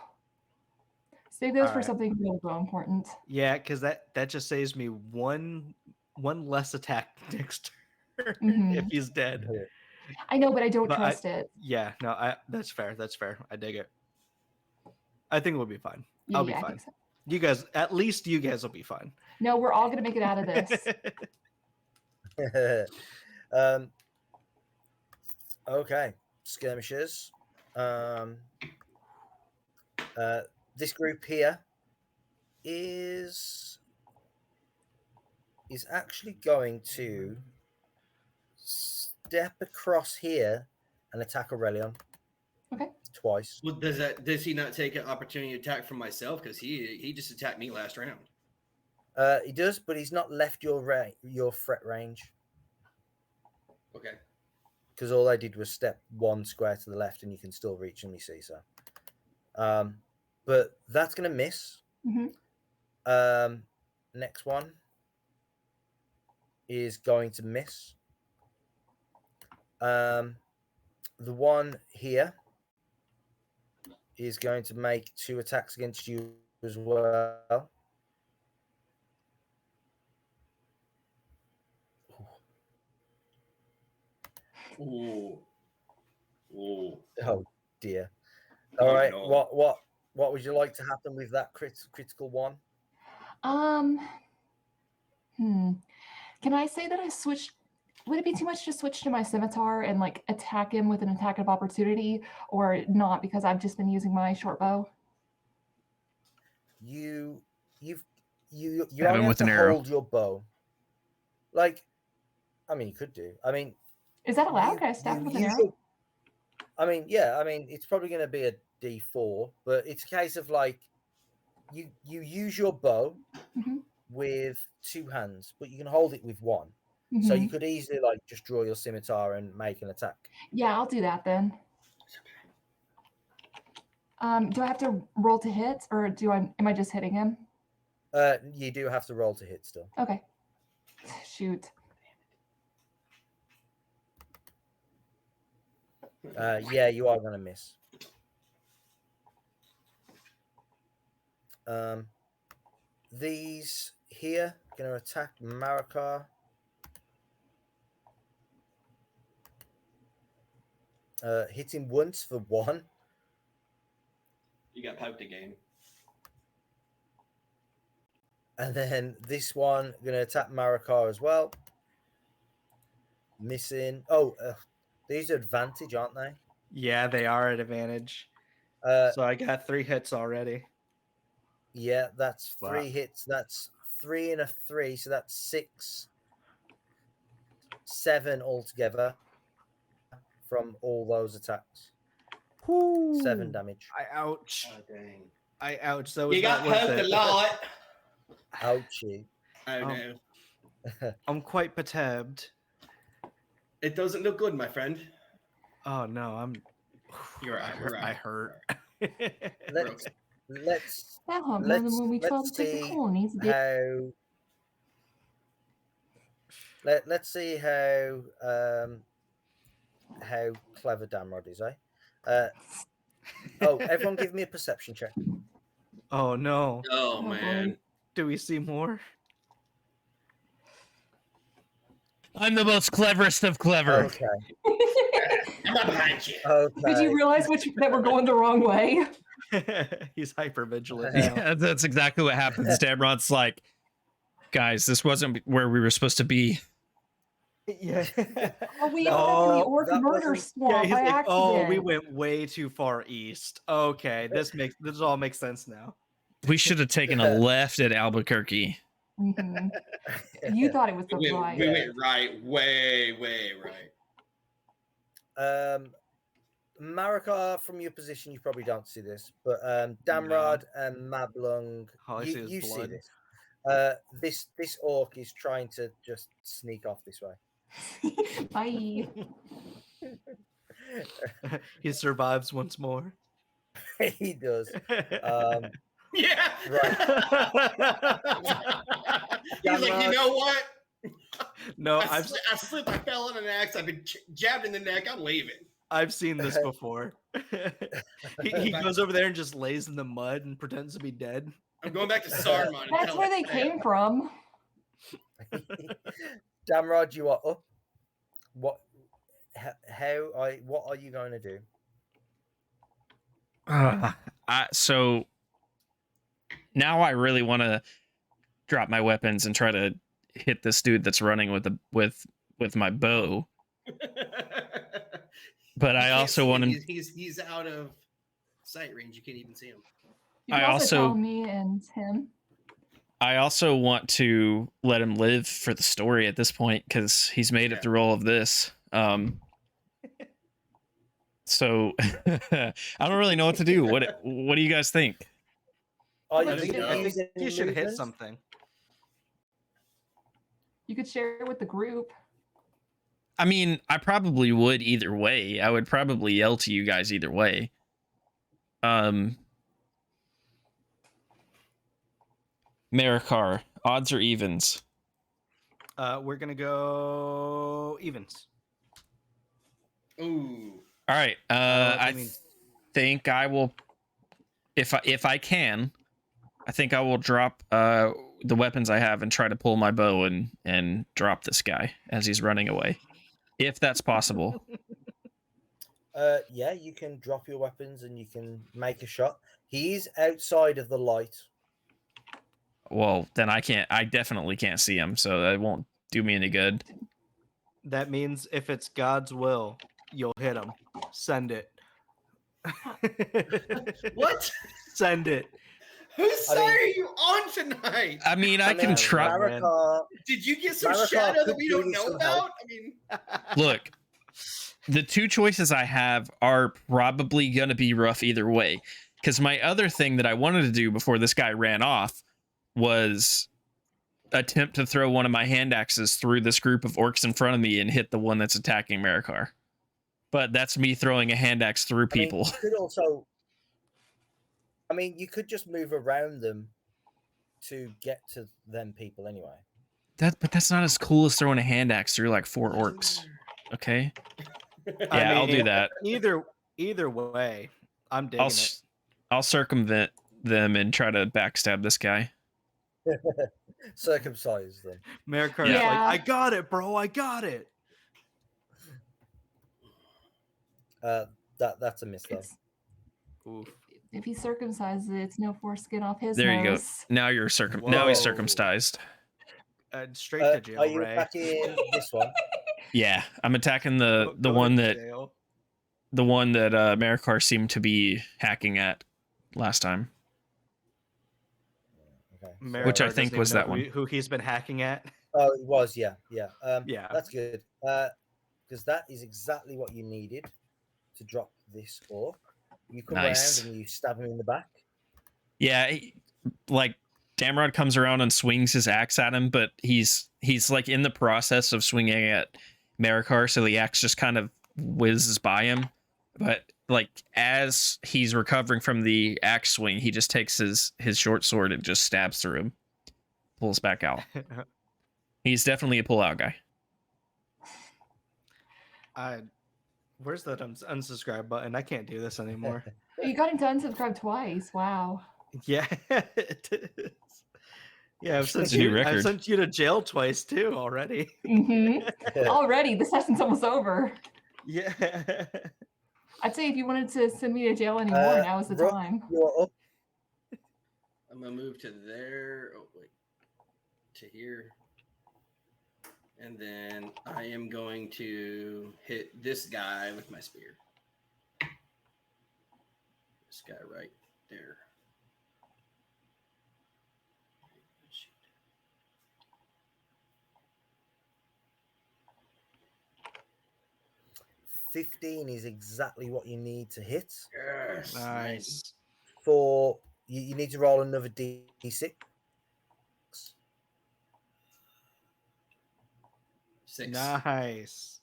Save those All for right. something real important. Yeah, because that just saves me one less attack next turn if he's dead. I know, but I don't trust it. Yeah, no, that's fair. That's fair. I dig it. I think we'll be fine. Yeah, I'll be fine. So. You guys, at least you guys will be fine. No, we're all gonna make it out of this. Okay, skirmishers. This group here is actually going to step across here and attack Aurelion. Okay. Twice. Well, does he not take an opportunity attack from myself? Because he just attacked me last round. He does, but he's not left your threat range. Okay. Because all I did was step 1 square to the left, and you can still reach him. You see, so. But that's gonna miss. Mm-hmm. Next one. is going to miss. The one here is going to make 2 attacks against you as well. Ooh. Ooh. Oh dear. Oh, All right. no. What would you like to happen with that critical one? Can I say that I switched? Would it be too much to switch to my scimitar and like attack him with an attack of opportunity, or not because I've just been using my short bow? You Have only him have with to an arrow. hold your bow. Like, I mean, you could do. I mean, Is that allowed? Can I stab him with an arrow? I mean, yeah. I mean, it's probably going to be a D4, but it's a case of like you use your bow Mhm. with 2 hands, but you can hold it with 1. So you Mhm. could easily like just draw your scimitar and make an attack. Yeah, I'll do that then. Do I have to roll to hit, or am I just hitting him? You do have to roll to hit still. Okay. Shoot. Yeah, you are going to miss. These here going to attack Marakar. Hit him once for 1. You got poked again. And then this one going to attack Marakar as well. Missing. Oh, these are advantage, aren't they? Yeah, they are at advantage. So I got 3 hits already. Yeah, that's Wow. 3 hits. That's 3 and a 3. So that's 6, 7 altogether from all those attacks. 7 damage. I ouch. Oh, dang. I ouch. So You got poked a lot. Ouchie. Oh, Um, no. I'm quite perturbed. It doesn't look good, my friend. Oh no, I'm. You're right. You're right. I hurt. Let's That happened when we tried to take the see colonies. let's see how clever Damrod is, eh? Oh, everyone give me a perception check. Oh no. Oh, Oh, man. boy. Do we see more? I'm the most cleverest of clever. Okay. I'm not behind you. Okay. Did you realize that we're going the wrong way? He's hyper vigilant now. Yeah, that's exactly what happens. Damrod's like, guys, this wasn't where we were supposed to be. Yeah. Oh, we ended up in the orc that murder wasn't- swamp by accident. oh, we went way too far east. Okay, this all makes sense now. We should have taken a left at Albuquerque. Mhm. You thought it was the We right. went right, way right. Marakar, from your position, you probably don't see this, but Damrod and Mablung, All I see you is see blood. this. This orc is trying to just sneak off this way. Bye. He survives once more. He does. Yeah. Right. He's like, you know what? No, I slipped. I fell on an axe. I've been jabbed in the neck. I'm leaving. I've seen this before. he goes over there and just lays in the mud and pretends to be dead. I'm going back to Saruman. That's where they came from. Damrod, you are up. What are you going to do? So now I really want to drop my weapons and try to hit this dude that's running with my bow. But I also want to. He's out of sight range. You can't even see him. You can I also also- tell me and him. I also want to let him live for the story at this point because he's made it through all of this. So I don't really know what to do. What do you guys think? Are I you think- gonna I use think any you should hit movement? something. You could share it with the group. I mean, I probably would either way. I would probably yell to you guys either way. Marakar, odds or evens? We're gonna go evens. Ooh. All right. I I mean- think I will, if I can, I think I will drop the weapons I have and try to pull my bow and drop this guy as he's running away, if that's possible. Yeah, you can drop your weapons and you can make a shot. He's outside of the light. Well, then I can't. I definitely can't see him, so that won't do me any good. That means if it's God's will, you'll hit him. Send it. What? Send it. Whose I side mean- are you on tonight? I mean, I can mean, try. Marakar, Did you get some Marakar shadow that could we do don't with know some help. about? I mean, Look, the two choices I have are probably going to be rough either way. Because my other thing that I wanted to do before this guy ran off was attempt to throw one of my hand axes through this group of orcs in front of me and hit the one that's attacking Marakar. But that's me throwing a hand axe through I mean, people. you could also. I mean, you could just move around them to get to them people anyway. But that's not as cool as throwing a hand axe through like 4 orcs. Okay. I Yeah, I'll do mean, that. Either way, I'm digging it. I'll circumvent them and try to backstab this guy. Circumcise them. Marikar's Yeah. like, I got it, bro. I got it. That's a miss though. It's, Oof. if he circumcises it, it's no foreskin off his There you go. nose. Now you're now he's Whoa. circumcised. Straight to jail, Are you Ray. attacking this one? Yeah, I'm attacking the Go one to that jail. Marakar seemed to be hacking at last time. Okay. Which I Maricar think doesn't was even that know one. who he's been hacking at. Oh, it was, yeah. Yeah. That's good. Because that is exactly what you needed to drop this orc. You come Nice. around and you stab him in the back. Yeah, like Damrod comes around and swings his axe at him, but he's like in the process of swinging at Marakar, so the axe just kind of whizzes by him. But like as he's recovering from the axe swing, he just takes his short sword and just stabs through him, pulls back out. He's definitely a pull-out guy. Where's that unsubscribe button? I can't do this anymore. You got him to unsubscribe twice. Wow. Yeah, it is. Yeah, I've sent It's a new I've record. sent you to jail twice too already. hmm Already, the session's almost over. Yeah. I'd say if you wanted to send me to jail anymore, now is the Rook, time. You're up. I'm gonna move to there. Oh wait, to here, and then I am going to hit this guy with my spear. This guy right there. 15 is exactly what you need to hit. Yes, Nice. For you need to roll another d6. 6. Nice.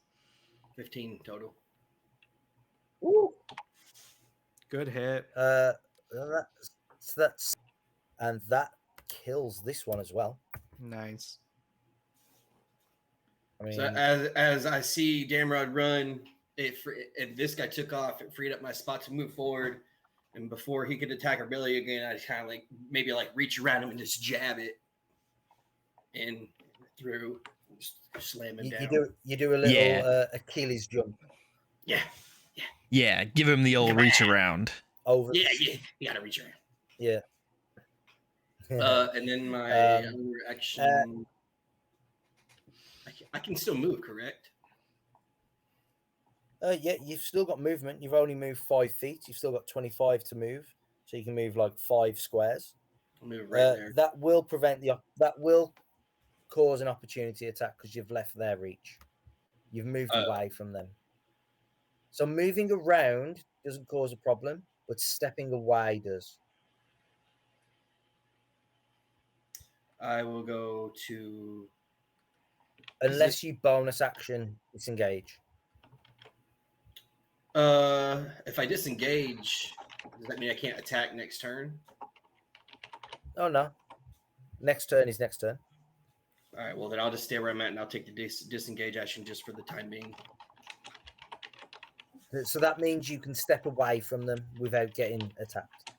15 total. Woo. Good hit. That's and that kills this one as well. Nice. I mean, So as I see Damrod run, and this guy took off. It freed up my spot to move forward. And before he could attack Billy again, I kind of like maybe like reach around him and just jab it in through, just slam him down. you do a little Yeah. Achilles jump Yeah, Yeah, give him the old reach around. over. yeah. You gotta reach around. Yeah. And then my other action. I can still move, correct? Yeah, you've still got movement. You've only moved 5 feet. You've still got 25 to move, so you can move like 5 squares. I'll move right there. That will prevent that will cause an opportunity attack because you've left their reach. You've moved away from them. So moving around doesn't cause a problem, but stepping away does. I will go to. Unless you bonus action disengage. If I disengage, does that mean I can't attack next turn? Oh no. Next turn is next turn. All right. Well, then I'll just stay where I'm at, and I'll take the disengage action just for the time being. So that means you can step away from them without getting attacked.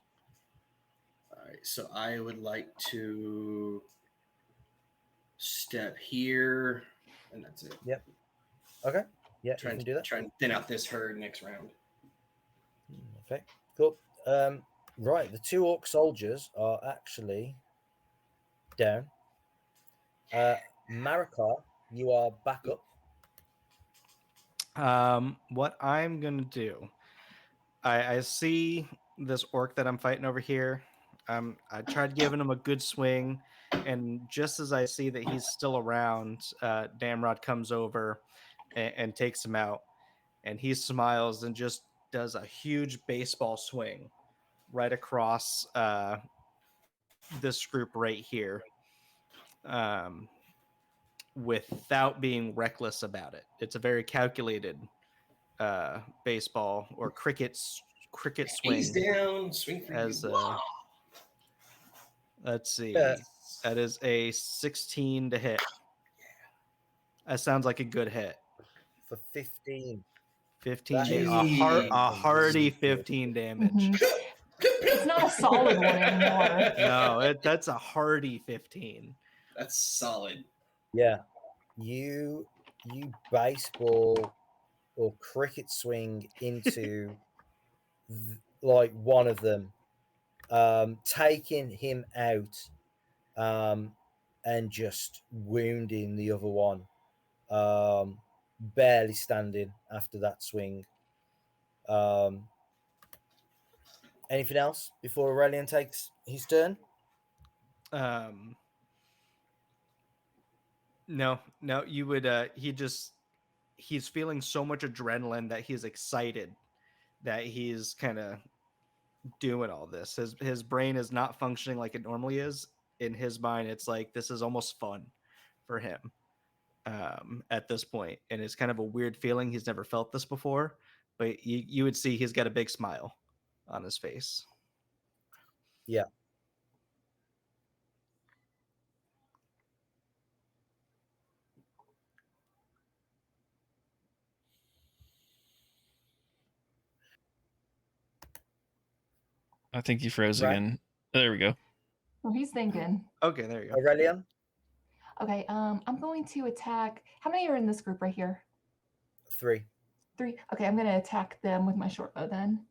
All right. So I would like to step here, and that's it. Yep. Okay. Yeah, Try you can do that. Try and thin out this herd next round. Okay. Cool. Right. The 2 orc soldiers are actually down. Marikar, you are back up. What I'm gonna do, I see this orc that I'm fighting over here. I tried giving him a good swing, and just as I see that he's still around, Damrod comes over and takes him out, and he smiles and just does a huge baseball swing right across this group right here, without being reckless about it. It's a very calculated baseball or cricket swing. He's down. Swing for As you. let's see, Yeah. that is a 16 to hit. That sounds like a good hit. For 15. 15 That is a hearty really good. 15 damage. It's not a solid one anymore. No, that's a hearty 15. That's solid. Yeah. You baseball or cricket swing into like one of them, taking him out, and just wounding the other one, barely standing after that swing. Anything else before Aurelian takes his turn? No, you would he's feeling so much adrenaline that he's excited that he's kind of doing all this. His brain is not functioning like it normally is. In his mind, it's like this is almost fun for him at this point, and it's kind of a weird feeling. He's never felt this before, but you would see he's got a big smile on his face. Yeah. I think you froze Right. again. There we go. Well, he's thinking. Okay, there you go. Aurelian? Okay, I'm going to attack. How many are in this group right here? 3. 3. Okay, I'm going to attack them with my short bow then.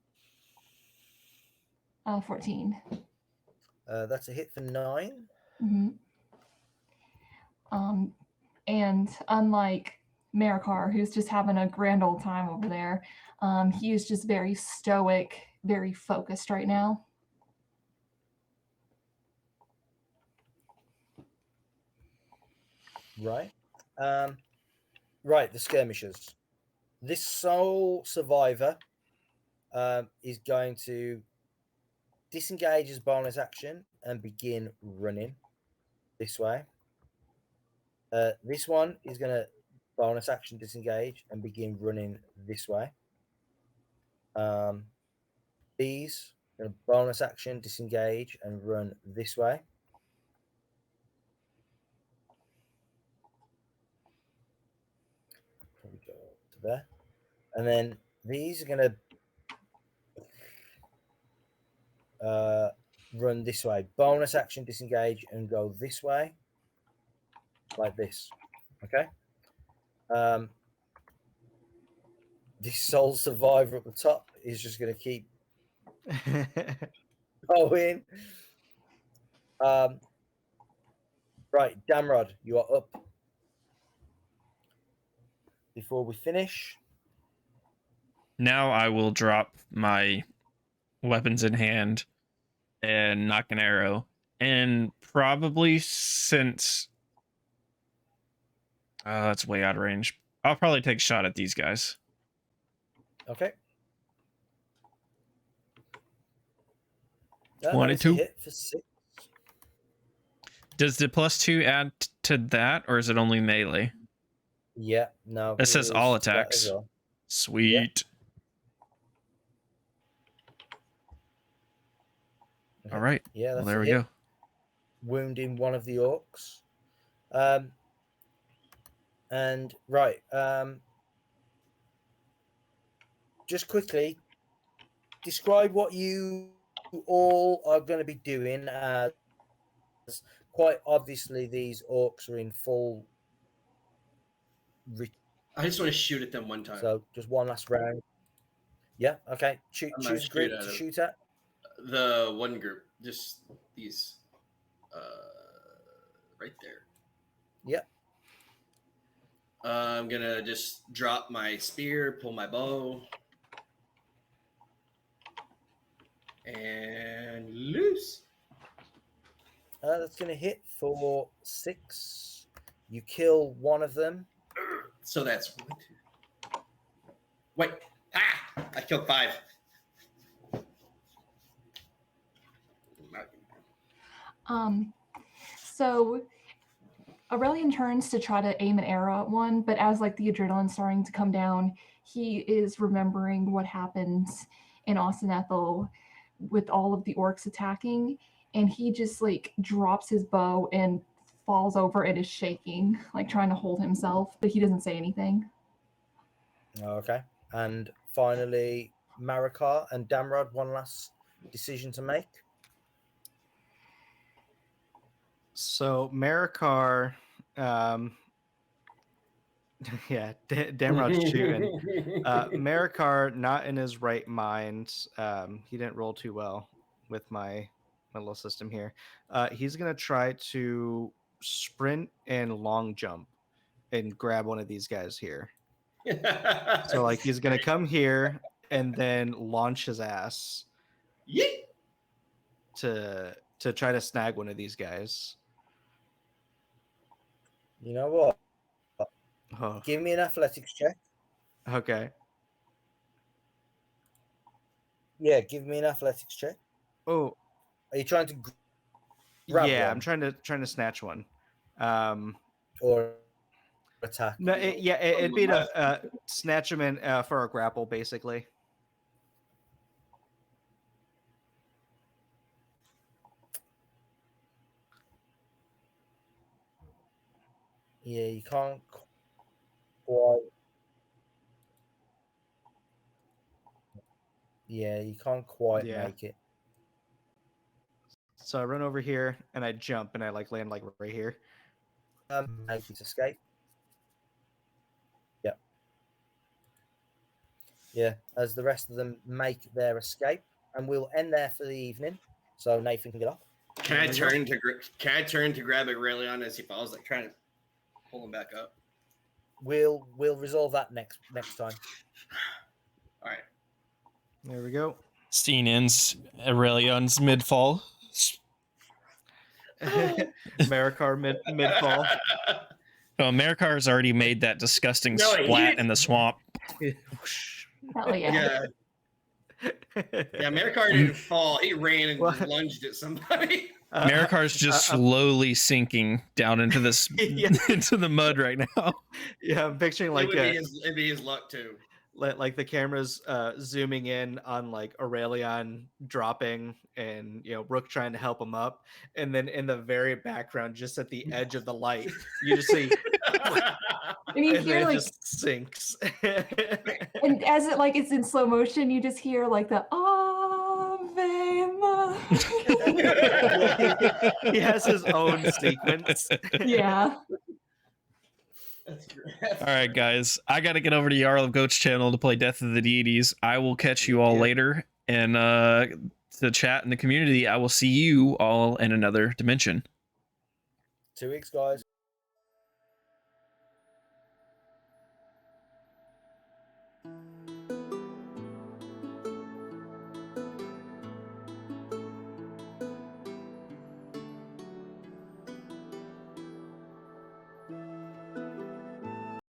14. That's a hit for 9. Mm-hmm. And unlike Marikar, who's just having a grand old time over there, he is just very stoic, very focused right now. Right. Right, the skirmishers. This sole survivor is going to disengage his bonus action and begin running this way. This one is going to bonus action disengage and begin running this way. These going to bonus action disengage and run this way. Probably go to there. And then these are going to run this way. Bonus action disengage and go this way. Like this. Okay. This sole survivor at the top is just going to keep going. Right, Damrod, you are up. Before we finish, Now I will drop my weapons in hand and knock an arrow. And probably since that's way out of range, I'll probably take a shot at these guys. okay. 22. Hit for 6. Does the +2 add to that, or is it only melee? Yeah, no. It says is all that as attacks. well. Sweet. Okay. All right. Yeah, Well, that's there a we hit. go. Wounding one of the orcs. And right, just quickly describe what you all are going to be doing, as quite obviously these orcs are in full I just want to shoot at them one time. so just one last round. Yeah, okay. I'm gonna Choose a shoot group at to him. shoot at. The one group, just these, right there. Yeah. I'm gonna just drop my spear, pull my bow, and loose. That's going to hit for 6. You kill one of them. So that's 1, 2. Wait, I killed 5. So Aurelian turns to try to aim an arrow at one, but as like the adrenaline's starting to come down, he is remembering what happened in Austin Ethel with all of the orcs attacking, and he just like drops his bow and falls over and is shaking, like trying to hold himself, but he doesn't say anything. Okay. And finally, Marikar and Damrod, one last decision to make. So Marikar, yeah, Damrod's shooting. Marikar, not in his right mind. He didn't roll too well with my little system here. He's gonna try to sprint and long jump and grab one of these guys here. So like he's gonna come here and then launch his ass Yeet! to try to snag one of these guys. You know what? Oh, Give me an athletics check. okay. Yeah, give me an athletics check. Oh, Are you trying to grab yeah, one? I'm trying to snatch one. Or attack? No, it'd be to snatch him in for a grapple, basically. Yeah, you can't quite. Yeah, you can't quite Yeah. make it. So I run over here and I jump and I like land like right here. Make his escape. Yep. Yeah, as the rest of them make their escape, and we'll end there for the evening, so Nathan can get off. Can I turn to grab Aurelion as he falls, like trying to pull him back up? We'll resolve that next time. All right. There we go. Scene ends. Aurelion's mid-fall. Marikar mid fall. Oh, Marikar's already made that disgusting No, he splat didn't- in the swamp. Hell yeah. Yeah, Marikar didn't fall. He ran and Well- lunged at somebody. Marikar's just slowly sinking down into this Yeah. into the mud right now. Yeah, I'm picturing like It'd be his luck too. like the camera's zooming in on like Aurelion dropping and Rook trying to help him up, and then in the very background, just at the edge of the light, you just see And you and hear then it like, just sinks. and as it like it's in slow motion, you just hear like the Ave He has his own sequence. Yeah. That's great. All right, guys. I got to get over to Jarl of Goat's channel to play Death of the Deities. I will catch you all Yeah. later. And the chat in the community, I will see you all in another dimension. 2 weeks, guys.